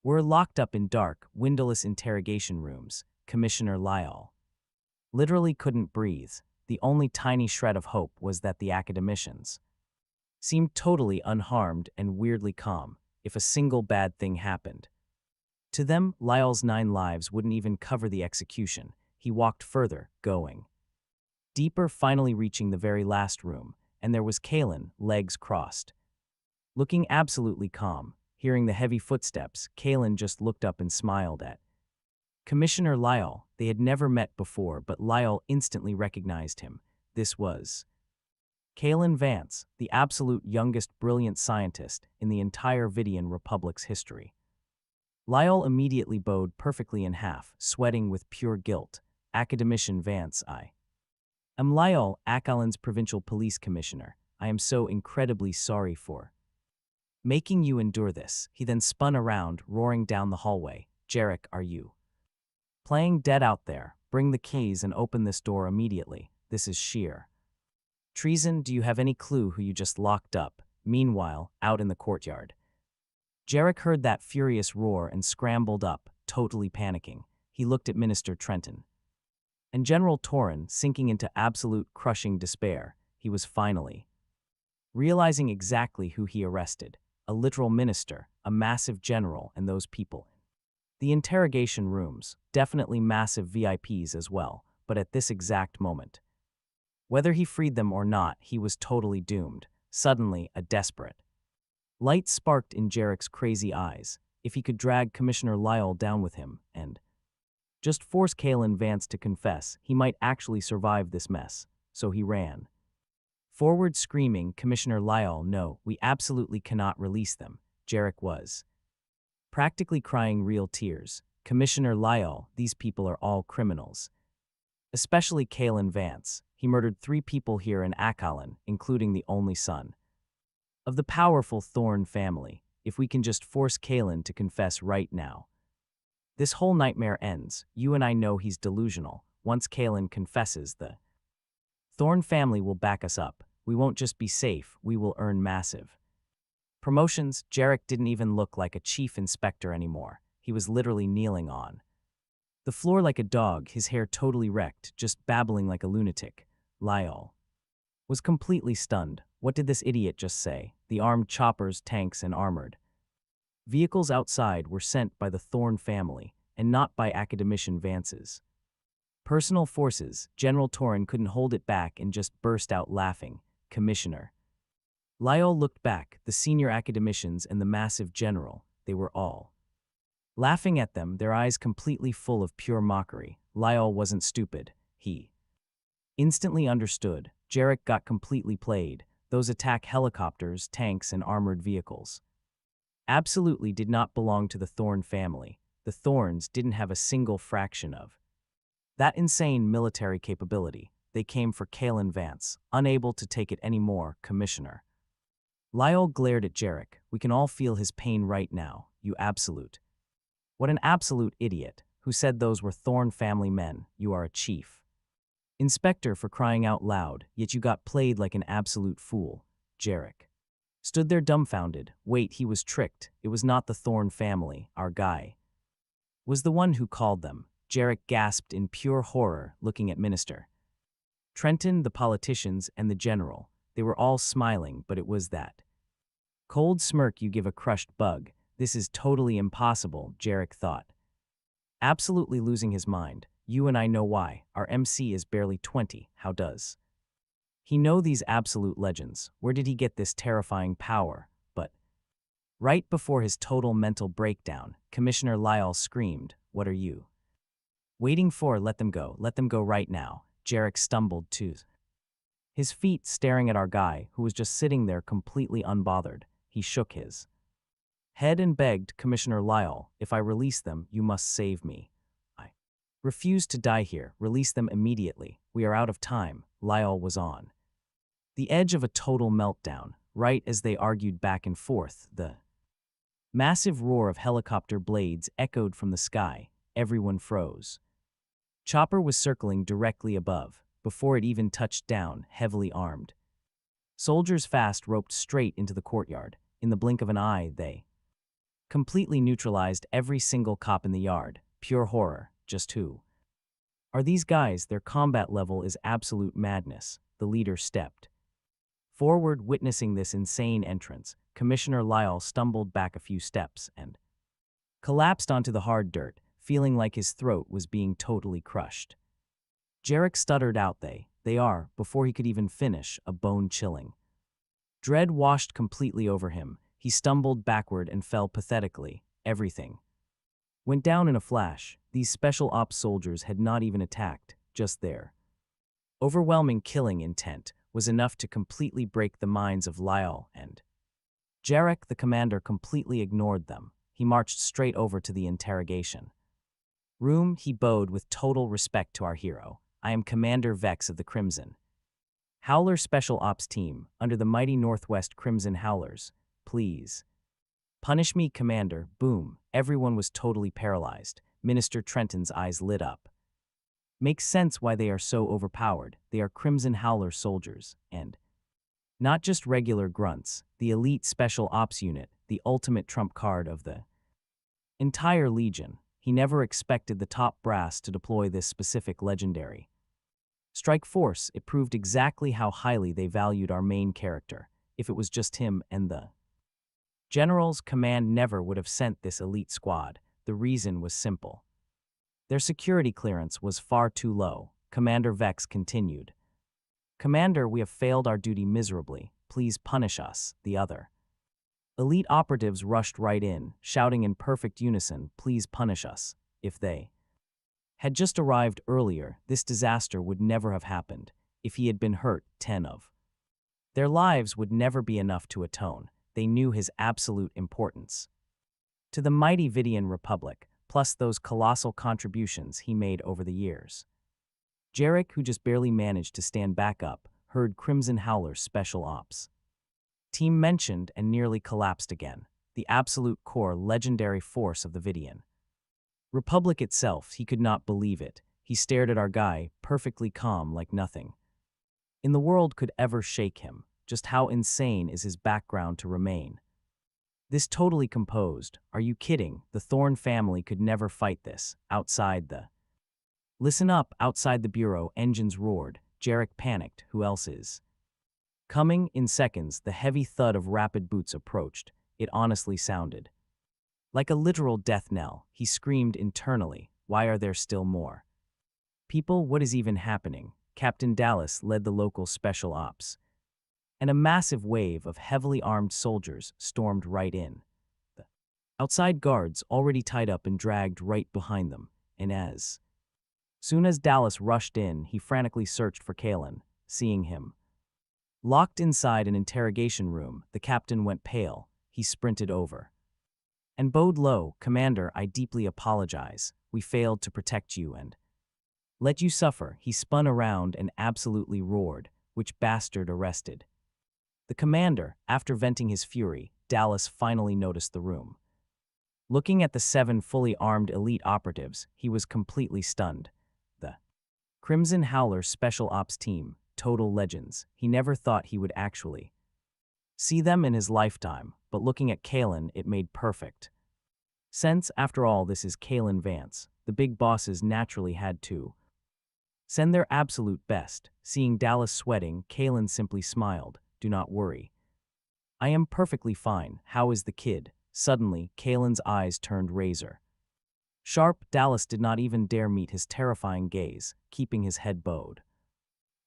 were locked up in dark, windowless interrogation rooms. Commissioner Lyle literally couldn't breathe. The only tiny shred of hope was that the academicians seemed totally unharmed and weirdly calm. If a single bad thing happened to them, Lyle's 9 lives wouldn't even cover the execution. He walked further, going deeper, finally reaching the very last room, and there was Kalin, legs crossed, looking absolutely calm. Hearing the heavy footsteps, Kalin just looked up and smiled at Commissioner Lyle. They had never met before, but Lyle instantly recognized him. This was Kalin Vance, the absolute youngest brilliant scientist in the entire Vidian Republic's history. Lyle immediately bowed perfectly in half, sweating with pure guilt. Academician Vance, I I'm Lyell, Akalin's provincial police commissioner. I am so incredibly sorry for making you endure this. He then spun around, roaring down the hallway. Jarek, are you playing dead out there? Bring the keys and open this door immediately. This is sheer treason. Do you have any clue who you just locked up? Meanwhile, out in the courtyard, Jarek heard that furious roar and scrambled up, totally panicking. He looked at Minister Trenton and General Thorne, sinking into absolute crushing despair. He was finally realizing exactly who he arrested. A literal minister, a massive general, and those people. The interrogation rooms, definitely massive VIPs as well, but at this exact moment, whether he freed them or not, he was totally doomed. Suddenly, a desperate light sparked in Jarek's crazy eyes. If he could drag Commissioner Lyell down with him and just force Kayn Vance to confess, he might actually survive this mess. So he ran forward, screaming, Commissioner Lyell, no, we absolutely cannot release them. Jarek was practically crying real tears. Commissioner Lyell, these people are all criminals. Especially Kalin Vance. He murdered 3 people here in Akalin, including the only son of the powerful Thorne family. If we can just force Kalin to confess right now, this whole nightmare ends. You and I know he's delusional. Once Kalin confesses, the Thorne family will back us up. We won't just be safe, we will earn massive promotions. Jarek didn't even look like a chief inspector anymore. He was literally kneeling on the floor like a dog, his hair totally wrecked, just babbling like a lunatic. Lyell was completely stunned. What did this idiot just say? The armed choppers, tanks, and armored vehicles outside were sent by the Thorne family, and not by academician Vance's personal forces. General Thorne couldn't hold it back and just burst out laughing. Commissioner Lyell looked back. The senior academicians and the massive general, they were all laughing at them, their eyes completely full of pure mockery. Lyell wasn't stupid. He instantly understood. Jarek got completely played. Those attack helicopters, tanks, and armored vehicles absolutely did not belong to the Thorne family. The Thornes didn't have a single fraction of that insane military capability. They came for Kalin Vance, unable to take it anymore. Commissioner Lyell glared at Jarek. We can all feel his pain right now. You absolute. What an absolute idiot. Who said those were Thorne family men? You are a chief inspector, for crying out loud, yet you got played like an absolute fool. Jarek stood there dumbfounded. Wait, he was tricked. It was not the Thorne family. Our guy was the one who called them. Jarek gasped in pure horror, looking at Minister Trenton, the politicians, and the general. They were all smiling, but it was that cold smirk you give a crushed bug. This is totally impossible, Jarek thought, absolutely losing his mind. You and I know why. Our MC is barely 20. How does he know these absolute legends? Where did he get this terrifying power? But right before his total mental breakdown, Commissioner Lyell screamed, what are you waiting for? Let them go. Let them go right now. Jarek stumbled to his feet, staring at our guy, who was just sitting there completely unbothered. He shook his head and begged, Commissioner Lyell, if I release them, you must save me. I refuse to die here. Release them immediately. We are out of time. Lyell was on the edge of a total meltdown. Right as they argued back and forth, the massive roar of helicopter blades echoed from the sky. Everyone froze. Chopper was circling directly above. Before it even touched down, heavily armed soldiers fast roped straight into the courtyard. In the blink of an eye, they completely neutralized every single cop in the yard. Pure horror. Just who are these guys? Their combat level is absolute madness. The leader stepped forward, witnessing this insane entrance. Commissioner Lyell stumbled back a few steps and collapsed onto the hard dirt, feeling like his throat was being totally crushed. Jarek stuttered out, they are, before he could even finish. A bone-chilling dread washed completely over him. He stumbled backward and fell pathetically. Everything went down in a flash. These special ops soldiers had not even attacked, just their overwhelming killing intent was enough to completely break the minds of Lyell and Jarek. The commander completely ignored them. He marched straight over to the interrogation room. He bowed with total respect to our hero. I am Commander Vex of the Crimson Howler Special Ops Team, under the mighty Northwest Crimson Howlers. Please. Punish me, Commander. Boom. Everyone was totally paralyzed. Minister Trenton's eyes lit up. Makes sense why they are so overpowered. They are Crimson Howler soldiers, and not just regular grunts, the elite Special Ops unit, the ultimate trump card of the entire Legion. He never expected the top brass to deploy this specific legendary strike force. It proved exactly how highly they valued our main character. If it was just him and the General's command, never would have sent this elite squad. The reason was simple. Their security clearance was far too low. Commander Vex continued. Commander, we have failed our duty miserably. Please punish us. The other elite operatives rushed right in, shouting in perfect unison, please punish us. If they had just arrived earlier, this disaster would never have happened. If he had been hurt, 10 of their lives would never be enough to atone. They knew his absolute importance to the mighty Vidian Republic, plus those colossal contributions he made over the years. Jarek, who just barely managed to stand back up, heard Crimson Howler's Special Ops Team mentioned and nearly collapsed again. The absolute core legendary force of the Vidian Republic itself. He could not believe it. He stared at our guy, perfectly calm, like nothing in the world could ever shake him. Just how insane is his background to remain this totally composed? Are you kidding? The Thorne family could never fight this. Outside the Listen up. Outside the bureau, engines roared. Jarek panicked. Who else is coming? In seconds, the heavy thud of rapid boots approached. It honestly sounded like a literal death knell. He screamed internally. Why are there still more people? What is even happening? Captain Dallas led the local special ops, and a massive wave of heavily armed soldiers stormed right in. The outside guards, already tied up and dragged right behind them, and as soon as Dallas rushed in, he frantically searched for Kalin. Seeing him locked inside an interrogation room, the captain went pale. He sprinted over and bowed low. Commander, I deeply apologize. We failed to protect you and let you suffer. He spun around and absolutely roared. Which bastard arrested the commander? After venting his fury, Dallas finally noticed the room. Looking at the 7 fully armed elite operatives, he was completely stunned. The Crimson Howler Special Ops Team, total legends. He never thought he would actually see them in his lifetime, but looking at Kalin, it made perfect sense. After all, this is Kayn Vance. The big bosses naturally had to send their absolute best. Seeing Dallas sweating, Kalin simply smiled. Do not worry. I am perfectly fine. How is the kid? Suddenly, Kalen's eyes turned razor sharp. Dallas did not even dare meet his terrifying gaze, keeping his head bowed.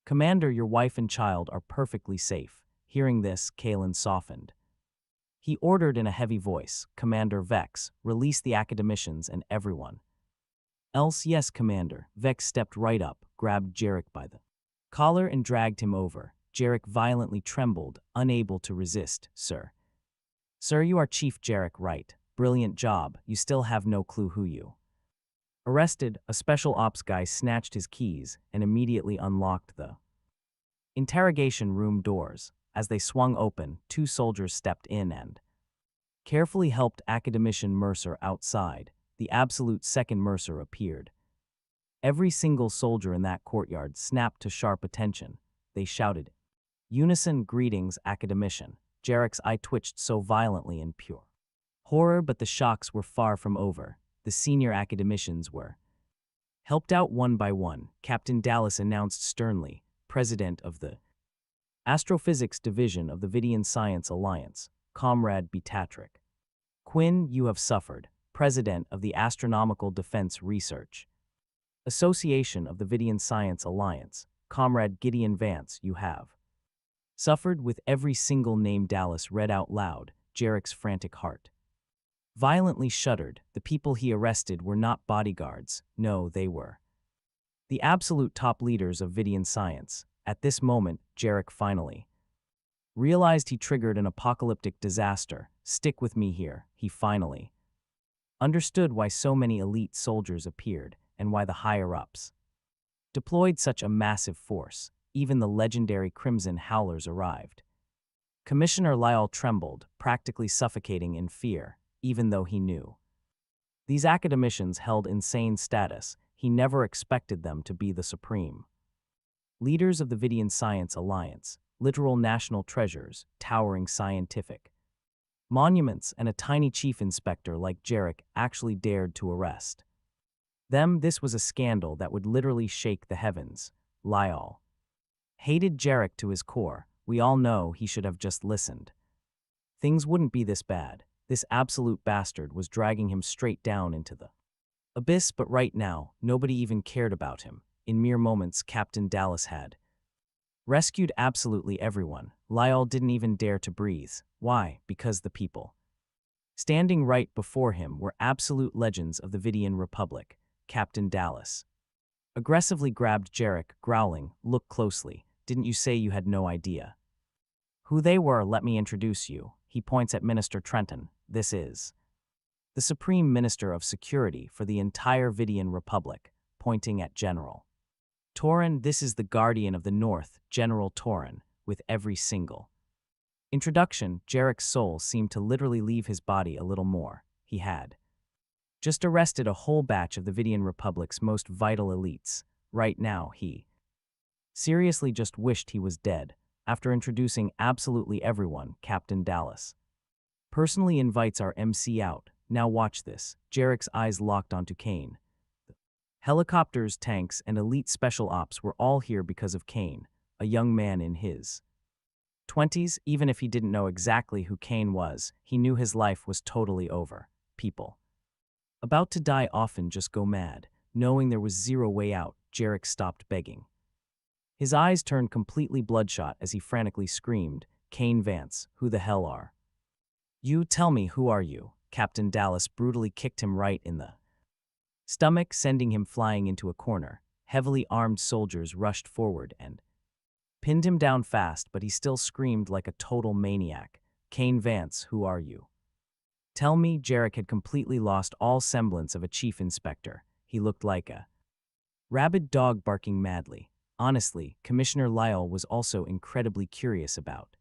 Commander, your wife and child are perfectly safe. Hearing this, Kalin softened. He ordered in a heavy voice, Commander Vex, release the academicians and everyone else. Yes, Commander. Vex stepped right up, grabbed Jarek by the collar and dragged him over. Jarek violently trembled, unable to resist. Sir, you are Chief Jarek, right? Brilliant job. You still have no clue who you arrested. A special ops guy snatched his keys and immediately unlocked the interrogation room doors. As they swung open, 2 soldiers stepped in and carefully helped Academician Mercer outside. The absolute second Mercer appeared. Every single soldier in that courtyard snapped to sharp attention. They shouted unison, greetings, Academician. Jarek's eye twitched so violently in pure horror, but the shocks were far from over. The senior academicians were helped out one by one. Captain Dallas announced sternly, President of the Astrophysics Division of the Vidian Science Alliance, Comrade Betatrick Quinn, you have suffered. President of the Astronomical Defense Research Association of the Vidian Science Alliance, Comrade Vidian Vance, you have suffered. With every single name Dallas read out loud, Jarek's frantic heart violently shuddered. The people he arrested were not bodyguards. No, they were the absolute top leaders of Vidian science. At this moment, Jarek finally realized he triggered an apocalyptic disaster. Stick with me here. He finally understood why so many elite soldiers appeared and why the higher-ups deployed such a massive force, even the legendary Crimson Howlers arrived. Commissioner Lyle trembled, practically suffocating in fear, even though he knew. These academicians held insane status. He never expected them to be the supreme. Leaders of the Vidian Science Alliance, literal national treasures, towering scientific monuments, and a tiny chief inspector like Jarek actually dared to arrest them. This was a scandal that would literally shake the heavens. Lyle hated Jarek to his core. We all know he should have just listened. Things wouldn't be this bad. This absolute bastard was dragging him straight down into the abyss, but right now, nobody even cared about him. In mere moments, Captain Dallas had rescued absolutely everyone. Lyle didn't even dare to breathe. Why? Because the people standing right before him were absolute legends of the Vidian Republic. Captain Dallas aggressively grabbed Jarek, growling, "Look closely. Didn't you say you had no idea who they were? Let me introduce you." He points at Minister Trenton. "This is the Supreme Minister of Security for the entire Vidian Republic," pointing at General Thorne. "This is the Guardian of the North, General Thorne." With every single introduction, Jarek's soul seemed to literally leave his body a little more. He had just arrested a whole batch of the Vidian Republic's most vital elites. Right now, he seriously just wished he was dead. After introducing absolutely everyone, Captain Dallas personally invites our MC out. Now watch this. Jarek's eyes locked onto Kayn. Helicopters, tanks, and elite special ops were all here because of Kayn, a young man in his 20s. Even if he didn't know exactly who Kayn was, he knew his life was totally over. People about to die often just go mad. Knowing there was zero way out, Jarek stopped begging. His eyes turned completely bloodshot as he frantically screamed, "Kayn Vance, who the hell are you? Tell me, who are you?" Captain Dallas brutally kicked him right in the stomach, sending him flying into a corner. Heavily armed soldiers rushed forward and pinned him down fast, but he still screamed like a total maniac. "Kayn Vance, who are you? Tell me." Jarek had completely lost all semblance of a chief inspector. He looked like a rabid dog barking madly. Honestly, Commissioner Lyle was also incredibly curious about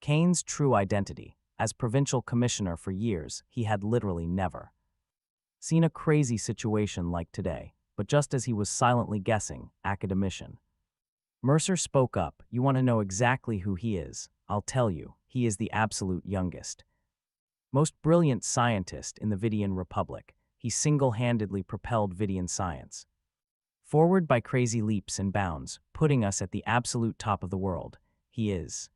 Kayn's true identity. As provincial commissioner for years, he had literally never seen a crazy situation like today. But just as he was silently guessing, academician Mercer spoke up. "You want to know exactly who he is? I'll tell you. He is the absolute youngest, most brilliant scientist in the Vidian Republic. He single-handedly propelled Vidian science forward by crazy leaps and bounds, putting us at the absolute top of the world. He is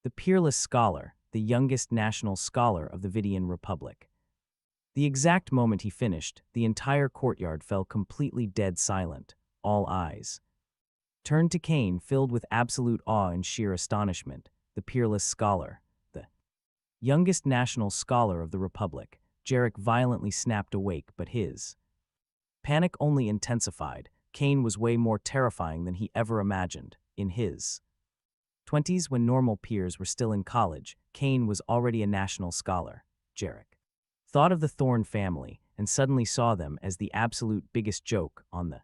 the peerless scholar, the youngest national scholar of the Vidian Republic." The exact moment he finished, the entire courtyard fell completely dead silent. All eyes turned to Kayn, filled with absolute awe and sheer astonishment. The peerless scholar, the youngest national scholar of the Republic. Jarek violently snapped awake, but his panic only intensified. Kayn was way more terrifying than he ever imagined. In his 20s, when normal peers were still in college, Kayn was already a national scholar. Jarek thought of the Thorne family and suddenly saw them as the absolute biggest joke on the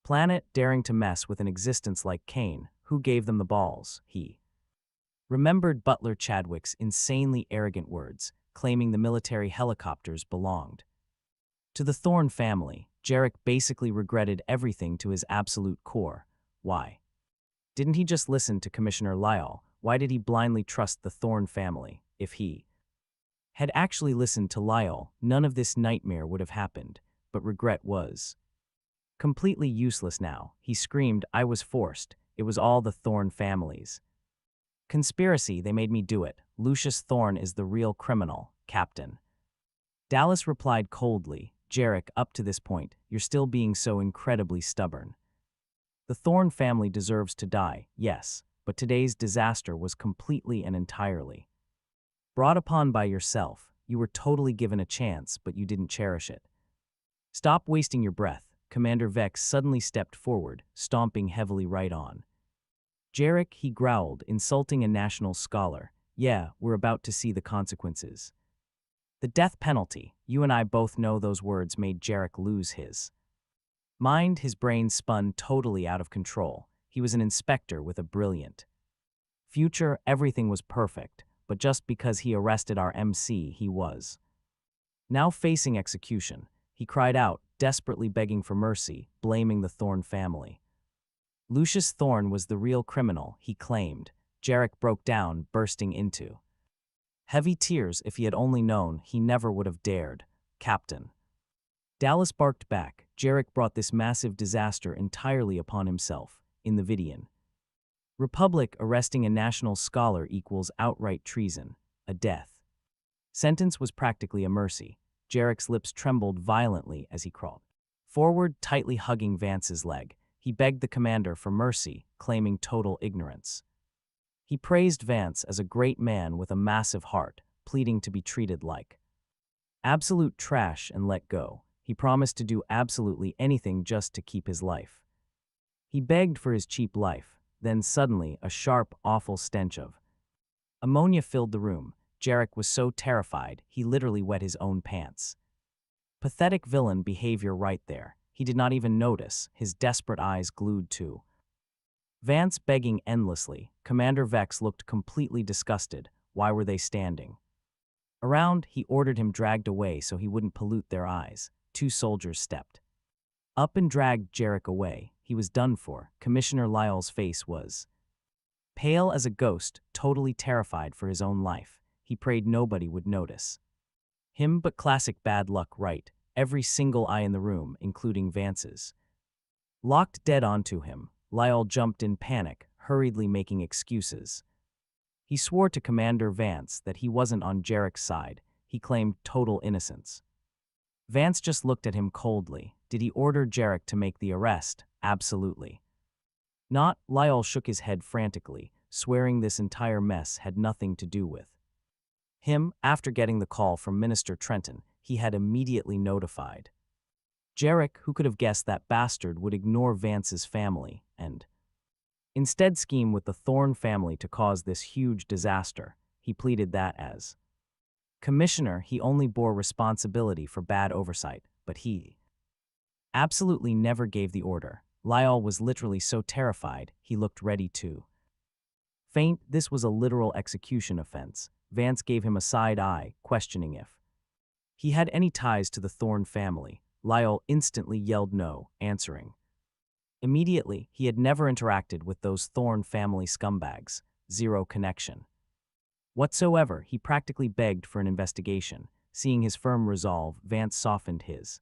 planet, daring to mess with an existence like Kayn. Who gave them the balls? He remembered Butler Chadwick's insanely arrogant words, claiming the military helicopters belonged to the Thorne family. Jarek basically regretted everything to his absolute core. Why didn't he just listen to Commissioner Lyle? Why did he blindly trust the Thorne family? If he had actually listened to Lyle, none of this nightmare would have happened. But regret was completely useless now. He screamed, "I was forced. It was all the Thorne family's conspiracy. They made me do it. Lucius Thorne is the real criminal." Captain Dallas replied coldly, "Jarek, up to this point, you're still being so incredibly stubborn. The Thorne family deserves to die, yes, but today's disaster was completely and entirely brought upon by yourself. You were totally given a chance, but you didn't cherish it. Stop wasting your breath." Commander Vex suddenly stepped forward, stomping heavily right on Jarek. He growled, insulting a national scholar. "Yeah, we're about to see the consequences. The death penalty." You and I both know those words made Jarek lose his Mind, his brain spun totally out of control. He was an inspector with a brilliant future. Everything was perfect, but just because he arrested our MC, he was now facing execution. He cried out, desperately begging for mercy, blaming the Thorne family. Lucius Thorne was the real criminal, he claimed. Jarek broke down, bursting into heavy tears. If he had only known, he never would have dared. Captain Dallas barked back. Jarek brought this massive disaster entirely upon himself. In the Vidian Republic, arresting a national scholar equals outright treason, a death sentence was practically a mercy. Jarek's lips trembled violently as he crawled forward, tightly hugging Vance's leg. He begged the commander for mercy, claiming total ignorance. He praised Vance as a great man with a massive heart, pleading to be treated like absolute trash and let go. He promised to do absolutely anything just to keep his life. He begged for his cheap life. Then suddenly, a sharp, awful stench of ammonia filled the room. Jarek was so terrified, he literally wet his own pants. Pathetic villain behavior right there. He did not even notice, his desperate eyes glued to Vance, begging endlessly. Commander Vex looked completely disgusted. Why were they standing around? He ordered him dragged away so he wouldn't pollute their eyes. 2 soldiers stepped up and dragged Jarek away. He was done for. Commissioner Lyle's face was pale as a ghost, totally terrified for his own life. He prayed nobody would notice him, but classic bad luck, right? Every single eye in the room, including Vance's, locked dead onto him. Lyle jumped in panic, hurriedly making excuses. He swore to Commander Vance that he wasn't on Jarek's side. He claimed total innocence. Vance just looked at him coldly. Did he order Jarek to make the arrest? Absolutely not. Lyle shook his head frantically, swearing this entire mess had nothing to do with him. After getting the call from Minister Trenton, he had immediately notified Jarek, who could have guessed that bastard would ignore Vance's family and instead scheme with the Thorne family to cause this huge disaster. He pleaded that as commissioner, he only bore responsibility for bad oversight, but he absolutely never gave the order. Lyle was literally so terrified, he looked ready to faint. This was a literal execution offense. Vance gave him a side eye, questioning if he had any ties to the Thorne family. Lyle instantly yelled no, answering immediately he had never interacted with those Thorne family scumbags. Zero connection whatsoever. He practically begged for an investigation. Seeing his firm resolve, Vance softened his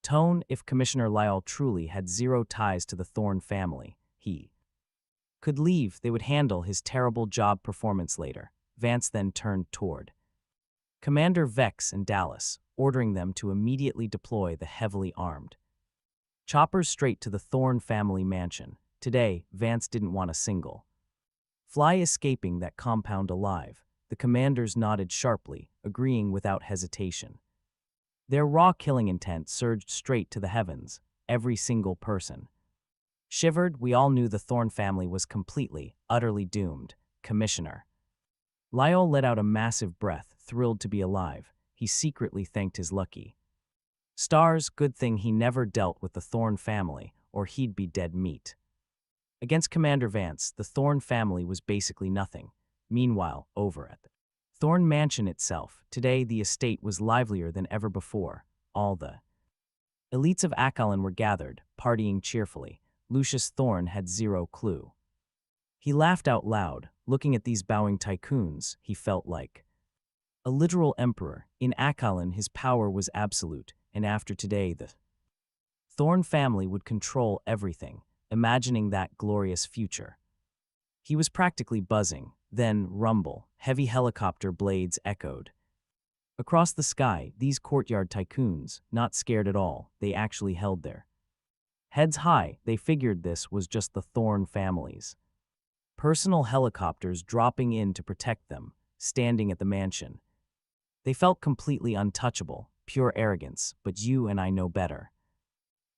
tone. If Commissioner Lyle truly had zero ties to the Thorne family, he could leave. They would handle his terrible job performance later. Vance then turned toward Commander Vex and Dallas, ordering them to immediately deploy the heavily armed choppers straight to the Thorne family mansion. Today, Vance didn't want a single fly escaping that compound alive. The commanders nodded sharply, agreeing without hesitation. Their raw killing intent surged straight to the heavens. Every single person shivered. We all knew the Thorne family was completely, utterly doomed. Commissioner Lyle let out a massive breath, thrilled to be alive. He secretly thanked his lucky stars. Good thing he never dealt with the Thorne family, or he'd be dead meat. Against Commander Vance, the Thorne family was basically nothing. Meanwhile, over at the Thorne mansion itself, today the estate was livelier than ever before. All the elites of Kalin were gathered, partying cheerfully. Lucius Thorne had zero clue. He laughed out loud. Looking at these bowing tycoons, he felt like a literal emperor. In Kalin, his power was absolute, and after today, the Thorne family would control everything. Imagining that glorious future, he was practically buzzing. Then, rumble, heavy helicopter blades echoed across the sky. These courtyard tycoons, not scared at all, they actually held their heads high. They figured this was just the Thorne family's personal helicopters dropping in to protect them. Standing at the mansion, they felt completely untouchable, pure arrogance. But you and I know better.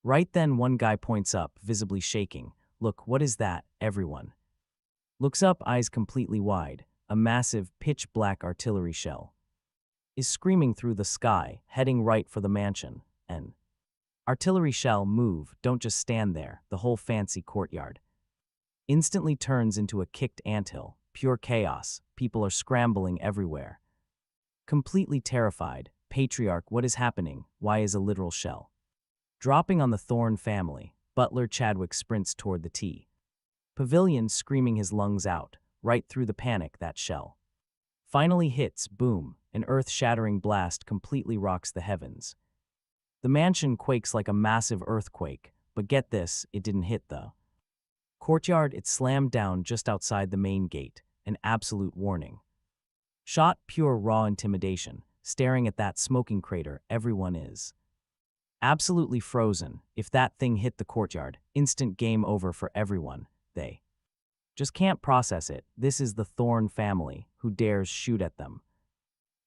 Right then, one guy points up, visibly shaking. Look, what is that? Everyone looks up, eyes completely wide. A massive, pitch-black artillery shell is screaming through the sky, heading right for the mansion. And Artillery shell, move, don't just stand there. The whole fancy courtyard instantly turns into a kicked anthill. Pure chaos. People are scrambling everywhere. Completely terrified. Patriarch, what is happening? Why is a literal shell dropping on the Thorne family? Butler Chadwick sprints toward the T pavilion, screaming his lungs out. Right through the panic, that shell finally hits. Boom. An earth-shattering blast completely rocks the heavens. The mansion quakes like a massive earthquake, but get this, it didn't hit the courtyard. It slammed down just outside the main gate. An absolute warning shot. Pure raw intimidation. Staring at that smoking crater, everyone is absolutely frozen. If that thing hit the courtyard, instant game over for everyone. They just can't process it. This is the Thorne family. Who dares shoot at them?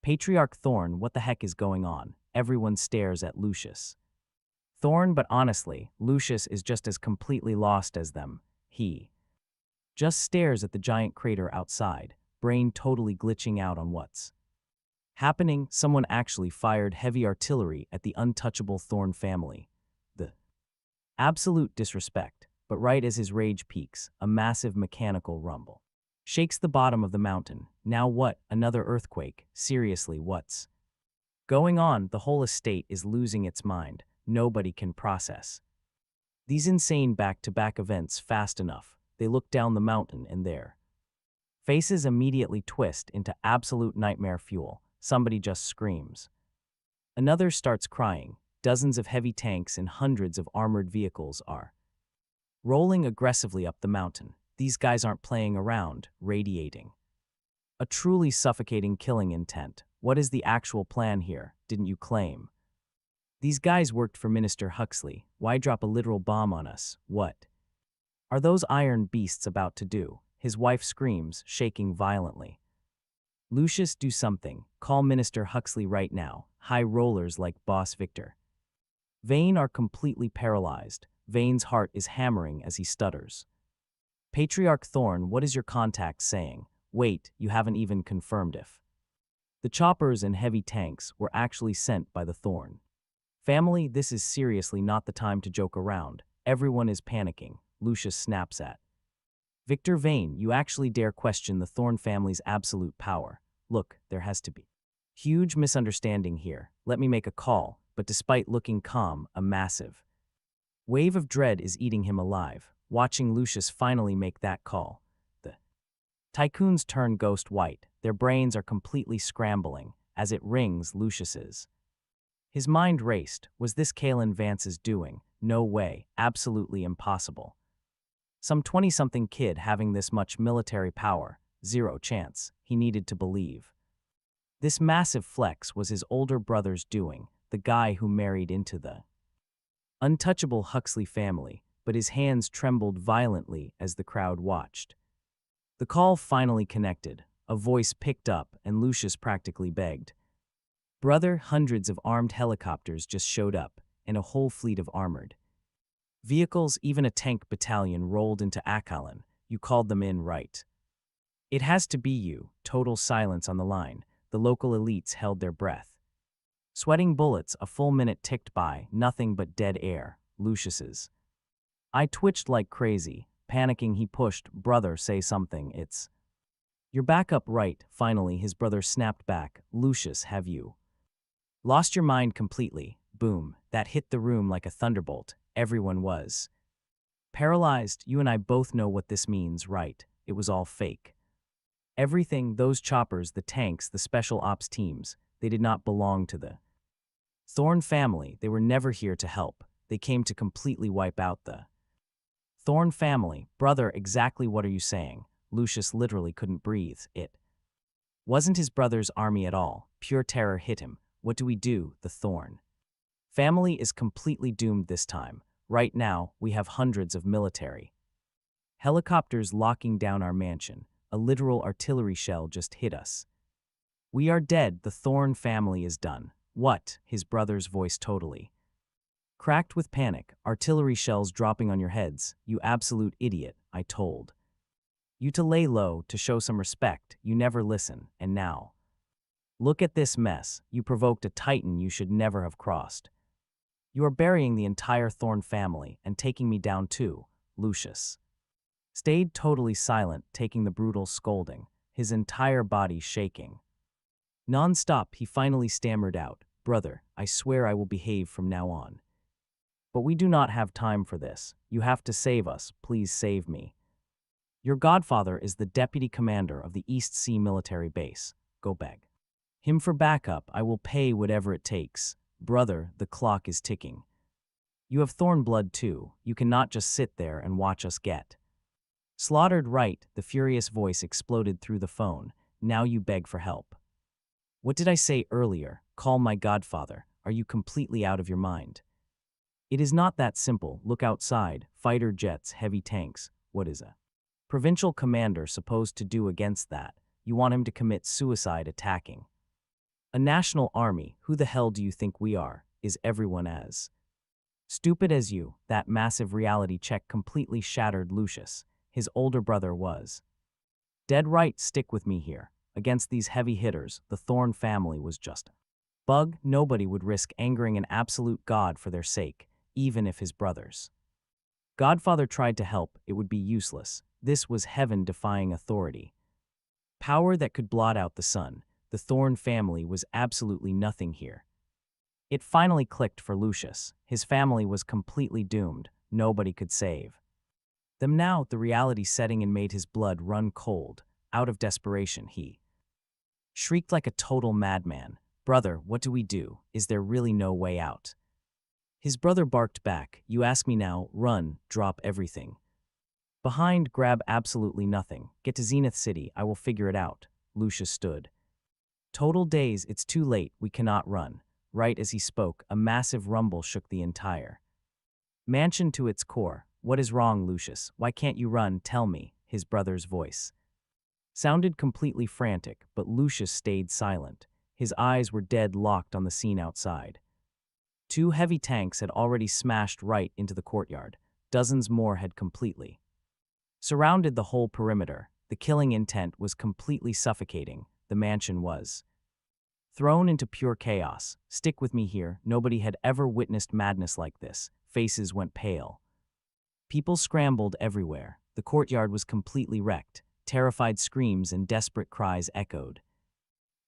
Patriarch Thorne, what the heck is going on? Everyone stares at Lucius Thorne, but honestly, Lucius is just as completely lost as them. He just stares at the giant crater outside, brain totally glitching out on what's happening. Someone actually fired heavy artillery at the untouchable Thorne family. The absolute disrespect. But right as his rage peaks, a massive mechanical rumble shakes the bottom of the mountain. Now what? Another earthquake? Seriously, what's going on? The whole estate is losing its mind. Nobody can process these insane back-to-back events fast enough. They look down the mountain and their faces immediately twist into absolute nightmare fuel. Somebody just screams. Another starts crying. Dozens of heavy tanks and hundreds of armored vehicles are rolling aggressively up the mountain. These guys aren't playing around, radiating a truly suffocating killing intent. What is the actual plan here? Didn't you claim these guys worked for Minister Huxley? Why drop a literal bomb on us? What are those iron beasts about to do? His wife screams, shaking violently. Lucius, do something. Call Minister Huxley right now. High rollers like Boss Victor Vane are completely paralyzed. Vane's heart is hammering as he stutters. Patriarch Thorne, what is your contact saying? Wait, you haven't even confirmed if the choppers and heavy tanks were actually sent by the Thorne family. This is seriously not the time to joke around. Everyone is panicking. Lucius snaps at Victor Vane, you actually dare question the Thorne family's absolute power? Look, there has to be huge misunderstanding here. Let me make a call. But despite looking calm, a massive wave of dread is eating him alive. Watching Lucius finally make that call, the tycoons turn ghost white. Their brains are completely scrambling. As it rings, Lucius's his mind raced. Was this Kalin Vance's doing? No way. Absolutely impossible. Some 20-something kid having this much military power. Zero chance. He needed to believe this massive flex was his older brother's doing, the guy who married into the untouchable Huxley family, but his hands trembled violently as the crowd watched. The call finally connected. A voice picked up, and Lucius practically begged. Brother, hundreds of armed helicopters just showed up, and a whole fleet of armored vehicles, even a tank battalion rolled into Akalin. You called them in, right? It has to be you. Total silence on the line. The local elites held their breath. Sweating bullets, a full minute ticked by, nothing but dead air. Lucius's I twitched like crazy. Panicking, he pushed, brother, say something. It's you're back up, right? Finally, his brother snapped back. Lucius, have you lost your mind completely? Boom. That hit the room like a thunderbolt. Everyone was paralyzed. You and I both know what this means, right? It was all fake. Everything, those choppers, the tanks, the special ops teams, they did not belong to the Thorne family. They were never here to help. They came to completely wipe out the Thorne family. Brother, exactly what are you saying? Lucius literally couldn't breathe. It wasn't his brother's army at all. Pure terror hit him. What do we do? The Thorne family is completely doomed this time. Right now, we have hundreds of military helicopters locking down our mansion. A literal artillery shell just hit us. We are dead. The Thorne family is done. What? His brother's voice totally cracked with panic. Artillery shells dropping on your heads. You absolute idiot. I told you to lay low, to show some respect. You never listen, and now look at this mess. You provoked a titan you should never have crossed. You are burying the entire Thorne family and taking me down too, Lucius. Stayed totally silent, taking the brutal scolding, his entire body shaking. Non-stop, he finally stammered out, "Brother, I swear I will behave from now on. But we do not have time for this. You have to save us, please save me. Your godfather is the deputy commander of the East Sea military base. Go beg him for backup. I will pay whatever it takes. Brother, the clock is ticking. You have Thorne blood too. You cannot just sit there and watch us get slaughtered." Right, the furious voice exploded through the phone. Now you beg for help. What did I say earlier? Call my godfather. Are you completely out of your mind? It is not that simple. Look outside. Fighter jets, heavy tanks. What is a provincial commander supposed to do against that? You want him to commit suicide attacking a national army? Who the hell do you think we are? Is everyone as stupid as you? That massive reality check completely shattered Lucius. His older brother was dead right. Stick with me here. Against these heavy hitters, the Thorne family was just a bug. Nobody would risk angering an absolute god for their sake, even if his brothers godfather tried to help. It would be useless. This was heaven-defying authority. Power that could blot out the sun. The Thorne family was absolutely nothing here. It finally clicked for Lucius. His family was completely doomed. Nobody could save them now. The reality setting in made his blood run cold. Out of desperation, he shrieked like a total madman. Brother, what do we do? Is there really no way out? His brother barked back. You ask me now. Run, drop everything behind, grab absolutely nothing. Get to Zenith City. I will figure it out. Lucius stood total daze. It's too late. We cannot run. Right as he spoke, a massive rumble shook the entire mansion to its core. What is wrong, Lucius? Why can't you run? Tell me. His brother's voice sounded completely frantic, but Lucius stayed silent. His eyes were dead locked on the scene outside. Two heavy tanks had already smashed right into the courtyard. Dozens more had completely surrounded the whole perimeter. The killing intent was completely suffocating. The mansion was thrown into pure chaos. Stick with me here. Nobody had ever witnessed madness like this. Faces went pale. People scrambled everywhere. The courtyard was completely wrecked. Terrified screams and desperate cries echoed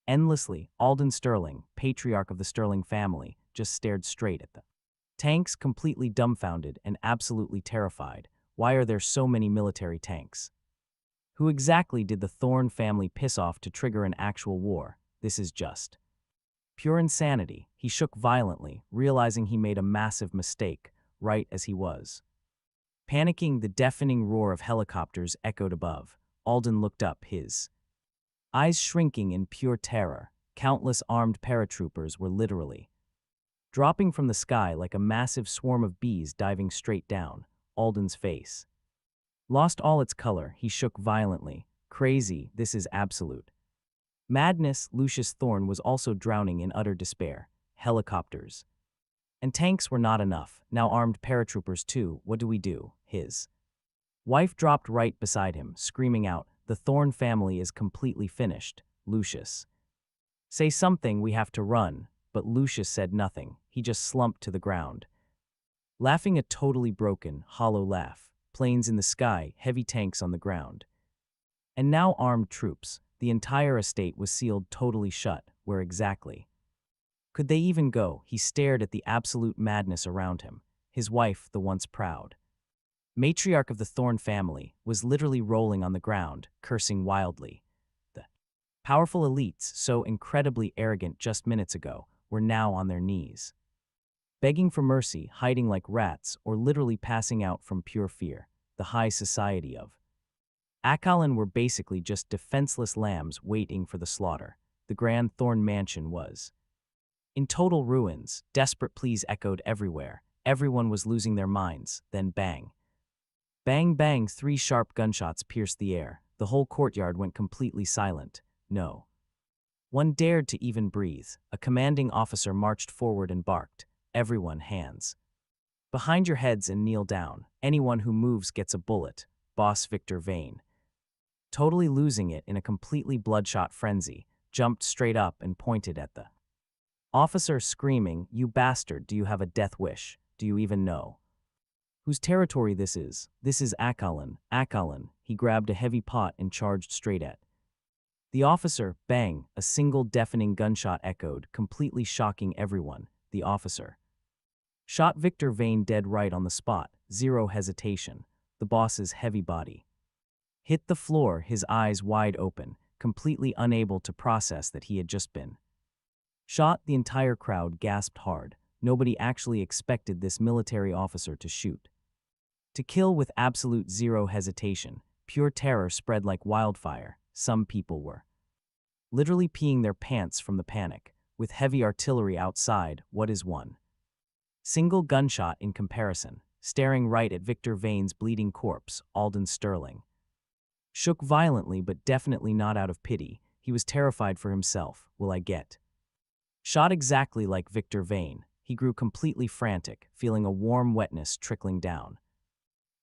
endlessly. Alden Sterling, patriarch of the Sterling family, just stared straight at the tanks, completely dumbfounded and absolutely terrified. Why are there so many military tanks? Who exactly did the Thorne family piss off to trigger an actual war? This is just pure insanity. He shook violently, realizing he made a massive mistake, right as he was panicking. The deafening roar of helicopters echoed above. Alden looked up, his eyes shrinking in pure terror. Countless armed paratroopers were literally dropping from the sky like a massive swarm of bees diving straight down. Alden's face lost all its color. He shook violently. Crazy, this is absolute madness. Lucius Thorne was also drowning in utter despair. Helicopters and tanks were not enough. Now armed paratroopers too. What do we do? His wife dropped right beside him, screaming out, "The Thorne family is completely finished." Lucius, say something, we have to run. But Lucius said nothing. He just slumped to the ground, laughing a totally broken, hollow laugh. Planes in the sky, heavy tanks on the ground. And now armed troops. The entire estate was sealed totally shut. Where exactly could they even go? He stared at the absolute madness around him. His wife, the once proud matriarch of the Thorne family, was literally rolling on the ground, cursing wildly. The powerful elites, so incredibly arrogant just minutes ago, were now on their knees, begging for mercy, hiding like rats, or literally passing out from pure fear. The high society of Kalin were basically just defenseless lambs waiting for the slaughter. The grand Thorne mansion was in total ruins. Desperate pleas echoed everywhere. Everyone was losing their minds. Then bang. Bang bang, 3 sharp gunshots pierced the air. The whole courtyard went completely silent. No one dared to even breathe. A commanding officer marched forward and barked, "Everyone, hands behind your heads and kneel down. Anyone who moves gets a bullet." Boss Victor Vane, totally losing it in a completely bloodshot frenzy, jumped straight up and pointed at the Officer screaming, "You bastard, do you have a death wish? Do you even know whose territory this is? This is Akalin. Akalin." He grabbed a heavy pot and charged straight at the officer. Bang! A single deafening gunshot echoed, completely shocking everyone. The officer shot Victor Vane dead right on the spot, zero hesitation. The boss's heavy body hit the floor, his eyes wide open, completely unable to process that he had just been shot. The entire crowd gasped hard. Nobody actually expected this military officer to shoot, to kill with absolute zero hesitation. Pure terror spread like wildfire. Some people were literally peeing their pants from the panic. With heavy artillery outside, what is one single gunshot in comparison? Staring right at Victor Vane's bleeding corpse, Alden Sterling shook violently, but definitely not out of pity. He was terrified for himself. Will I get shot exactly like Victor Vane? He grew completely frantic, feeling a warm wetness trickling down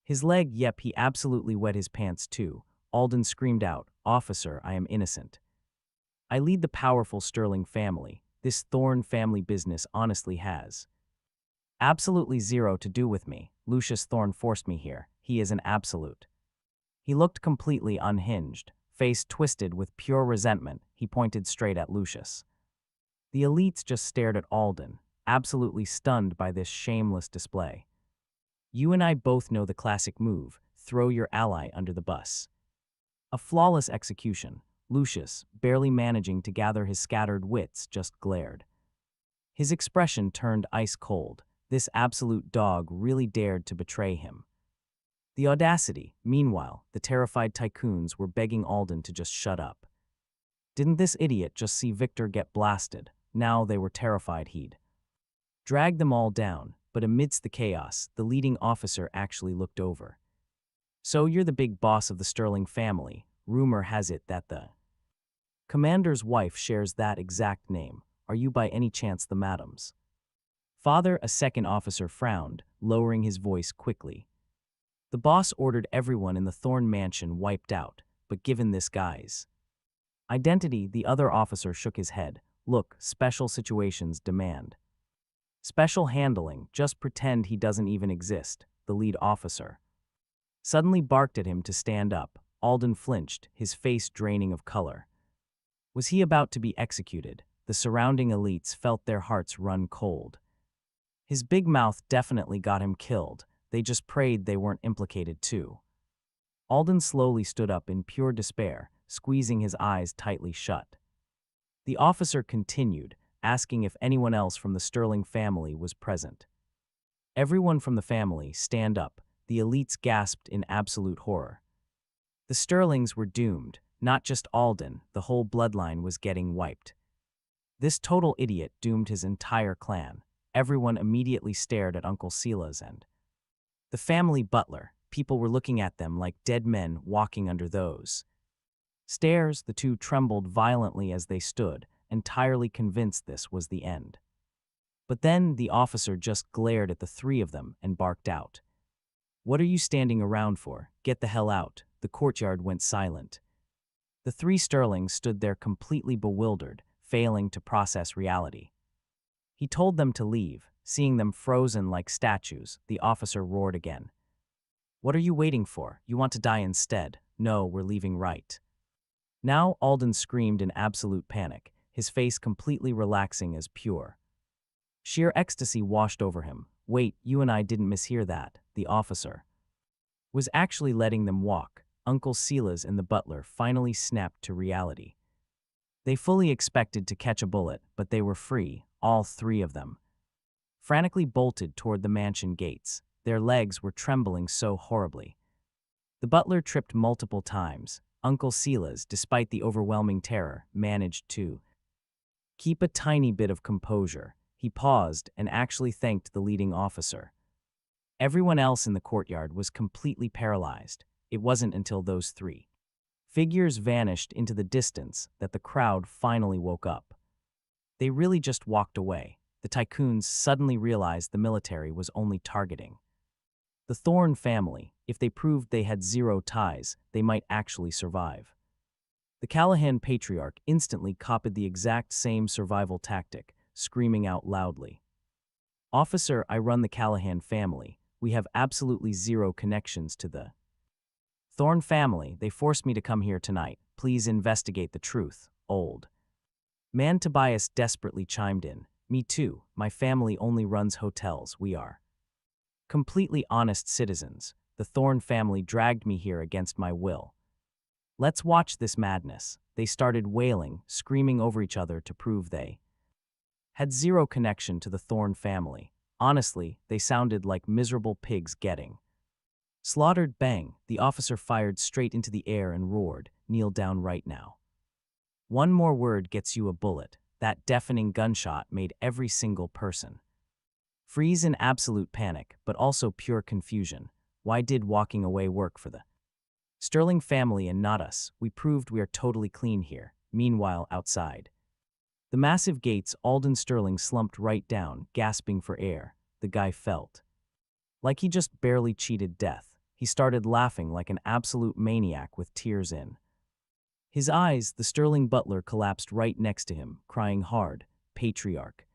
his leg. Yep, he absolutely wet his pants too. Alden screamed out, "Officer, I am innocent. I lead the powerful Sterling family. This Thorne family business honestly has absolutely zero to do with me. Lucius Thorne forced me here. He is an absolute." He looked completely unhinged, face twisted with pure resentment. He pointed straight at Lucius. The elites just stared at Alden, absolutely stunned by this shameless display. You and I both know the classic move, throw your ally under the bus. A flawless execution. Lucius, barely managing to gather his scattered wits, just glared. His expression turned ice cold. This absolute dog really dared to betray him. The audacity. Meanwhile, the terrified tycoons were begging Alden to just shut up. Didn't this idiot just see Victor get blasted? Now they were terrified he'd drag them all down. But amidst the chaos, the leading officer actually looked over. "So you're the big boss of the Sterling family. Rumor has it that the commander's wife shares that exact name. Are you by any chance the madam's father?" A second officer frowned, lowering his voice quickly. "The boss ordered everyone in the Thorne mansion wiped out, but given this guy's identity," the other officer shook his head. "Look, special situations demand special handling. Just pretend he doesn't even exist." The lead officer suddenly barked at him to stand up. Alden flinched, his face draining of color. Was he about to be executed? The surrounding elites felt their hearts run cold. His big mouth definitely got him killed. They just prayed they weren't implicated too. Alden slowly stood up in pure despair, squeezing his eyes tightly shut. The officer continued, asking if anyone else from the Sterling family was present. "Everyone from the family, stand up." The elites gasped in absolute horror. The Sterlings were doomed. Not just Alden, the whole bloodline was getting wiped. This total idiot doomed his entire clan. Everyone immediately stared at Uncle Silas and the family butler. People were looking at them like dead men walking under those stares. The two trembled violently as they stood, entirely convinced this was the end. But then the officer just glared at the three of them and barked out, "What are you standing around for? Get the hell out." The courtyard went silent. The three Sterlings stood there completely bewildered, failing to process reality. He told them to leave. Seeing them frozen like statues, the officer roared again. "What are you waiting for? You want to die instead? No, we're leaving right now." Alden screamed in absolute panic, his face completely relaxing as pure sheer ecstasy washed over him. "Wait, you and I didn't mishear that." The officer was actually letting them walk. Uncle Silas and the butler finally snapped to reality. They fully expected to catch a bullet, but they were free, all three of them. Frantically bolted toward the mansion gates. Their legs were trembling so horribly. The butler tripped multiple times. Uncle Silas, despite the overwhelming terror, managed to keep a tiny bit of composure. He paused and actually thanked the leading officer. Everyone else in the courtyard was completely paralyzed. It wasn't until those three figures vanished into the distance that the crowd finally woke up. They really just walked away. The tycoons suddenly realized the military was only targeting the Thorne family. If they proved they had zero ties, they might actually survive. The Callahan patriarch instantly copied the exact same survival tactic, screaming out loudly. "Officer, I run the Callahan family. We have absolutely zero connections to the Thorne family. They forced me to come here tonight. Please investigate the truth, old man." Tobias desperately chimed in. "Me too. My family only runs hotels. We are completely honest citizens. The Thorne family dragged me here against my will. Let's watch this madness." They started wailing, screaming over each other to prove they had zero connection to the Thorne family. Honestly, they sounded like miserable pigs getting slaughtered. Bang! The officer fired straight into the air and roared, "Kneel down right now. One more word gets you a bullet." That deafening gunshot made every single person freeze in absolute panic, but also pure confusion. Why did walking away work for the Sterling family and not us? We proved we are totally clean here. Meanwhile, outside the massive gates, Alden Sterling slumped right down, gasping for air. The guy felt like he just barely cheated death. He started laughing like an absolute maniac with tears in his eyes. The Sterling butler collapsed right next to him, crying hard. "Patriarch,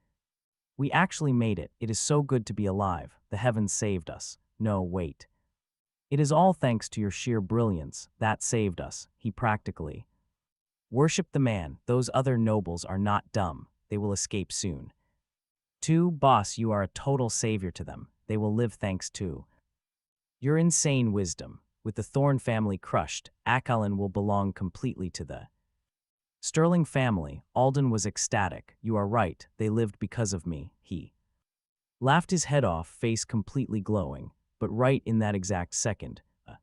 we actually made it. It is so good to be alive. The heavens saved us." "No, wait. It is all thanks to your sheer brilliance that saved us." He practically worshipped the man. "Those other nobles are not dumb. They will escape soon. Too, boss, you are a total savior to them. They will live thanks to your insane wisdom. With the Thorne family crushed, Kalin will belong completely to the Sterling family." Alden was ecstatic. "You are right. They lived because of me." He laughed his head off, face completely glowing. But right in that exact second, a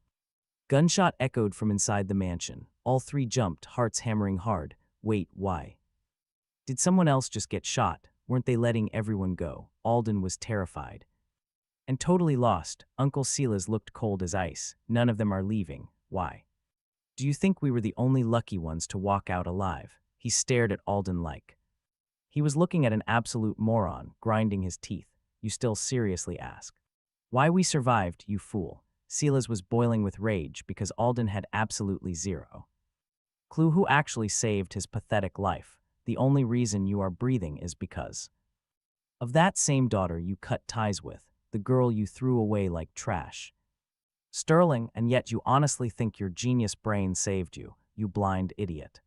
gunshot echoed from inside the mansion. All three jumped, hearts hammering hard. "Wait, why? Did someone else just get shot? Weren't they letting everyone go?" Alden was terrified and totally lost. Uncle Silas looked cold as ice. "None of them are leaving. Why? Do you think we were the only lucky ones to walk out alive?" He stared at Alden like he was looking at an absolute moron, grinding his teeth. "You still seriously ask why we survived, you fool?" Silas was boiling with rage because Alden had absolutely zero clue who actually saved his pathetic life. "The only reason you are breathing is because of that same daughter you cut ties with, the girl you threw away like trash, Sterling, and yet you honestly think your genius brain saved you, you blind idiot."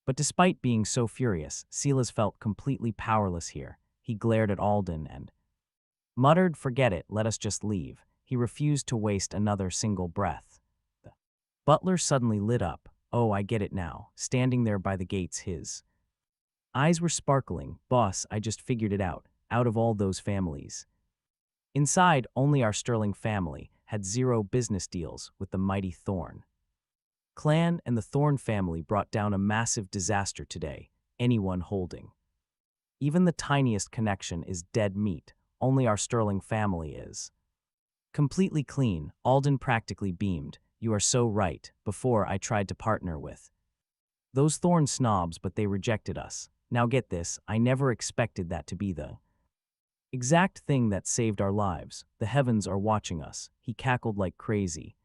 But despite being so furious, Silas felt completely powerless here. He glared at Alden and muttered, "Forget it, let us just leave." He refused to waste another single breath. The butler suddenly lit up. "Oh, I get it now." Standing there by the gates, his eyes were sparkling. "Boss, I just figured it out. Out of all those families inside, only our Sterling family had zero business deals with the mighty Thorne clan, and the Thorne family brought down a massive disaster today. Anyone holding even the tiniest connection is dead meat. Only our Sterling family is completely clean." Alden practically beamed. "You are so right. Before, I tried to partner with those Thorne snobs, but they rejected us. Now get this, I never expected that to be the exact thing that saved our lives. The heavens are watching us." He cackled like crazy,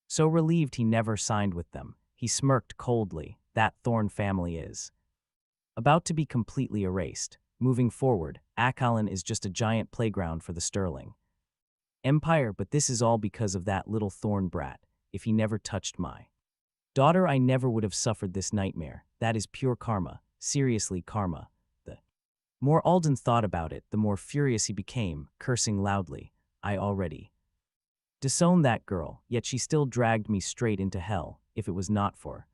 so relieved he never signed with them. He smirked coldly. "That Thorne family is about to be completely erased. Moving forward, Kalin is just a giant playground for the Sterling Empire, but this is all because of that little Thorne brat. If he never touched my daughter, I never would have suffered this nightmare. That is pure karma. Seriously, karma." The more Alden thought about it, the more furious he became, cursing loudly. "I already disowned that girl, yet she still dragged me straight into hell. If it was not for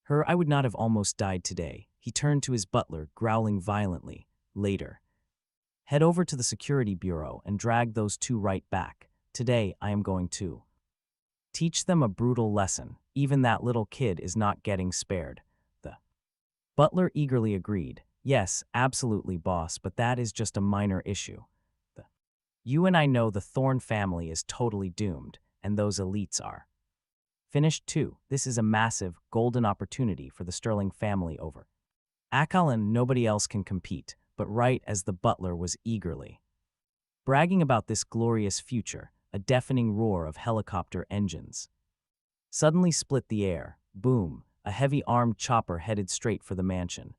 her, I would not have almost died today." He turned to his butler, growling violently. "Later, head over to the security bureau and drag those two right back. Today, I am going to teach them a brutal lesson. Even that little kid is not getting spared." The butler eagerly agreed. "Yes, absolutely, boss, but that is just a minor issue. You and I know the Thorne family is totally doomed, and those elites are finished too. This is a massive, golden opportunity for the Sterling family over Kalin. Nobody else can compete." But right as the butler was eagerly bragging about this glorious future, a deafening roar of helicopter engines suddenly split the air. Boom! A heavy armed chopper headed straight for the mansion.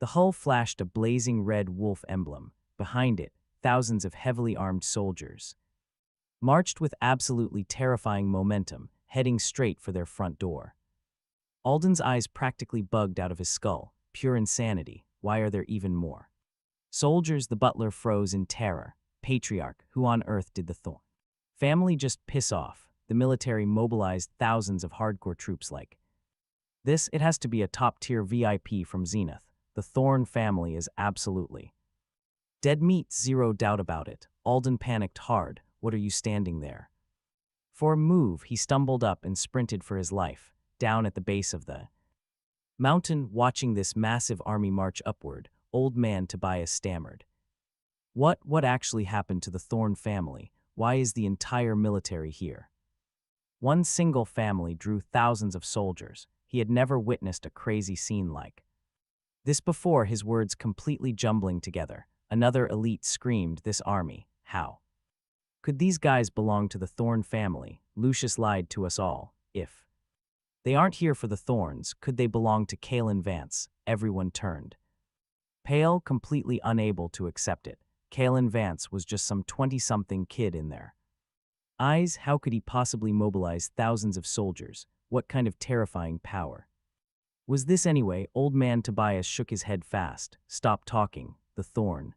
The hull flashed a blazing red wolf emblem. Behind it, thousands of heavily armed soldiers marched with absolutely terrifying momentum, heading straight for their front door. Alden's eyes practically bugged out of his skull. Pure insanity. Why are there even more soldiers? The butler froze in terror. Patriarch, who on earth did the Thorne family just piss off? The military mobilized thousands of hardcore troops like this. It has to be a top-tier VIP from Zenith. The Thorne family is absolutely dead meat, zero doubt about it. Alden panicked hard. What are you standing there for? Move. He stumbled up and sprinted for his life. Down at the base of the mountain, watching this massive army march upward, old man Tobias stammered. What actually happened to the Thorne family? Why is the entire military here? One single family drew thousands of soldiers. He had never witnessed a crazy scene like this before, his words completely jumbling together. Another elite screamed, "This army, how could these guys belong to the Thorne family? Lucius lied to us all. If they aren't here for the Thorns, could they belong to Kalin Vance?" Everyone turned pale, completely unable to accept it. Kalin Vance was just some 20-something kid in their eyes. How could he possibly mobilize thousands of soldiers? What kind of terrifying power was this anyway? Old man Tobias shook his head fast. Stop talking. The Thorne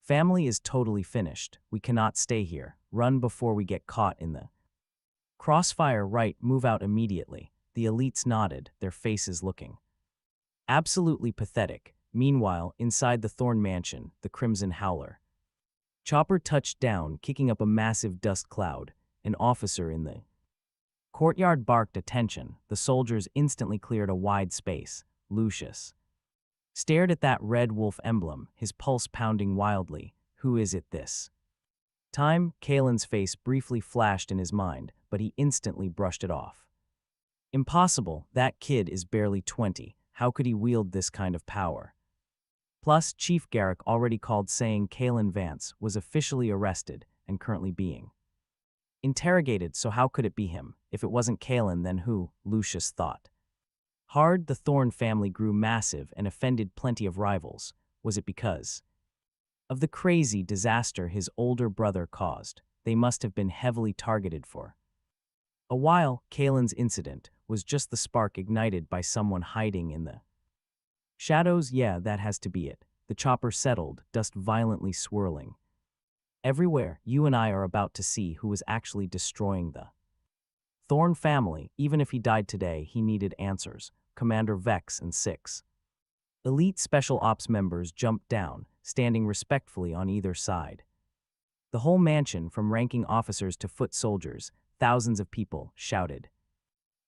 family is totally finished. We cannot stay here. Run before we get caught in the crossfire. Right, move out immediately. The elites nodded, their faces looking absolutely pathetic. Meanwhile, inside the Thorne mansion, the Crimson Howler chopper touched down, kicking up a massive dust cloud. An officer in the courtyard barked attention. The soldiers instantly cleared a wide space. Lucius stared at that red wolf emblem, his pulse pounding wildly. Who is it this time? Kalen's face briefly flashed in his mind, but he instantly brushed it off. Impossible, that kid is barely 20. How could he wield this kind of power? Plus, Chief Garrick already called, saying Kalin Vance was officially arrested and currently being interrogated, so how could it be him? If it wasn't Kalin, then who? Lucius thought hard. The Thorne family grew massive and offended plenty of rivals. Was it because of the crazy disaster his older brother caused? They must have been heavily targeted for a while. Kalen's incident was just the spark ignited by someone hiding in the shadows. Yeah, that has to be it. The chopper settled, dust violently swirling everywhere. You and I are about to see who was actually destroying the Thorne family. Even if he died today, he needed answers. Commander Vex and 6 elite special ops members jumped down, standing respectfully on either side. The whole mansion, from ranking officers to foot soldiers, thousands of people, shouted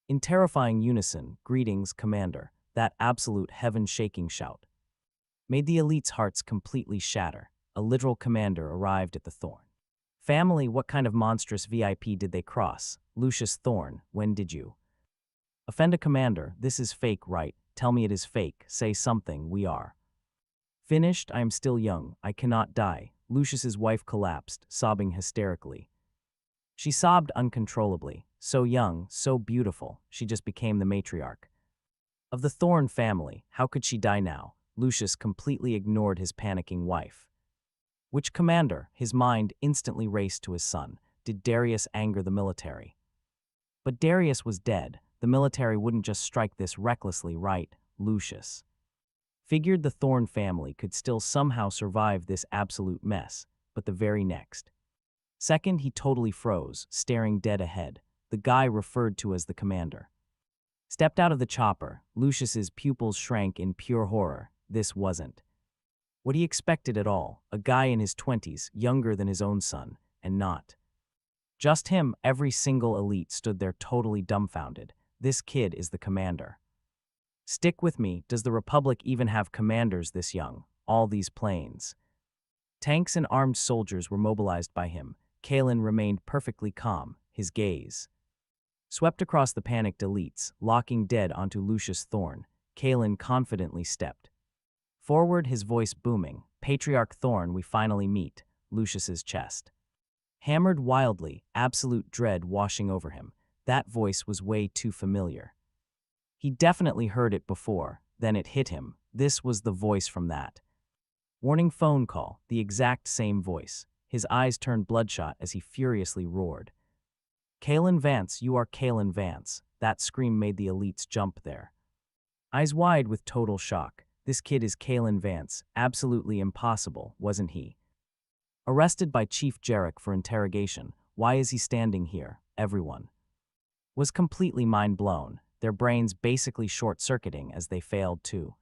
in terrifying unison, "Greetings, Commander." That absolute heaven-shaking shout made the elites' hearts completely shatter. A literal commander arrived at the Thorne family. What kind of monstrous VIP did they cross? Lucius Thorne, when did you offend a commander? This is fake, right? Tell me it is fake. Say something. We are finished. I am still young. I cannot die. Lucius's wife collapsed, sobbing hysterically. She sobbed uncontrollably. So young, so beautiful. She just became the matriarch of the Thorne family. How could she die now? Lucius completely ignored his panicking wife. Which commander? His mind instantly raced to his son. Did Darius anger the military? But Darius was dead. The military wouldn't just strike this recklessly, right? Lucius figured the Thorne family could still somehow survive this absolute mess, but the very next second he totally froze, staring dead ahead. The guy referred to as the commander stepped out of the chopper. Lucius's pupils shrank in pure horror. This wasn't what he expected at all. A guy in his 20s, younger than his own son, and not just him. Every single elite stood there totally dumbfounded. This kid is the commander. Stick with me. Does the Republic even have commanders this young? All these planes, tanks, and armed soldiers were mobilized by him. Kalin remained perfectly calm, his gaze swept across the panicked elites, locking dead onto Lucius Thorne. Kalin confidently stepped forward, his voice booming. "Patriarch Thorne, we finally meet." Lucius's chest hammered wildly, absolute dread washing over him. That voice was way too familiar. He definitely heard it before. Then it hit him. This was the voice from that warning phone call, the exact same voice. His eyes turned bloodshot as he furiously roared. Kalin Vance, you are Kalin Vance. That scream made the elites jump there. Eyes wide with total shock. This kid is Kalin Vance. Absolutely impossible, wasn't he? Arrested by Chief Jarek for interrogation. Why is he standing here? Everyone was completely mind-blown, their brains basically short-circuiting as they failed to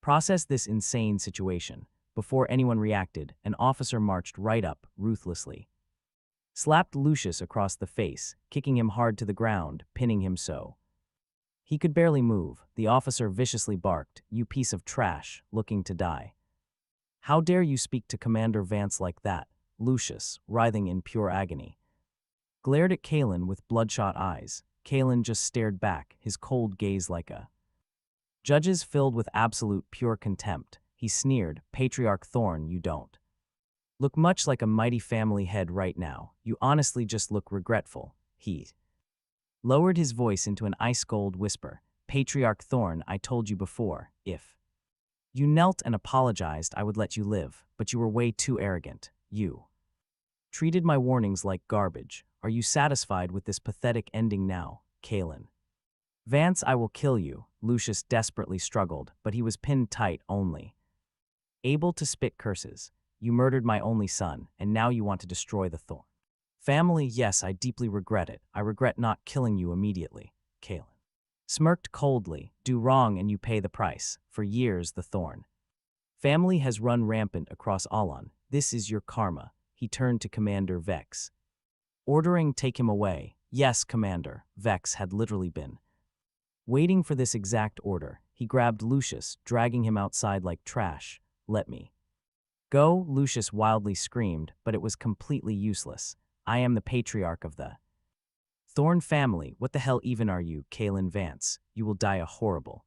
process this insane situation. Before anyone reacted, an officer marched right up, ruthlessly. Slapped Lucius across the face, kicking him hard to the ground, pinning him so he could barely move. The officer viciously barked, "You piece of trash, looking to die. How dare you speak to Commander Vance like that?" Lucius, writhing in pure agony, glared at Kalin with bloodshot eyes. Kalin just stared back, his cold gaze like a judge's filled with absolute pure contempt. He sneered, "Patriarch Thorne, you don't look much like a mighty family head right now. You honestly just look regretful." He lowered his voice into an ice-cold whisper. "Patriarch Thorne, I told you before, if you knelt and apologized, I would let you live, but you were way too arrogant. You treated my warnings like garbage. Are you satisfied with this pathetic ending now, Kalin Vance? I will kill you." Lucius desperately struggled, but he was pinned tight, only able to spit curses. "You murdered my only son, and now you want to destroy the Thorne family." "Yes, I deeply regret it. I regret not killing you immediately." Kalin smirked coldly. "Do wrong and you pay the price. For years, the Thorne family has run rampant across Allan. This is your karma." He turned to Commander Vex, ordering, "Take him away." "Yes, Commander." Vex had literally been waiting for this exact order. He grabbed Lucius, dragging him outside like trash. "Let me go," Lucius wildly screamed, but it was completely useless. "I am the patriarch of the Thorne family. What the hell even are you, Kalin Vance? You will die a horrible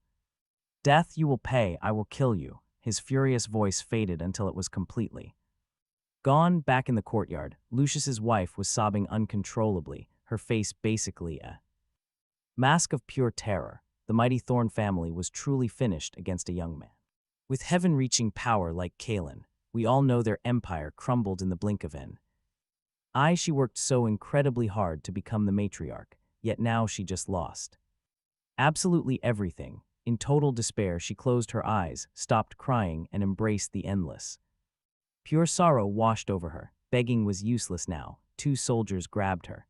death. You will pay. I will kill you." His furious voice faded until it was completely gone. Back in the courtyard, Lucius's wife was sobbing uncontrollably, her face basically a mask of pure terror. The mighty Thorne family was truly finished against a young man with heaven-reaching power like Kalin. We all know their empire crumbled in the blink of an eye. She worked so incredibly hard to become the matriarch, yet now she just lost absolutely everything. In total despair, she closed her eyes, stopped crying, and embraced the endless pure sorrow washed over her. Begging was useless now. Two soldiers grabbed her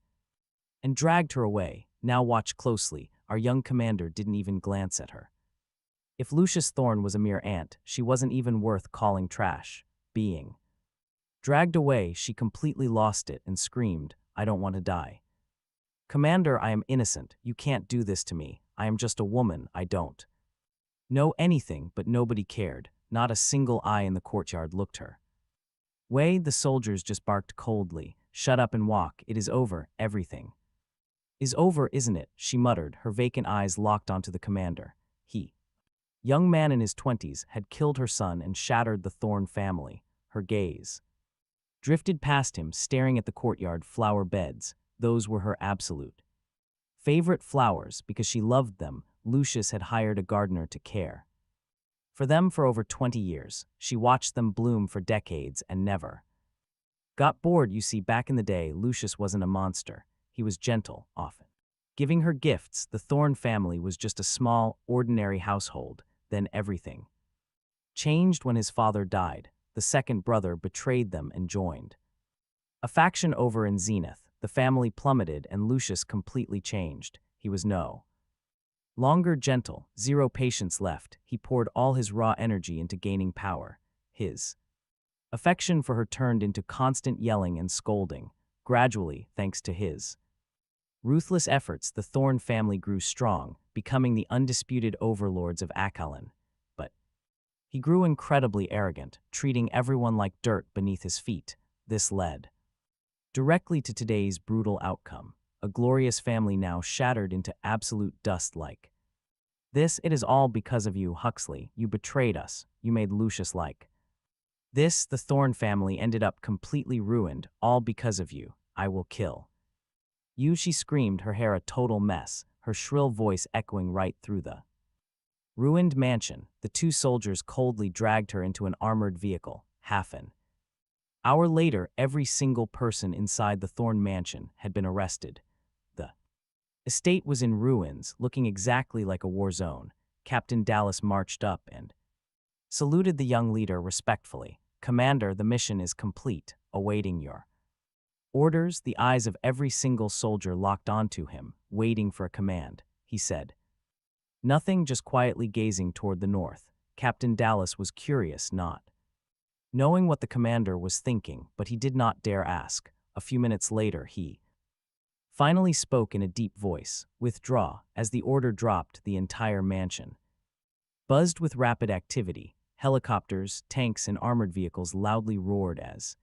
and dragged her away. "Now watch closely." Our young commander didn't even glance at her. If Lucius Thorne was a mere ant, she wasn't even worth calling trash. Being dragged away, she completely lost it and screamed, "I don't want to die. Commander, I am innocent. You can't do this to me. I am just a woman. I don't know anything." But nobody cared. Not a single eye in the courtyard looked her way. The soldiers just barked coldly, "Shut up and walk. It is over. Everything is over, isn't it?" she muttered, her vacant eyes locked onto the commander. He, young man in his 20s, had killed her son and shattered the Thorne family. Her gaze drifted past him, staring at the courtyard flower beds. Those were her absolute favorite flowers because she loved them. Lucius had hired a gardener to care for them for over 20 years. She watched them bloom for decades and never got bored. You see, back in the day, Lucius wasn't a monster. He was gentle, often giving her gifts. The Thorne family was just a small, ordinary household. Then everything changed when his father died. The second brother betrayed them and joined a faction over in Zenith. The family plummeted and Lucius completely changed. He was no longer gentle, zero patience left. He poured all his raw energy into gaining power. His affection for her turned into constant yelling and scolding. Gradually, thanks to his ruthless efforts, the Thorne family grew strong, becoming the undisputed overlords of Akalin. But he grew incredibly arrogant, treating everyone like dirt beneath his feet. This led directly to today's brutal outcome. A glorious family now shattered into absolute dust like this. It is all because of you, Huxley. You betrayed us. You made Lucius like this. The Thorne family ended up completely ruined, all because of you. I will kill you, she screamed, her hair a total mess, her shrill voice echoing right through the Ruined mansion. The two soldiers coldly dragged her into an armored vehicle, half an hour later, every single person inside the Thorne mansion had been arrested. The estate was in ruins, looking exactly like a war zone. Captain Dallas marched up and saluted the young leader respectfully. "Commander, the mission is complete, awaiting your orders." The eyes of every single soldier locked onto him, waiting for a command. He said nothing, just quietly gazing toward the north. Captain Dallas was curious, not knowing what the commander was thinking, but he did not dare ask. A few minutes later, he finally spoke in a deep voice. "Withdraw." As the order dropped, the entire mansion buzzed with rapid activity. Helicopters, tanks, and armored vehicles loudly roared as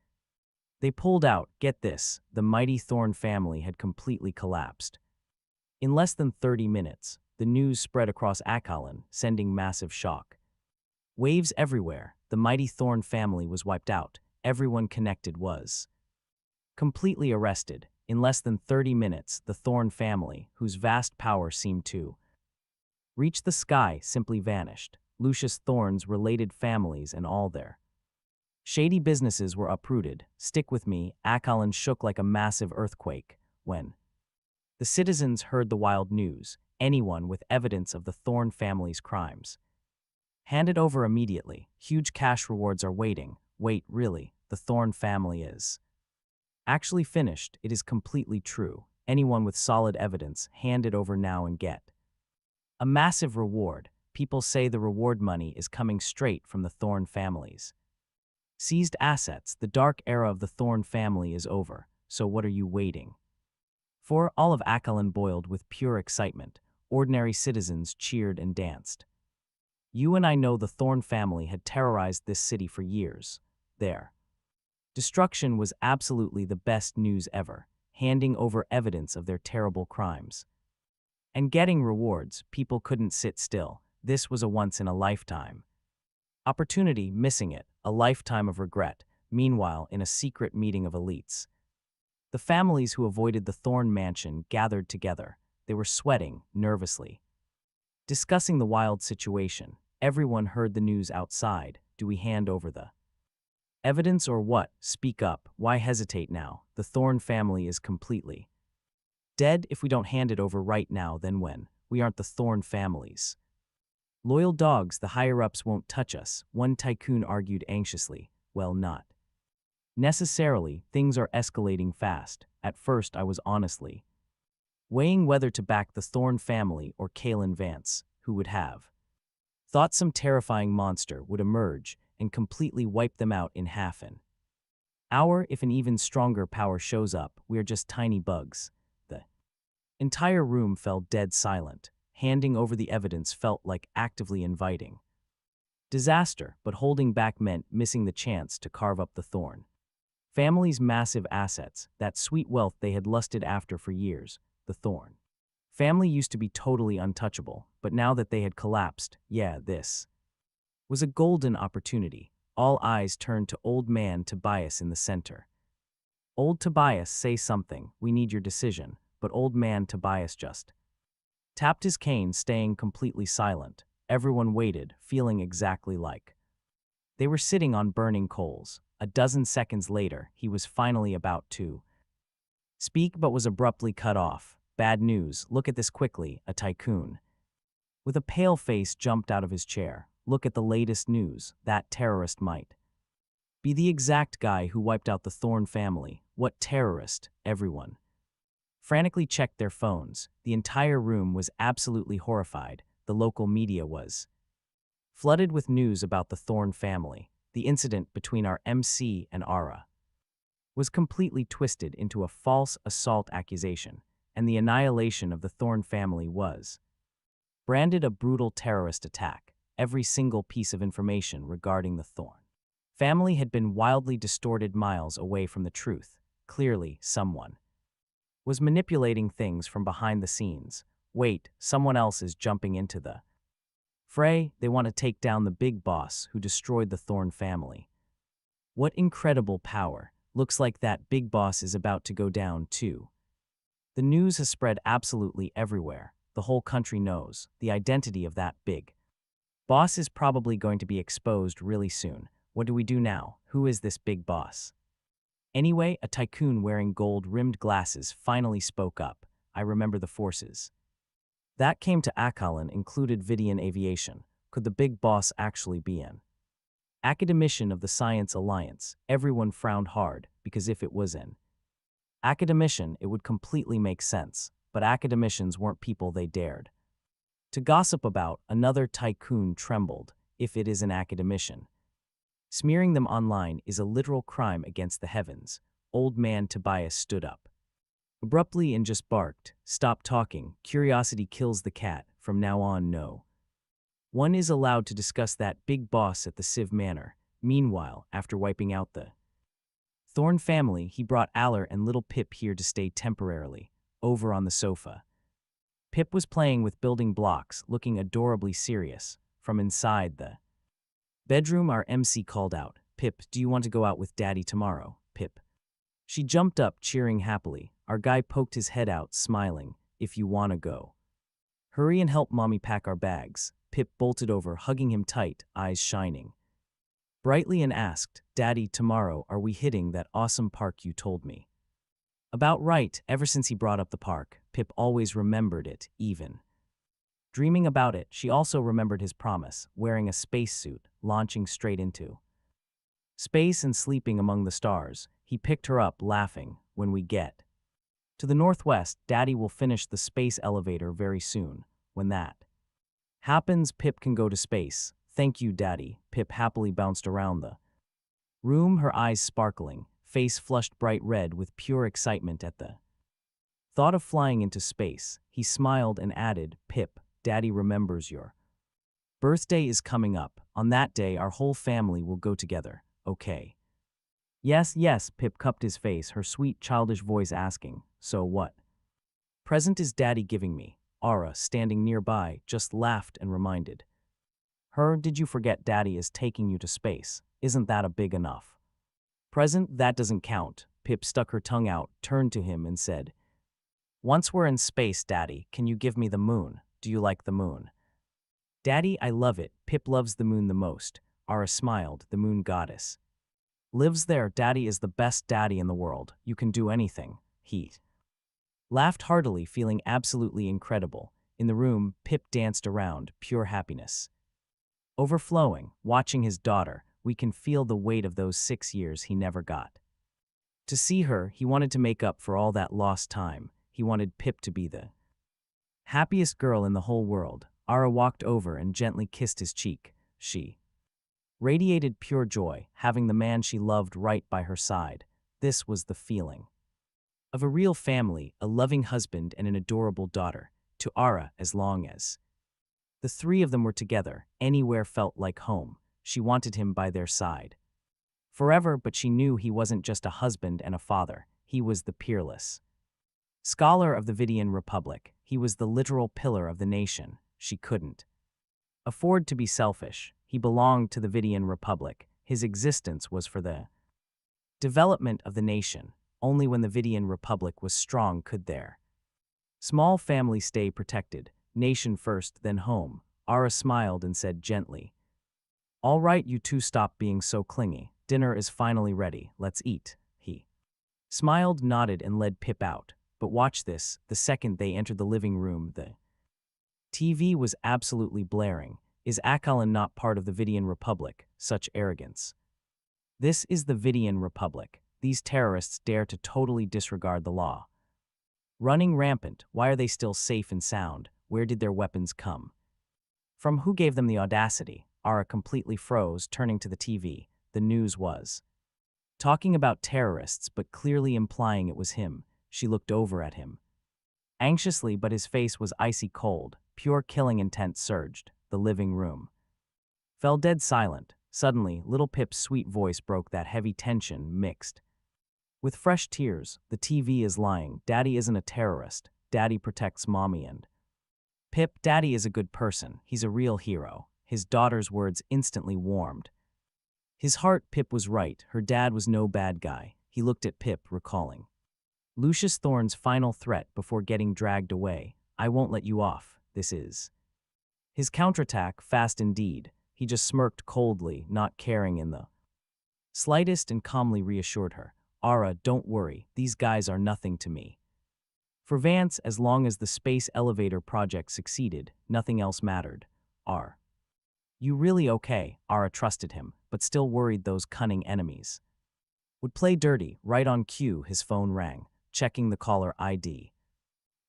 they pulled out. Get this, the mighty Thorne family had completely collapsed. In less than 30 minutes, the news spread across Kalin, sending massive shock waves everywhere. The mighty Thorne family was wiped out. Everyone connected was completely arrested. In less than 30 minutes, the Thorne family, whose vast power seemed to reach the sky, simply vanished. Lucius Thorne's related families and all their shady businesses were uprooted. Stick with me. Kalin shook like a massive earthquake when the citizens heard the wild news. Anyone with evidence of the Thorne family's crimes, hand it over immediately. Huge cash rewards are waiting. Wait, really? The Thorne family is actually finished? It is completely true. Anyone with solid evidence, hand it over now and get a massive reward. People say the reward money is coming straight from the Thorne families seized assets. The dark era of the Thorne family is over. So what are you waiting for? All of Kalin boiled with pure excitement. Ordinary citizens cheered and danced. You and I know the Thorne family had terrorized this city for years. Their destruction was absolutely the best news ever, handing over evidence of their terrible crimes and getting rewards. People couldn't sit still. This was a once-in-a-lifetime opportunity. Missing it, a lifetime of regret. Meanwhile, in a secret meeting of elites, the families who avoided the Thorne mansion gathered together. They were sweating nervously, discussing the wild situation. Everyone heard the news outside. Do we hand over the evidence or what? Speak up. Why hesitate now? The Thorne family is completely dead. If we don't hand it over right now, then when? We aren't the Thorne families loyal dogs. The higher-ups won't touch us. One tycoon argued anxiously. Well, not necessarily. Things are escalating fast. At first, I was honestly weighing whether to back the Thorne family or Kalin Vance, who would have thought some terrifying monster would emerge and completely wipe them out in half an hour. If an even stronger power shows up, we are just tiny bugs. The entire room fell dead silent. Handing over the evidence felt like actively inviting disaster, but holding back meant missing the chance to carve up the Thorne family's massive assets, that sweet wealth they had lusted after for years. The Thorne family used to be totally untouchable, but now that they had collapsed, this was a golden opportunity. All eyes turned to Old Man Tobias in the center. Old Tobias, say something. We need your decision. But Old Man Tobias just tapped his cane, staying completely silent. Everyone waited, feeling exactly like they were sitting on burning coals. A dozen seconds later, he was finally about to speak but was abruptly cut off. Bad news. Look at this quickly. A tycoon with a pale face jumped out of his chair. Look at the latest news. That terrorist might be the exact guy who wiped out the Thorne family. What terrorist? Everyone frantically checked their phones. The entire room was absolutely horrified. The local media was flooded with news about the Thorne family. The incident between our MC and Allara was completely twisted into a false assault accusation, and the annihilation of the Thorne family was branded a brutal terrorist attack. Every single piece of information regarding the Thorne family had been wildly distorted, miles away from the truth. Clearly, someone was manipulating things from behind the scenes. Wait, someone else is jumping into the fray. They want to take down the big boss who destroyed the Thorne family. What incredible power. Looks like that big boss is about to go down too. The news has spread absolutely everywhere. The whole country knows the identity of that big Boss is probably going to be exposed really soon. What do we do now? Who is this big boss? Anyway, a tycoon wearing gold-rimmed glasses finally spoke up. I remember the forces. That came to Kalin included Vidian aviation. Could the big boss actually be an academician of the Science Alliance? Everyone frowned hard, because if it was an academician, it would completely make sense. But academicians weren't people they dared to gossip about. Another tycoon trembled. If it is an academician, smearing them online is a literal crime against the heavens. Old man Tobias stood up abruptly and just barked, "Stop talking. Curiosity kills the cat. From now on, no one is allowed to discuss that big boss at the Civ Manor." Meanwhile, after wiping out the Thorne family, he brought Allara and little Pip here to stay temporarily, over on the sofa. Pip was playing with building blocks, looking adorably serious. From inside the bedroom, our MC called out, "Pip, do you want to go out with Daddy tomorrow, Pip?" She jumped up, cheering happily. Our guy poked his head out, smiling. "If you wanna go, hurry and help Mommy pack our bags." Pip bolted over, hugging him tight, eyes shining brightly, and asked, "Daddy, tomorrow are we hitting that awesome park you told me about?" Right. Ever since he brought up the park, Pip always remembered it, even dreaming about it. She also remembered his promise, wearing a spacesuit, launching straight into space and sleeping among the stars. He picked her up, laughing. "When we get to the northwest, Daddy will finish the space elevator very soon. When that happens, Pip can go to space." "Thank you, Daddy." Pip happily bounced around the room, her eyes sparkling, face flushed bright red with pure excitement at the thought of flying into space. He smiled and added, "Pip, Daddy remembers your birthday is coming up. On that day, our whole family will go together, okay?" "Yes, yes," Pip cupped his face, her sweet childish voice asking, "So what present is Daddy giving me?" Allara, standing nearby, just laughed and reminded her, "Did you forget Daddy is taking you to space? Isn't that a big enough present?" "That doesn't count." Pip stuck her tongue out, turned to him and said, "Once we're in space, Daddy, can you give me the moon? Do you like the moon?" "Daddy, I love it." Pip loves the moon the most. Allara smiled. "The moon goddess lives there. Daddy is the best daddy in the world. You can do anything." He laughed heartily, feeling absolutely incredible. In the room, Pip danced around, pure happiness overflowing. Watching his daughter, we can feel the weight of those 6 years he never got to see her. He wanted to make up for all that lost time. He wanted Pip to be the happiest girl in the whole world. Allara walked over and gently kissed his cheek. She radiated pure joy, having the man she loved right by her side. This was the feeling of a real family, a loving husband and an adorable daughter. To Allara, as long as the three of them were together, anywhere felt like home. She wanted him by their side forever, but she knew he wasn't just a husband and a father. He was the peerless scholar of the Vidian Republic. He was the literal pillar of the nation. She couldn't afford to be selfish. He belonged to the Vidian Republic. His existence was for the development of the nation. Only when the Vidian Republic was strong could their small family stay protected. Nation first, then home. Allara smiled and said gently, "All right, you two, stop being so clingy. Dinner is finally ready. Let's eat." He smiled, nodded, and led Pip out. But watch this. The second they entered the living room, the TV was absolutely blaring. Is Kalin not part of the Vidian Republic? Such arrogance. This is the Vidian Republic. These terrorists dare to totally disregard the law. Running rampant. Why are they still safe and sound? Where did their weapons come from? Who gave them the audacity? Allara completely froze, turning to the TV. The news was talking about terrorists, but clearly implying it was him. She looked over at him anxiously, but his face was icy cold. Pure killing intent surged. The living room fell dead silent. Suddenly, little Pip's sweet voice broke that heavy tension, mixed with fresh tears. "The TV is lying. Daddy isn't a terrorist. Daddy protects Mommy and Pip. Daddy is a good person. He's a real hero." His daughter's words instantly warmed his heart. Pip was right. Her dad was no bad guy. He looked at Pip, recalling Lucius Thorne's final threat before getting dragged away. "I won't let you off. This is His counterattack, fast indeed. He just smirked coldly, not caring in the slightest, and calmly reassured her. Ara, don't worry, these guys are nothing to me. For Vance, as long as the space elevator project succeeded, nothing else mattered. Are you really okay? Ara trusted him, but still worried those cunning enemies would play dirty. Right on cue, his phone rang, checking the caller ID.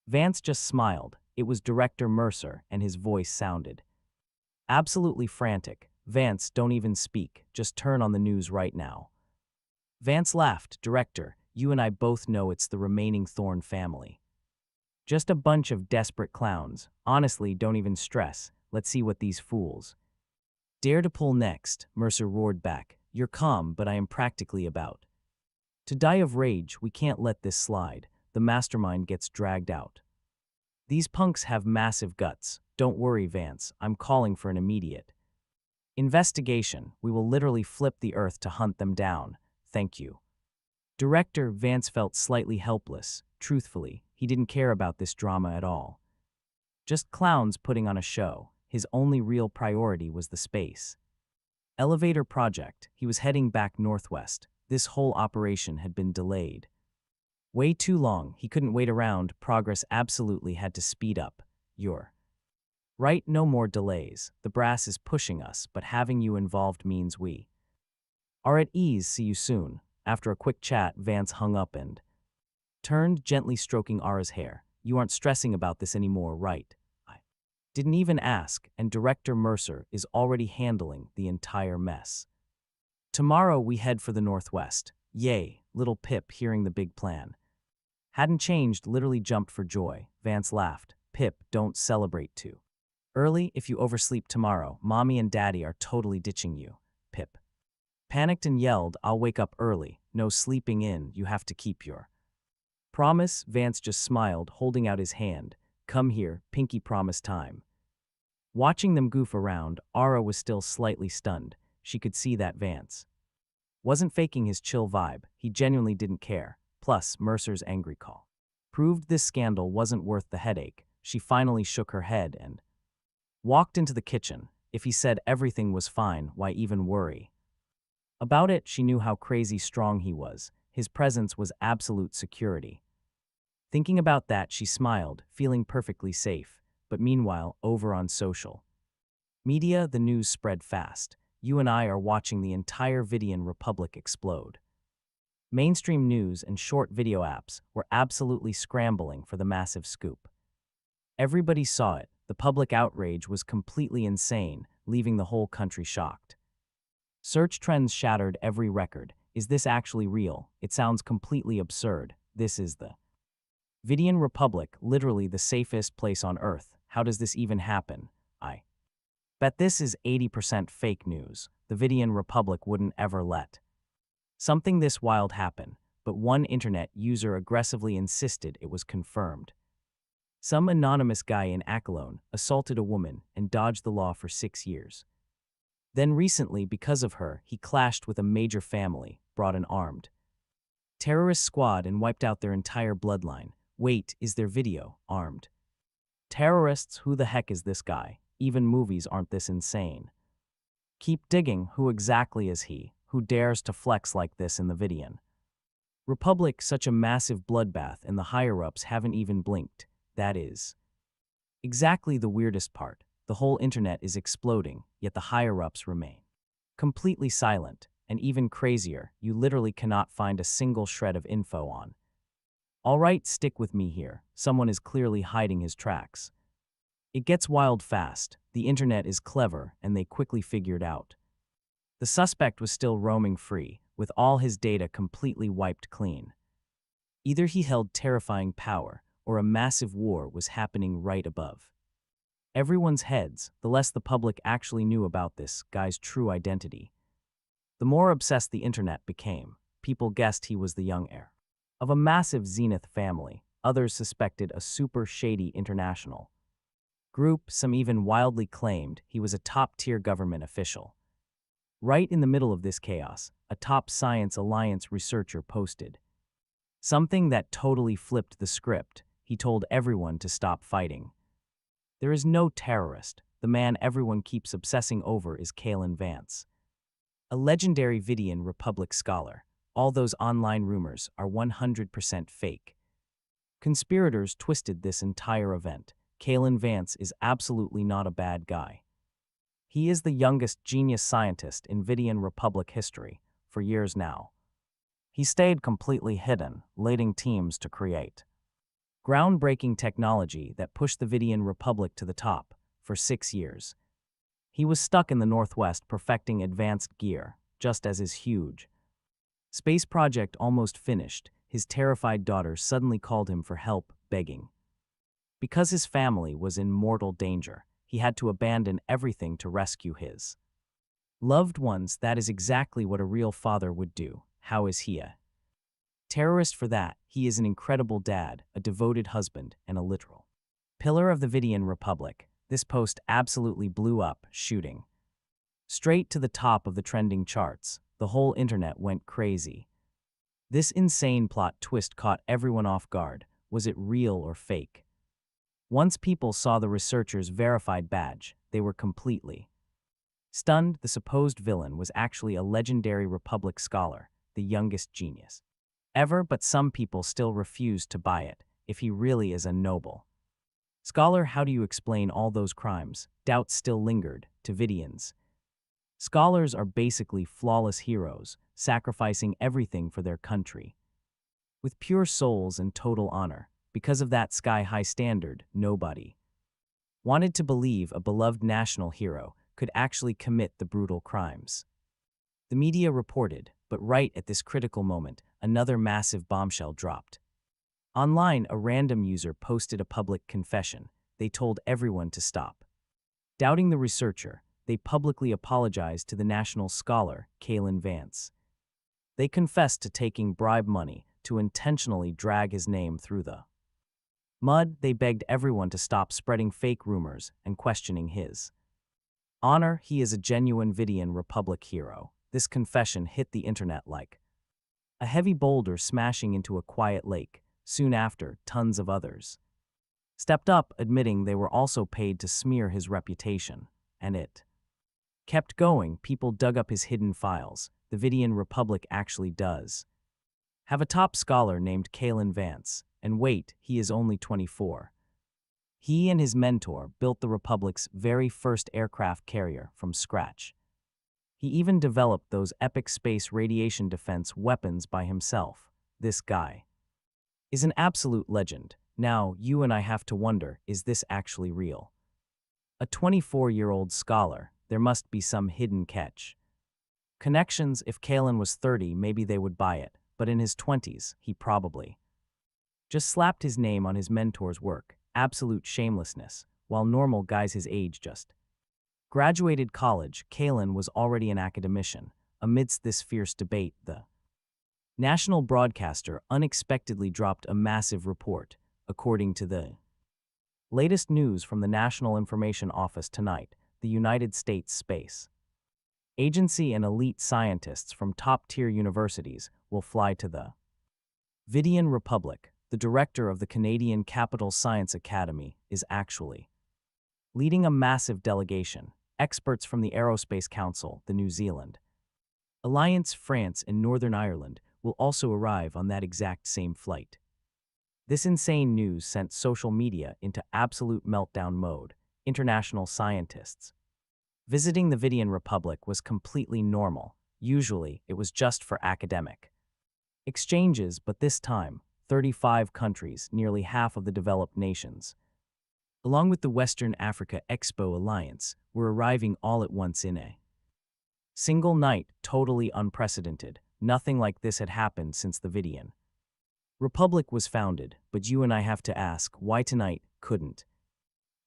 Vance just smiled. It was Director Mercer, and his voice sounded absolutely frantic. Vance, don't even speak, just turn on the news right now. Vance laughed. Director, you and I both know it's the remaining Thorne family. Just a bunch of desperate clowns. Honestly, don't even stress. Let's see what these fools dare to pull next. Mercer roared back. You're calm, but I am practically about to die of rage. We can't let this slide. The mastermind gets dragged out. These punks have massive guts. Don't worry, Vance. I'm calling for an immediate investigation. We will literally flip the earth to hunt them down. Thank you. Director Vance felt slightly helpless. Truthfully, he didn't care about this drama at all. Just clowns putting on a show. His only real priority was the space elevator project. He was heading back northwest. This whole operation had been delayed way too long. He couldn't wait around. Progress absolutely had to speed up. You're right, no more delays. The brass is pushing us, but having you involved means we are at ease. See you soon. After a quick chat, Vance hung up and turned, gently stroking Ara's hair. You aren't stressing about this anymore, right? I didn't even ask, and Director Mercer is already handling the entire mess. Tomorrow we head for the northwest. Yay, little Pip, hearing the big plan hadn't changed, literally jumped for joy. Vance laughed. Pip, don't celebrate too early. If you oversleep tomorrow, Mommy and Daddy are totally ditching you. Pip panicked and yelled, I'll wake up early. No sleeping in, you have to keep your promise. Vance just smiled, holding out his hand. Come here, pinky promise time. Watching them goof around, Ara was still slightly stunned. She could see that Vance wasn't faking his chill vibe. He genuinely didn't care. Plus, Mercer's angry call proved this scandal wasn't worth the headache. She finally shook her head and walked into the kitchen. If he said everything was fine, why even worry about it? She knew how crazy strong he was. His presence was absolute security. Thinking about that, she smiled, feeling perfectly safe. But meanwhile, over on social media, the news spread fast. You and I are watching the entire Vidian Republic explode. Mainstream news and short video apps were absolutely scrambling for the massive scoop. Everybody saw it. The public outrage was completely insane, leaving the whole country shocked. Search trends shattered every record. Is this actually real? It sounds completely absurd. This is the Vidian Republic, literally the safest place on Earth. How does this even happen? I bet this is 80% fake news. The Vidian Republic wouldn't ever let something this wild happen, but one internet user aggressively insisted it was confirmed. Some anonymous guy in Akalone assaulted a woman and dodged the law for 6 years. Then recently, because of her, he clashed with a major family, brought an armed terrorist squad and wiped out their entire bloodline. Wait, is there video? Armed terrorists? Who the heck is this guy? Even movies aren't this insane. Keep digging. Who exactly is he? Who dares to flex like this in the Vidian Republic? Such a massive bloodbath, and the higher-ups haven't even blinked. That is exactly the weirdest part. The whole internet is exploding, yet the higher-ups remain completely silent. And even crazier, you literally cannot find a single shred of info on. All right, stick with me here. Someone is clearly hiding his tracks. It gets wild fast. The internet is clever, and they quickly figured out. The suspect was still roaming free, with all his data completely wiped clean. Either he held terrifying power, or a massive war was happening right above everyone's heads. The less the public actually knew about this guy's true identity, the more obsessed the internet became. People guessed he was the young heir of a massive Zenith family. Others suspected a super shady international group. Some even wildly claimed he was a top-tier government official. Right in the middle of this chaos, a top Science Alliance researcher posted something that totally flipped the script. He told everyone to stop fighting. There is no terrorist. the man everyone keeps obsessing over is Kalin Vance, a legendary Vidian Republic scholar. All those online rumors are 100% fake. Conspirators twisted this entire event. Kalin Vance is absolutely not a bad guy. He is the youngest genius scientist in Vidian Republic history for years now. He stayed completely hidden, leading teams to create groundbreaking technology that pushed the Vidian Republic to the top for 6 years. He was stuck in the Northwest perfecting advanced gear, just as his huge space project almost finished. His terrified daughter suddenly called him for help, begging. Because his family was in mortal danger, he had to abandon everything to rescue his loved ones. That is exactly what a real father would do. How is he a terrorist for that? He is an incredible dad, a devoted husband, and a literal pillar of the Vidian Republic. This post absolutely blew up, shooting straight to the top of the trending charts. The whole internet went crazy. This insane plot twist caught everyone off guard. Was it real or fake? Once people saw the researchers' verified badge, they were completely stunned. The supposed villain was actually a legendary Republic scholar, the youngest genius ever, but some people still refused to buy it. If he really is a noble scholar, how do you explain all those crimes? Doubts still lingered. To Vidians, scholars are basically flawless heroes, sacrificing everything for their country with pure souls and total honor. Because of that sky-high standard, nobody wanted to believe a beloved national hero could actually commit the brutal crimes the media reported. But right at this critical moment, another massive bombshell dropped. Online, a random user posted a public confession. They told everyone to stop doubting the researcher. They publicly apologized to the national scholar, Kalin Vance. They confessed to taking bribe money to intentionally drag his name through the mud. They begged everyone to stop spreading fake rumors and questioning his honor. He is a genuine Vidian Republic hero. This confession hit the internet like a heavy boulder smashing into a quiet lake. Soon after, tons of others stepped up, admitting they were also paid to smear his reputation. And it kept going. People dug up his hidden files. The Vidian Republic actually does have a top scholar named Kalin Vance. And wait, he is only 24. He and his mentor built the Republic's very first aircraft carrier from scratch. He even developed those epic space radiation defense weapons by himself. This guy is an absolute legend. Now, you and I have to wonder, is this actually real? A 24-year-old scholar, there must be some hidden catch. Connections. If Kalin was 30, maybe they would buy it, but in his 20s, he probably just slapped his name on his mentor's work. Absolute shamelessness. While normal guys his age just graduated college, Kalin was already an academician. Amidst this fierce debate, the national broadcaster unexpectedly dropped a massive report. According to the latest news from the National Information Office tonight, the United States Space Agency and elite scientists from top-tier universities will fly to the Vidian Republic. The director of the Canadian Capital Science Academy is actually leading a massive delegation. Experts from the Aerospace Council, the New Zealand Alliance, France, and Northern Ireland will also arrive on that exact same flight. This insane news sent social media into absolute meltdown mode. International scientists visiting the Vidian Republic was completely normal. Usually, it was just for academic exchanges, but this time, 35 countries, nearly half of the developed nations, along with the Western Africa Expo Alliance, were arriving all at once in a single night. Totally unprecedented. Nothing like this had happened since the Vidian Republic was founded. But you and I have to ask, why tonight couldn't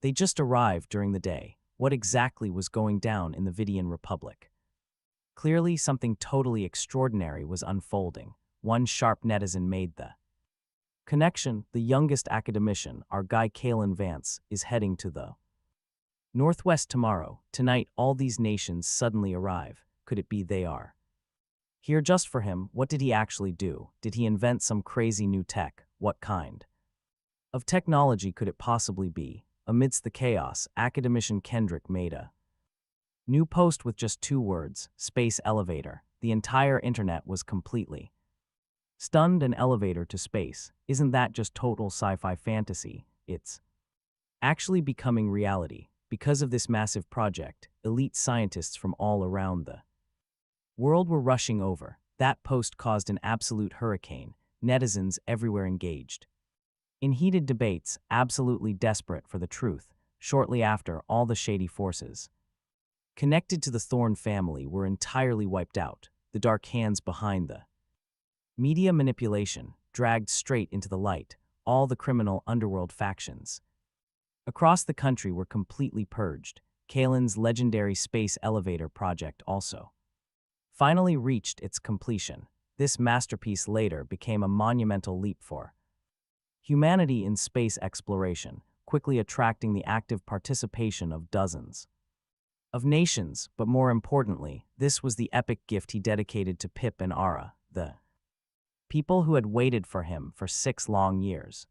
they just arrive during the day? What exactly was going down in the Vidian Republic? Clearly, something totally extraordinary was unfolding. One sharp netizen made the connection. The youngest academician, our guy Kalin Vance, is heading to the Northwest tomorrow. Tonight, all these nations suddenly arrive. Could it be they are here just for him? What did he actually do? Did he invent some crazy new tech? What kind of technology could it possibly be? Amidst the chaos, academician Kendrick made a new post with just 2 words, space elevator. The entire internet was completely stunned. An elevator to space. Isn't that just total sci-fi fantasy? It's actually becoming reality. Because of this massive project, elite scientists from all around the world were rushing over. That post caused an absolute hurricane, netizens everywhere engaged in heated debates, absolutely desperate for the truth. Shortly after, all the shady forces connected to the Thorne family were entirely wiped out. The dark hands behind the media manipulation dragged straight into the light. All the criminal underworld factions across the country were completely purged. Kalin's legendary space elevator project also finally reached its completion. This masterpiece later became a monumental leap for humanity in space exploration, quickly attracting the active participation of dozens of nations. But more importantly, this was the epic gift he dedicated to Pip and Ara, the people who had waited for him for 6 long years.